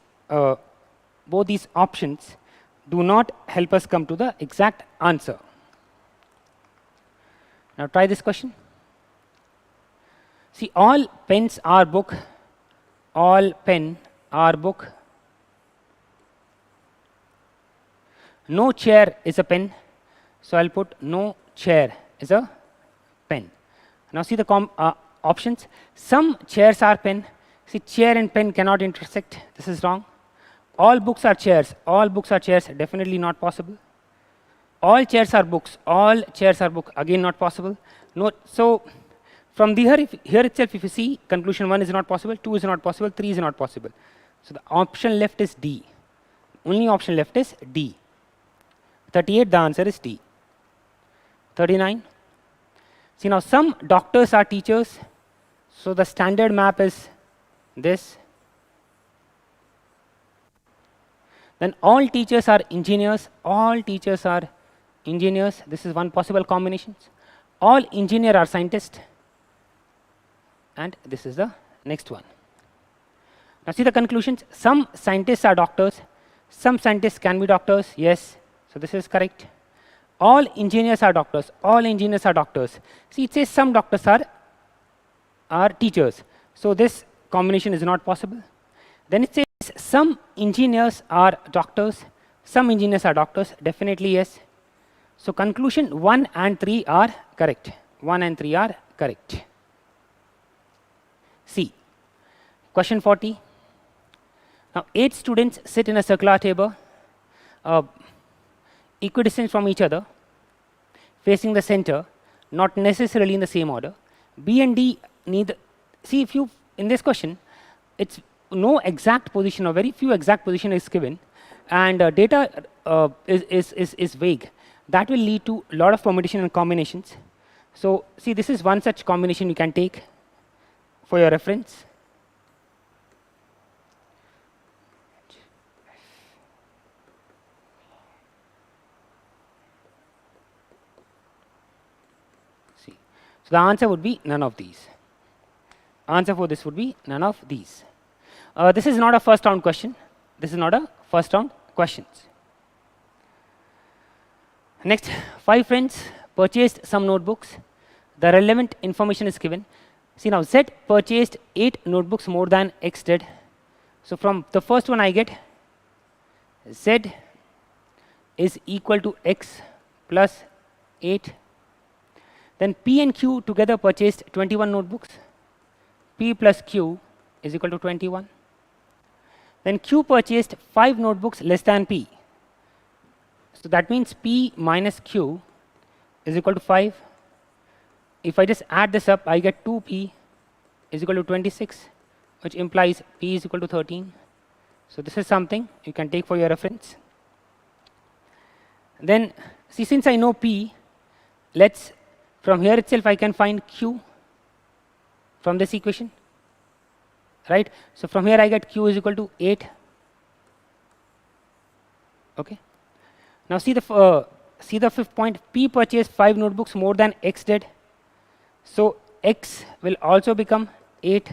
options do not help us come to the exact answer. Now try this question. See, all pens are book. All pen are book. No chair is a pen. So I'll put no chair is a pen. Now see the options. Some chairs are pen. See, chair and pen cannot intersect. This is wrong. All books are chairs. All books are chairs. Definitely not possible. All chairs are books. All chairs are book. Again, not possible. No. So from here itself, if you see, conclusion 1 is not possible, 2 is not possible, 3 is not possible. So the option left is D. Only option left is D. 38, the answer is D. 39. See, now some doctors are teachers. So the standard map is this. Then all teachers are engineers. All teachers are engineers. This is one possible combination. All engineers are scientists. And this is the next one. Now see the conclusions. Some scientists are doctors. Some scientists can be doctors. Yes. So this is correct. All engineers are doctors. All engineers are doctors. See, it says some doctors are teachers. So this combination is not possible. Then it says some engineers are doctors. Some engineers are doctors. Definitely yes. So conclusion 1 and 3 are correct. 1 and 3 are correct. C. Question 40. Now 8 students sit in a circular table, equidistant from each other, facing the center, not necessarily in the same order. B and D neither. See, if you in this question, it's no exact position or very few exact position is given, and data is vague. That will lead to a lot of permutation and combinations. So see, this is one such combination you can take for your reference. See, so the answer would be none of these. Answer for this would be none of these. This is not a first round question. This is not a first round questions. Next, 5 friends purchased some notebooks. The relevant information is given. See, now Z purchased 8 notebooks more than X did. So from the first one I get Z is equal to X plus 8. Then P and Q together purchased 21 notebooks. P plus Q is equal to 21. Then Q purchased 5 notebooks less than P. So that means P minus Q is equal to 5. If I just add this up, I get 2P is equal to 26, which implies P is equal to 13. So this is something you can take for your reference. Then, see, since I know P, let's, from here itself I can find Q from this equation, right? So from here I get Q is equal to 8. Okay. Now see the fifth point. P purchased 5 notebooks more than X did. So X will also become 8.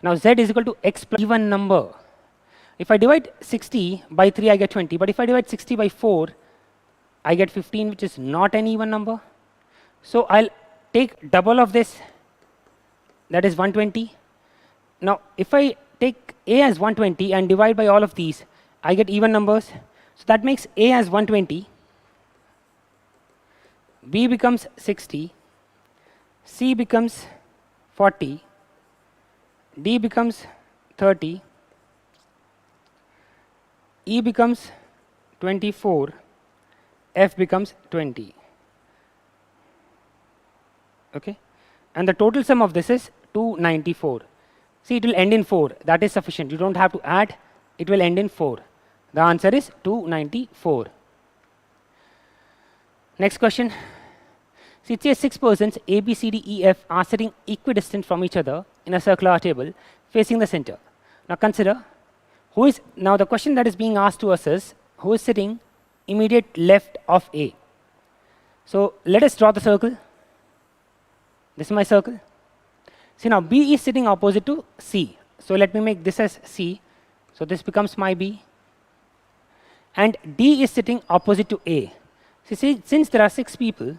Now Z is equal to X plus even number. If I divide 60 by 3, I get 20. But if I divide 60 by 4, I get 15, which is not an even number. So I'll take double of this, that is 120. Now if I take A as 120 and divide by all of these, I get even numbers. So that makes A as 120, B becomes 60, C becomes 40, D becomes 30, E becomes 24, F becomes 20. Okay, and the total sum of this is 294. See, it will end in 4. That is sufficient. You don't have to add. It will end in 4. The answer is 294. Next question. See, it says 6 persons A, B, C, D, E, F are sitting equidistant from each other in a circular table facing the center. Now consider who is, now the question that is being asked to us is who is sitting immediate left of A. So let us draw the circle. This is my circle. See, now B is sitting opposite to C. So let me make this as C. So this becomes my B. And D is sitting opposite to A. See, since there are 6 people,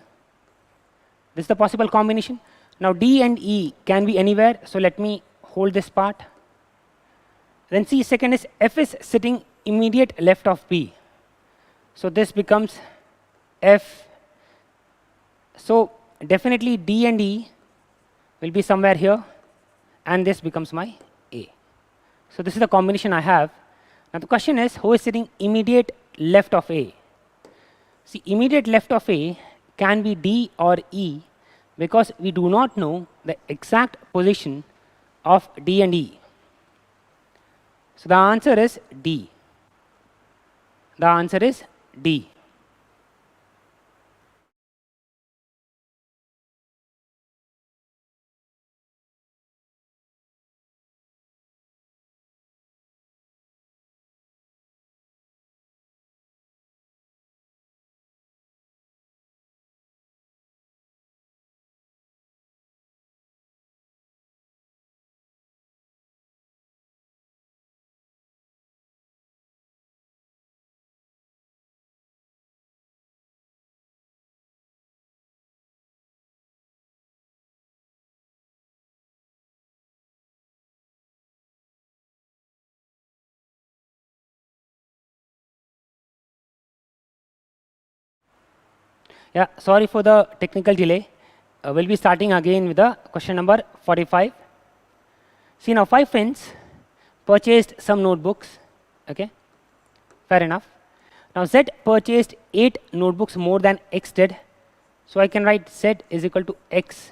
this is the possible combination. Now D and E can be anywhere. So let me hold this part. Then see, second is F is sitting immediate left of B. So this becomes F. So definitely D and E will be somewhere here, and this becomes my A. So this is the combination I have. Now the question is who is sitting immediate left of A. See, immediate left of A can be D or E because we do not know the exact position of D and E. So the answer is D. The answer is D. Yeah, sorry for the technical delay. We'll be starting again with the question number 45. See, now 5 friends purchased some notebooks. Okay, fair enough. Now Z purchased 8 notebooks more than X did. So I can write Z is equal to X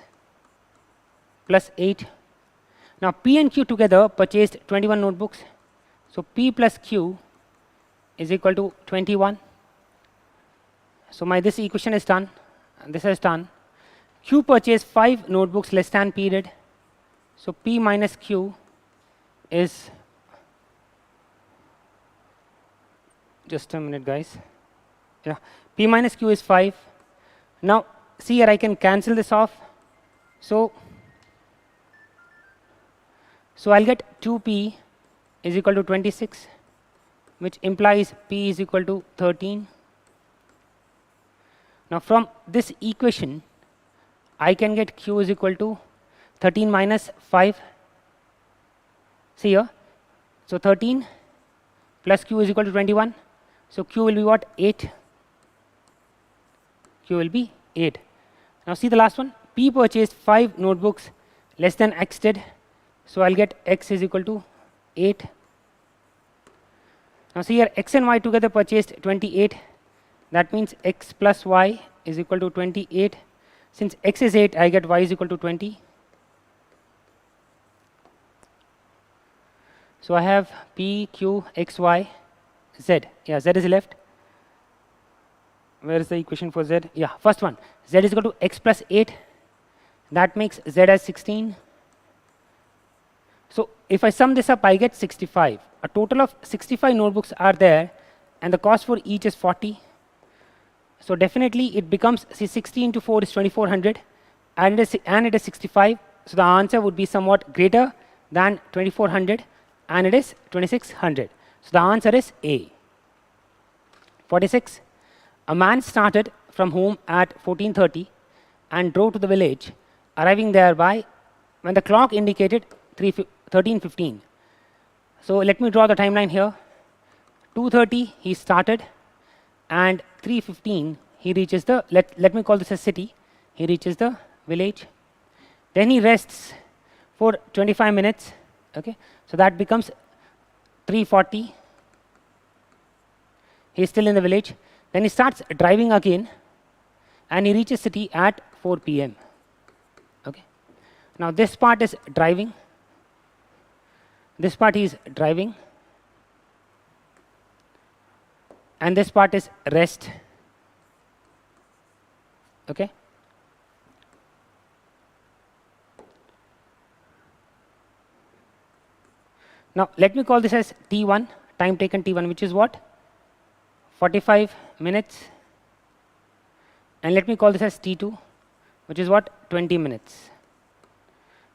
plus 8. Now P and Q together purchased 21 notebooks. So P plus Q is equal to 21. So my this equation is done, and this is done. Q purchased 5 notebooks less than P did. So P minus Q is, just a minute guys, yeah, P minus Q is 5. Now see here, I can cancel this off. So I'll get 2P is equal to 26, which implies P is equal to 13. Now from this equation, I can get Q is equal to 13 minus 5. See here, so 13 plus Q is equal to 21. So Q will be what? 8. Q will be 8. Now see the last one. P purchased 5 notebooks less than X did. So I'll get X is equal to 8. Now see here, X and Y together purchased 28. That means X plus Y is equal to 28. Since X is 8, I get Y is equal to 20. So I have P, Q, X, Y, Z. Yeah, Z is left. Where is the equation for Z? Yeah, first one. Z is equal to X plus 8. That makes Z as 16. So if I sum this up, I get 65. A total of 65 notebooks are there, and the cost for each is 40. So definitely it becomes, see, 60 into 4 is 2400, and it is 65. So the answer would be somewhat greater than 2400, and it is 2600. So the answer is A. 46. A man started from home at 14:30 and drove to the village, arriving there by when the clock indicated 13:15. So let me draw the timeline here. 2:30 he started, and 3:15 he reaches the, let me call this a city, he reaches the village. Then he rests for 25 minutes. Okay, so that becomes 3:40. He is still in the village. Then he starts driving again, and he reaches city at 4 p.m. Okay, now this part is driving. This part is driving, and this part is rest. Okay. Now let me call this as T1, time taken T1, which is what? 45 minutes. And let me call this as T2, which is what? 20 minutes.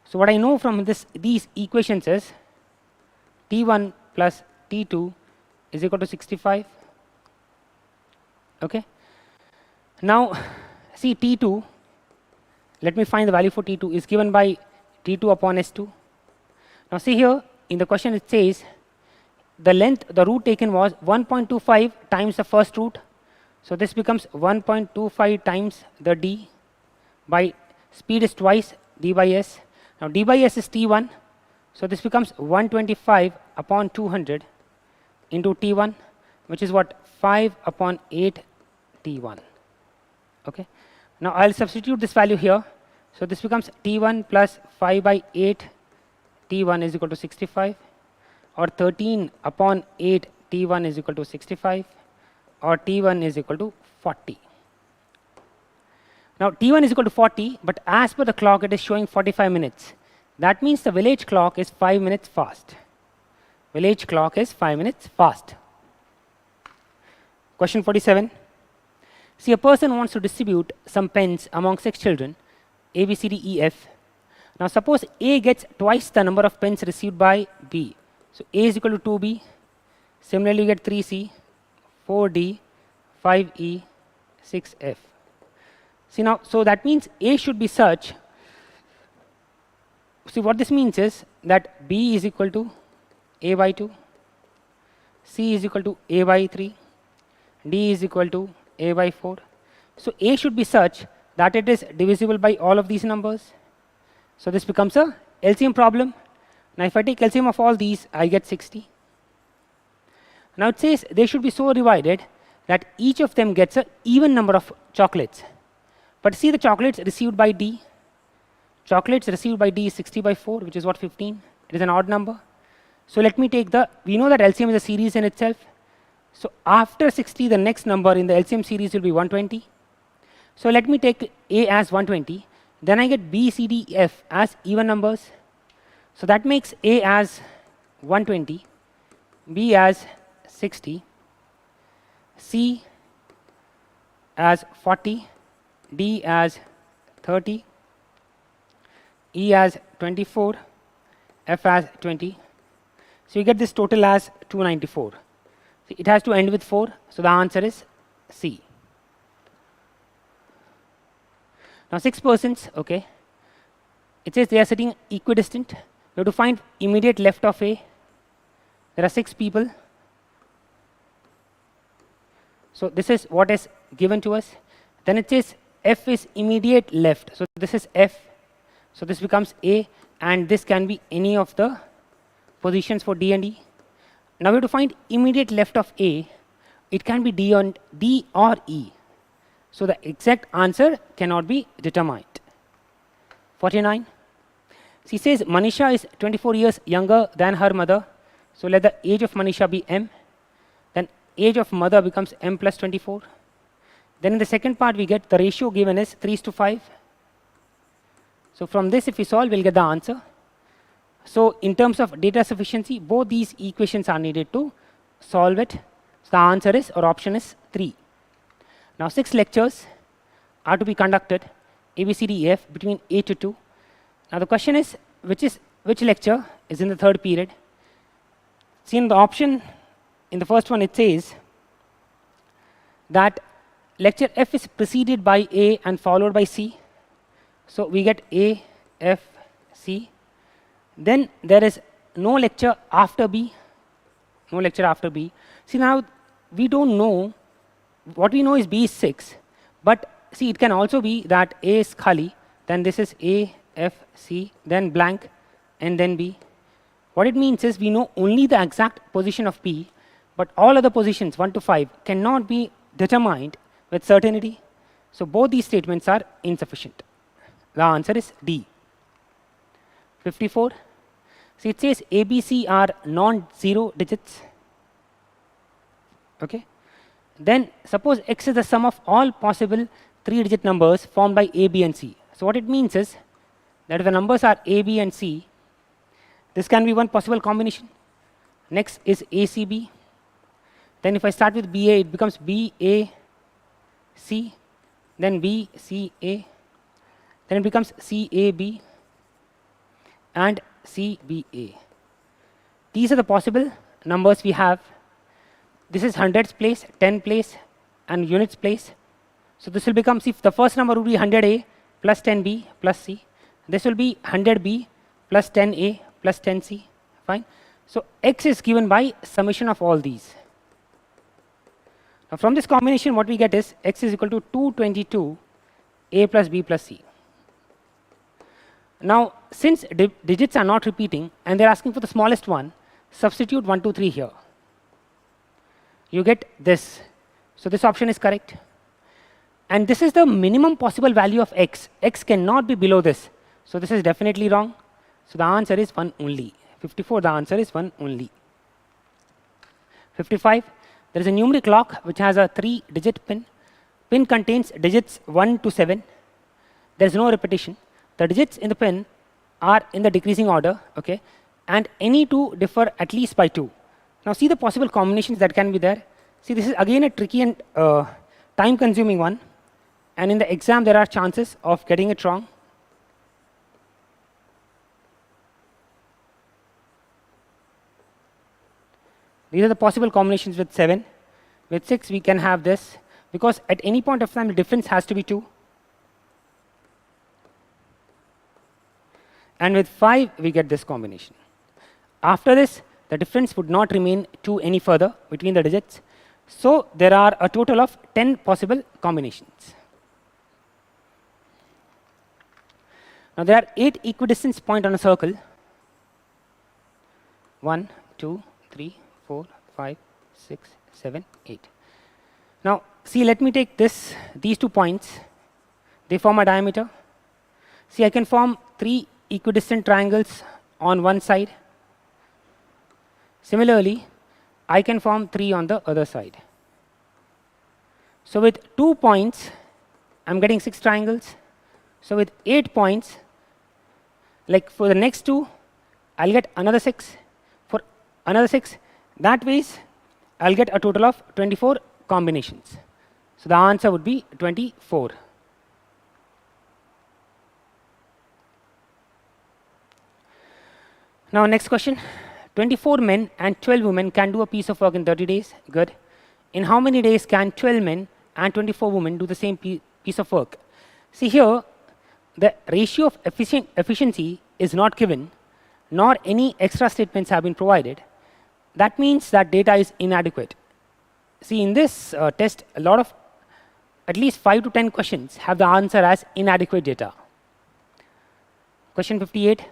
So what I know from these equations is T1 plus T2 is equal to 65. Okay. Now see T2, let me find the value for T2, is given by T2 upon S2. Now see here, in the question it says the length, the route taken was 1.25 times the first route. So this becomes 1.25 times the D by speed is twice D by S. Now D by S is T1. So this becomes 125 upon 200 into T1, which is what? 5 upon 8 T1. Okay. Now I'll substitute this value here. So this becomes T1 plus 5 by 8 T1 is equal to 65, or 13 upon 8 T1 is equal to 65, or T1 is equal to 40. Now T1 is equal to 40, but as per the clock it is showing 45 minutes. That means the village clock is 5 minutes fast. Village clock is 5 minutes fast. Question 47. See, a person wants to distribute some pens among 6 children, A, B, C, D, E, F. Now suppose A gets twice the number of pens received by B. So A is equal to 2B. Similarly, you get 3C, 4D, 5E, 6F. See now, so that means A should be such. See, what this means is that B is equal to A by 2, C is equal to A by 3, D is equal to A by 4. So A should be such that it is divisible by all of these numbers. So this becomes a LCM problem. Now if I take LCM of all these, I get 60. Now it says they should be so divided that each of them gets an even number of chocolates. But see the chocolates received by D. Chocolates received by D is 60 by 4, which is what, 15. It is an odd number. So let me take we know that LCM is a series in itself. So after 60, the next number in the LCM series will be 120. So let me take A as 120. Then I get B, C, D, F as even numbers. So that makes A as 120, B as 60, C as 40, D as 30, E as 24, F as 20. So you get this total as 294. So it has to end with 4. So the answer is C. Now 6 persons, okay. It says they are sitting equidistant. We have to find immediate left of A. There are 6 people. So this is what is given to us. Then it says F is immediate left. So this is F. So this becomes A, and this can be any of the positions for D and E. Now we have to find immediate left of A. It can be D or E. So the exact answer cannot be determined. 49. She says Manisha is 24 years younger than her mother. So let the age of Manisha be M. Then age of mother becomes M plus 24. Then in the second part we get the ratio given is 3:5. So from this, if we solve, we'll get the answer. So in terms of data sufficiency, both these equations are needed to solve it. So the answer is, or option is 3. Now 6 lectures are to be conducted, A, B, C, D, E, F, between 8 to 2. Now the question is, which lecture is in the third period? See in the option, in the first one it says that lecture F is preceded by A and followed by C. So we get A, F, C. Then there is no lecture after B. No lecture after B. See now, we don't know, what we know is B is 6. But see, it can also be that A is khali, then this is A, F, C, then blank, and then B. What it means is we know only the exact position of P, but all other positions 1 to 5 cannot be determined with certainty. So both these statements are insufficient. The answer is D. 54. See, it says A, B, C are non-zero digits. Okay. Then suppose X is the sum of all possible 3-digit numbers formed by A, B, and C. So what it means is that if the numbers are A, B, and C, this can be one possible combination. Next is ACB. Then if I start with BA, it becomes BAC, then BCA, then it becomes CAB and CBA. These are the possible numbers we have. This is hundreds place, 10 place, and units place. So this will become, see, the first number will be 100A plus 10B plus C. This will be 100B plus 10A plus 10C. Fine. So X is given by summation of all these. Now from this combination, what we get is X is equal to 222 A plus B plus C. Now, since digits are not repeating and they're asking for the smallest one, substitute 1, 2, 3 here. You get this. So this option is correct. And this is the minimum possible value of X. X cannot be below this. So this is definitely wrong. So the answer is 1 only. 54, the answer is 1 only. 55, there is a numeric lock which has a 3-digit pin. Pin contains digits 1 to 7. There is no repetition. The digits in the pin are in the decreasing order, okay, and any two differ at least by 2. Now see the possible combinations that can be there. See, this is again a tricky and time-consuming one, and in the exam there are chances of getting it wrong. These are the possible combinations with 7. With 6 we can have this, because at any point of time the difference has to be 2. And with 5 we get this combination. After this, the difference would not remain 2 any further between the digits. So there are a total of 10 possible combinations. Now there are 8 equidistant points on a circle. 1, 2, 3, 4, 5, 6, 7, 8. Now see, let me take these 2 points. They form a diameter. See, I can form 3 equidistant triangles on one side. Similarly, I can form 3 on the other side. So with 2 points, I'm getting 6 triangles. So with 8 points, like for the next 2, I'll get another 6. For another 6, that ways I'll get a total of 24 combinations. So the answer would be 24. Now next question. 24 men and 12 women can do a piece of work in 30 days. Good. In how many days can 12 men and 24 women do the same piece of work? See here, the ratio of efficiency is not given, nor any extra statements have been provided. That means that data is inadequate. See, in this test, a lot of at least 5 to 10 questions have the answer as inadequate data. Question 58.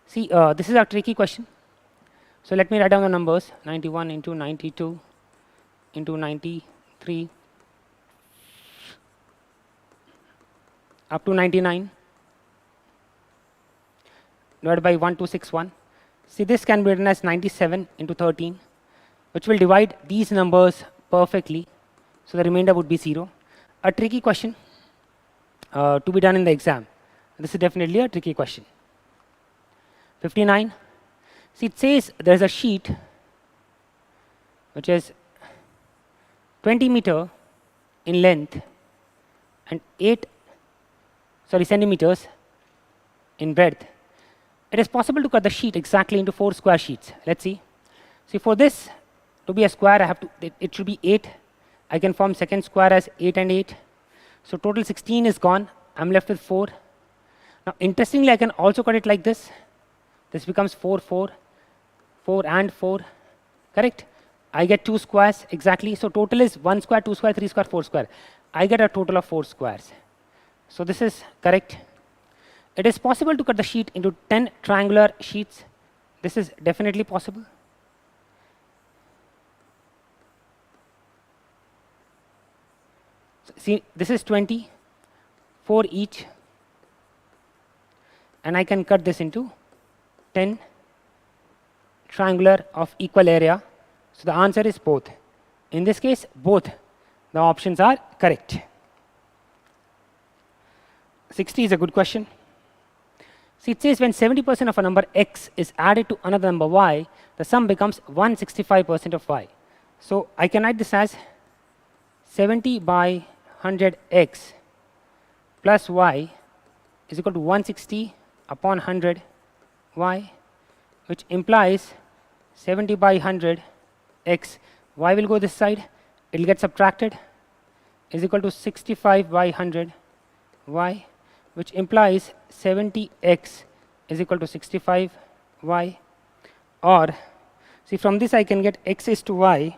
See, this is a tricky question. So let me write down the numbers. 91 into 92 into 93 up to 99 divided by 1261. See, this can be written as 97 into 13, which will divide these numbers perfectly. So the remainder would be 0. A tricky question to be done in the exam. This is definitely a tricky question. 59. See, it says there is a sheet which is 20 meter in length and 8 centimeters in breadth. It is possible to cut the sheet exactly into 4 square sheets. Let's see. See, for this to be a square, I have to it should be 8. I can form second square as 8 and 8. So total 16 is gone. I'm left with 4. Now, interestingly, I can also cut it like this. This becomes 4, 4, 4 and 4. Correct? I get 2 squares exactly. So total is 1 square, 2 square, 3 square, 4 square. I get a total of 4 squares. So this is correct. It is possible to cut the sheet into 10 triangular sheets. This is definitely possible. So see, this is 20, 4 each. And I can cut this into 10 triangular of equal area. So the answer is both. In this case, both the options are correct. 60 is a good question. See, it says when 70% of a number x is added to another number y, the sum becomes 165% of y. So I can write this as 70 by 100x plus y is equal to 160 upon 100 y, which implies 70 by 100 x. Y will go this side, it will get subtracted, is equal to 65 by 100 y, which implies 70x is equal to 65y. Or, see, from this I can get x is to y,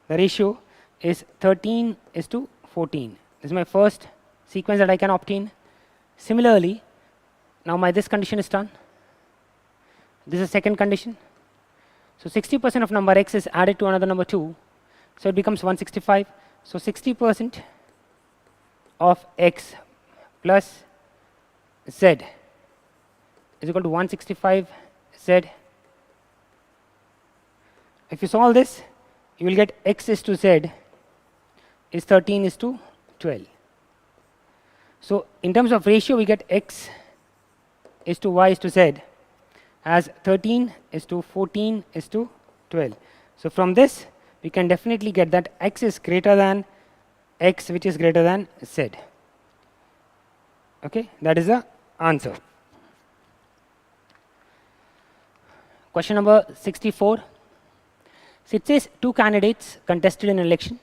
the ratio is 13 is to 14. This is my first sequence that I can obtain. Similarly, now my this condition is done. This is second condition. So 60% of number x is added to another number 2. So it becomes 165. So 60% of x plus z is equal to 165 z. If you solve this, you will get x is to z is 13 is to 12. So in terms of ratio, we get x is to y is to z as 13 is to 14 is to 12. So from this, we can definitely get that x is greater than x which is greater than z. Okay, that is the answer. Question number 64. So it says 2 candidates contested in an election.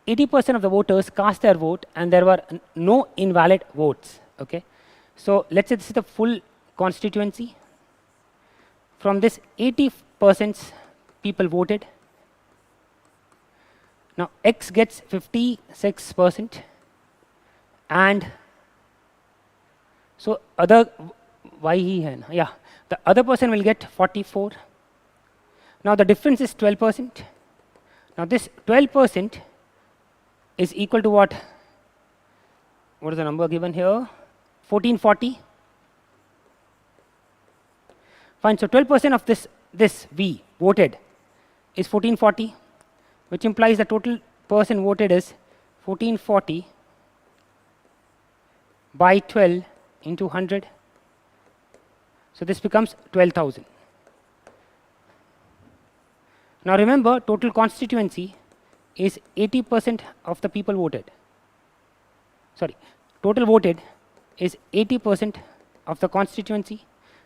80% of the voters cast their vote and there were no invalid votes. Okay, so let's say this is the full constituency. From this 80% people voted. Now x gets 56% and so other why he had, yeah, the other person will get 44. Now the difference is 12%. Now this 12% is equal to what? what is the number given here? 1440. Fine. So 12% of this V voted is 1440, which implies the total person voted is 1440 by 12 into 100. So this becomes 12,000. Now remember, total constituency is 80% of the people voted. Sorry, total voted is 80% of the constituency.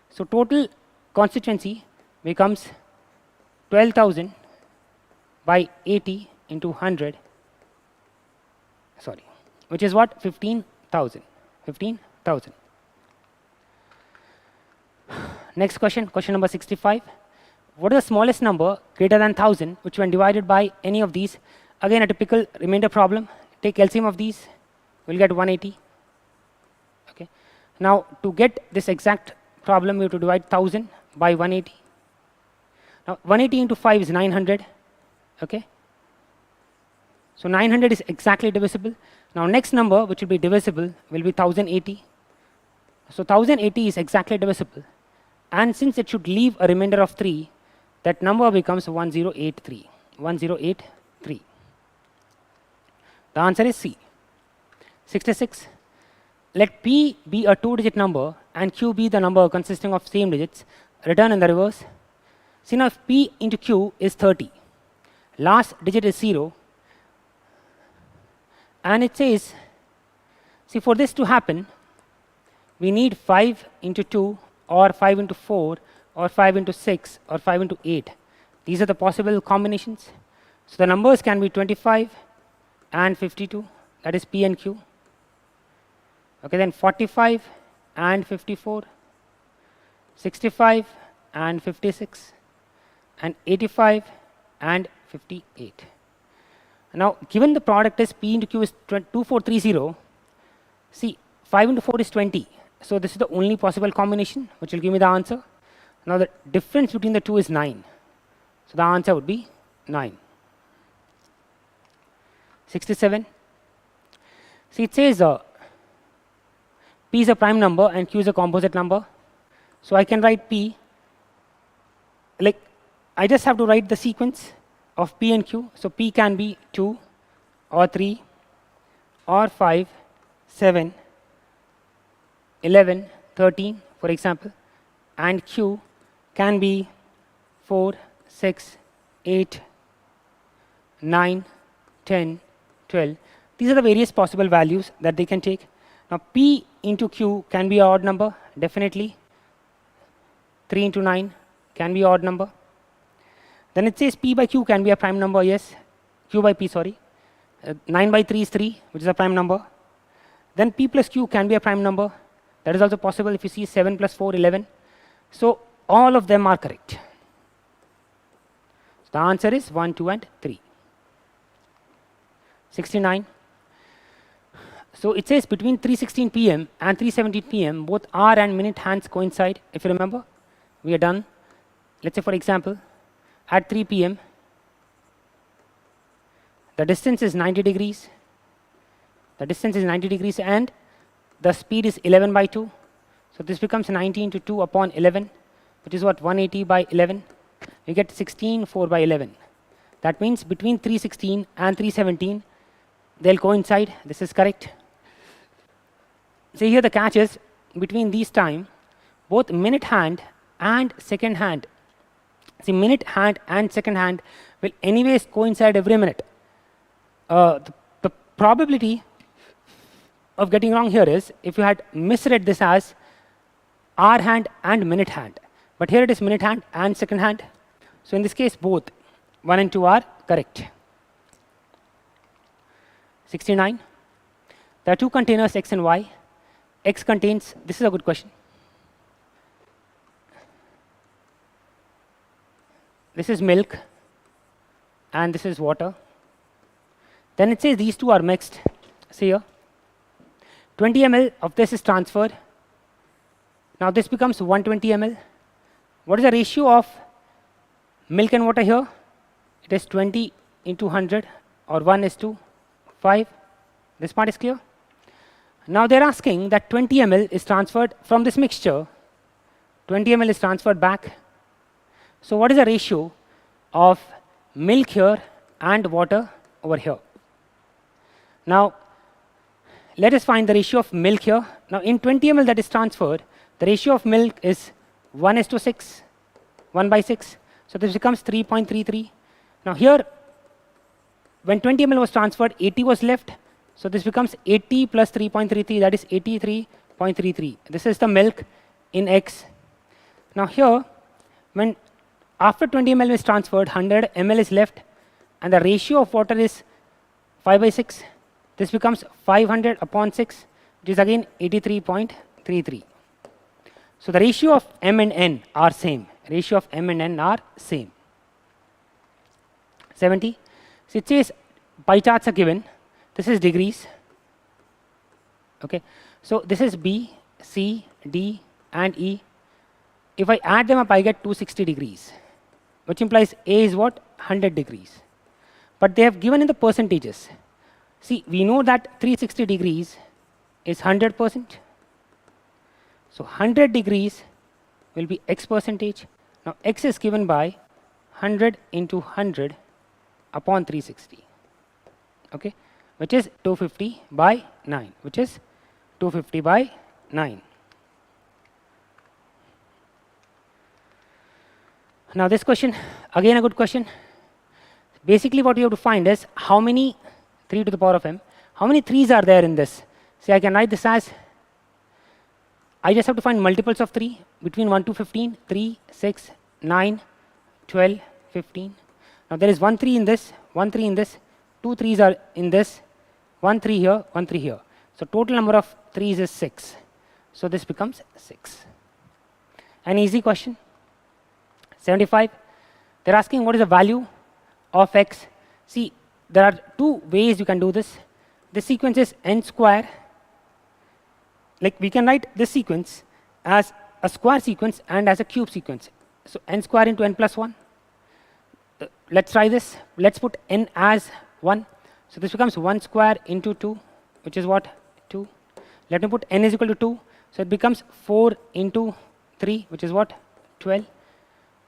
So total constituency becomes 12,000 by 80 into 100. Sorry, which is what? 15,000. 15,000. Next question, question number 65. What is the smallest number greater than 1000 which when divided by any of these? Again, a typical remainder problem. Take LCM of these, we'll get 180. Okay. Now, to get this exact problem, we have to divide 1000 by 180. Now, 180 into 5 is 900. Okay. So 900 is exactly divisible. Now, next number which will be divisible will be 1080. So 1080 is exactly divisible. And since it should leave a remainder of 3, that number becomes 1083. 1083. The answer is C. 66. Let P be a 2-digit number and Q be the number consisting of same digits. Return in the reverse. See now, if P into Q is 30, last digit is 0, and it says, see, for this to happen, we need 5 into 2 or 5 into 4 or 5 into 6 or 5 into 8. These are the possible combinations. So the numbers can be 25 and 52, that is P and Q. Okay, then 45 and 54, 65 and 56, and 85 and 58. Now, given the product is P into Q is 2430, see, 5 into 4 is 20. So this is the only possible combination which will give me the answer. Now the difference between the two is 9. So the answer would be 9. 67. See, it says P is a prime number and Q is a composite number. So I can write P, like I just have to write the sequence of P and Q. So P can be 2 or 3 or 5, 7, 11, 13, for example, and Q can be 4, 6, 8, 9, 10, 12. These are the various possible values that they can take. Now, P into Q can be an odd number, definitely. 3 into 9 can be an odd number. Then it says P by Q can be a prime number, yes. Q by P, sorry. 9 by 3 is 3, which is a prime number. Then P plus Q can be a prime number. That is also possible if you see 7 plus 4, 11. So all of them are correct. So the answer is 1, 2, and 3. 69. So it says between 3:16 p.m. and 3:17 p.m. both hour and minute hands coincide. If you remember, we are done. Let's say, for example, at 3 p.m. the distance is 90 degrees. The distance is 90 degrees and the speed is 11 by 2. So this becomes 90 into 2 upon 11, which is what, 180 by 11. You get 16, 4 by 11. That means between 3:16 and 3:17, they'll coincide. This is correct. So here the catch is, between these time, both minute hand and second hand. See, minute hand and second hand will anyways coincide every minute. The probability of getting wrong here is if you had misread this as hour hand and minute hand. But here it is minute hand and second hand. So in this case, both 1 and 2 are correct. 69. There are two containers, X and Y. X contains, this is a good question. This is milk and this is water. Then it says these two are mixed. See here. 20 ml of this is transferred. Now this becomes 120 ml. What is the ratio of milk and water here? It is 20 into 100 or 1:5. This part is clear. Now they're asking that 20 ml is transferred from this mixture, 20 ml is transferred back. So what is the ratio of milk here and water over here? Now let us find the ratio of milk here. Now in 20 ml that is transferred, the ratio of milk is 1:6, 1/6. So this becomes 3.33. Now here, when 20 ml was transferred, 80 was left. So this becomes 80 plus 3.33, that is 83.33. This is the milk in X. Now here, when after 20 ml is transferred, 100 ml is left, and the ratio of water is 5/6. This becomes 500 upon 6, which is again 83.33. So the ratio of M and N are same. Ratio of M and N are same. 70. So it says pie charts are given. This is degrees. Okay. So this is B, C, D, and E. If I add them up, I get 260 degrees, which implies A is what? 100 degrees. But they have given in the percentages. See, we know that 360 degrees is 100%. So 100 degrees will be X percentage. Now X is given by 100 into 100 upon 360. Okay, which is 250 by 9, which is 250 by 9. Now this question, again a good question. Basically what you have to find is how many 3 to the power of m, how many 3's are there in this? See, I can write this as, I just have to find multiples of 3 between 1 to 15, 3, 6, 9, 12, 15. Now there is 1 3 in this, 1 3 in this, 2 3's are in this, 1 3 here, 1 3 here. So total number of 3's is 6. So this becomes 6. An easy question. 75. They're asking what is the value of x. See, there are two ways you can do this. This sequence is n square. Like we can write this sequence as a square sequence and as a cube sequence. So n square into n plus 1. Let's try this. Let's put n as 1. So this becomes 1 square into 2, which is what? 2. Let me put n is equal to 2. So it becomes 4 into 3, which is what? 12.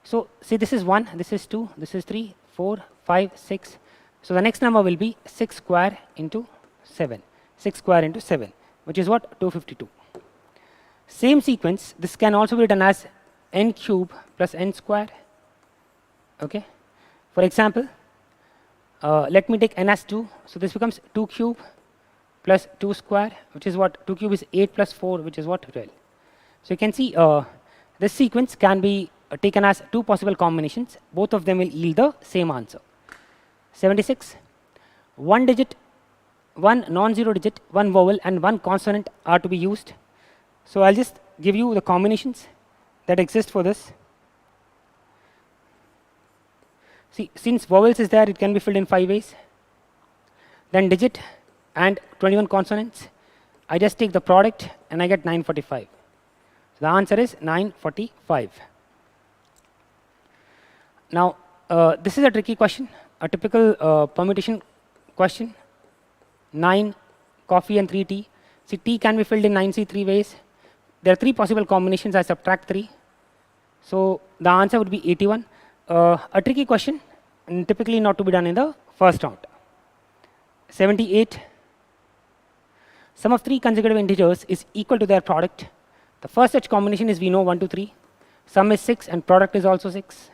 So see, this is 1, this is 2, this is 3, 4, 5, 6. So the next number will be 6 square into 7. 6 square into 7, which is what? 252. Same sequence, this can also be written as n cube plus n square. Okay. For example, let me take n as 2. So this becomes 2 cube plus 2 square, which is what? 2 cube is 8 plus 4, which is what? 12. So you can see this sequence can be taken as two possible combinations. Both of them will yield the same answer. 76. One digit, one non-zero digit, one vowel, and one consonant are to be used. So I'll just give you the combinations that exist for this. See, since vowels is there, it can be filled in 5 ways. Then digit and 21 consonants. I just take the product and I get 945. So the answer is 945. Now, this is a tricky question, a typical permutation question. 9 coffee and 3 tea. See, tea can be filled in 9C 3 ways. There are 3 possible combinations. I subtract 3. So the answer would be 81. A tricky question, and typically not to be done in the first round. 78. Sum of 3 consecutive integers is equal to their product. The first such combination is we know 1 to 3. Sum is 6 and product is also 6.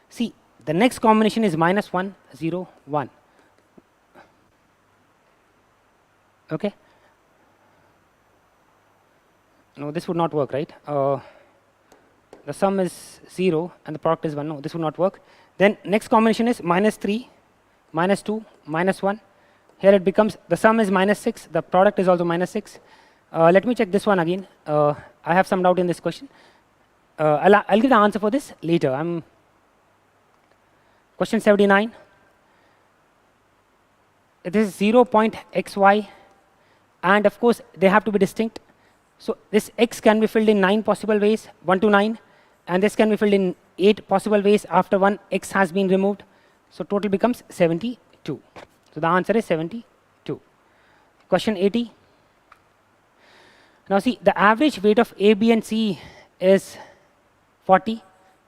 See, the next combination is minus 1, 0, 1. Okay. No, this would not work, right? The sum is 0 and the product is 1. No, this would not work. Then next combination is minus 3, minus 2, minus 1. Here it becomes the sum is minus 6. The product is also minus 6. Let me check this one again. I have some doubt in this question. I'll give the answer for this later. Question 79. This is 0.xy, and of course they have to be distinct. So this x can be filled in 9 possible ways, 1 to 9, and this can be filled in 8 possible ways after one x has been removed. So total becomes 72. So the answer is 72. Question 80. Now see, the average weight of A, B and C is 40,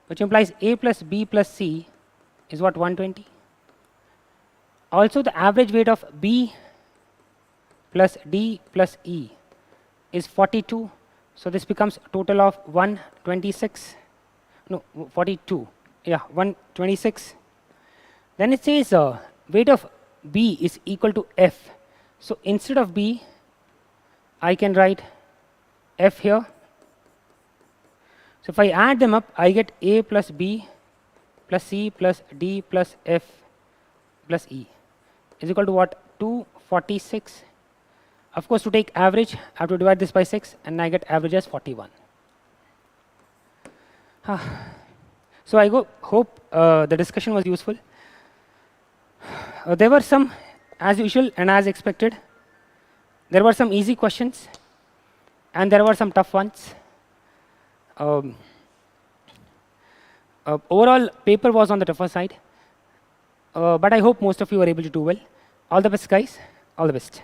which implies A plus B plus C is what, 120. Also the average weight of B plus D plus E is 42. So this becomes a total of 126. No, 42. Yeah, 126. Then it says weight of B is equal to F. So instead of B, I can write F here. So if I add them up, I get A plus B plus C plus D plus F plus E is equal to what? 246. Of course, to take average, I have to divide this by 6, and I get average as 41. So I hope the discussion was useful. There were some, as usual and as expected, there were some easy questions, and there were some tough ones. Overall, paper was on the tougher side, but I hope most of you were able to do well. All the best, guys. All the best.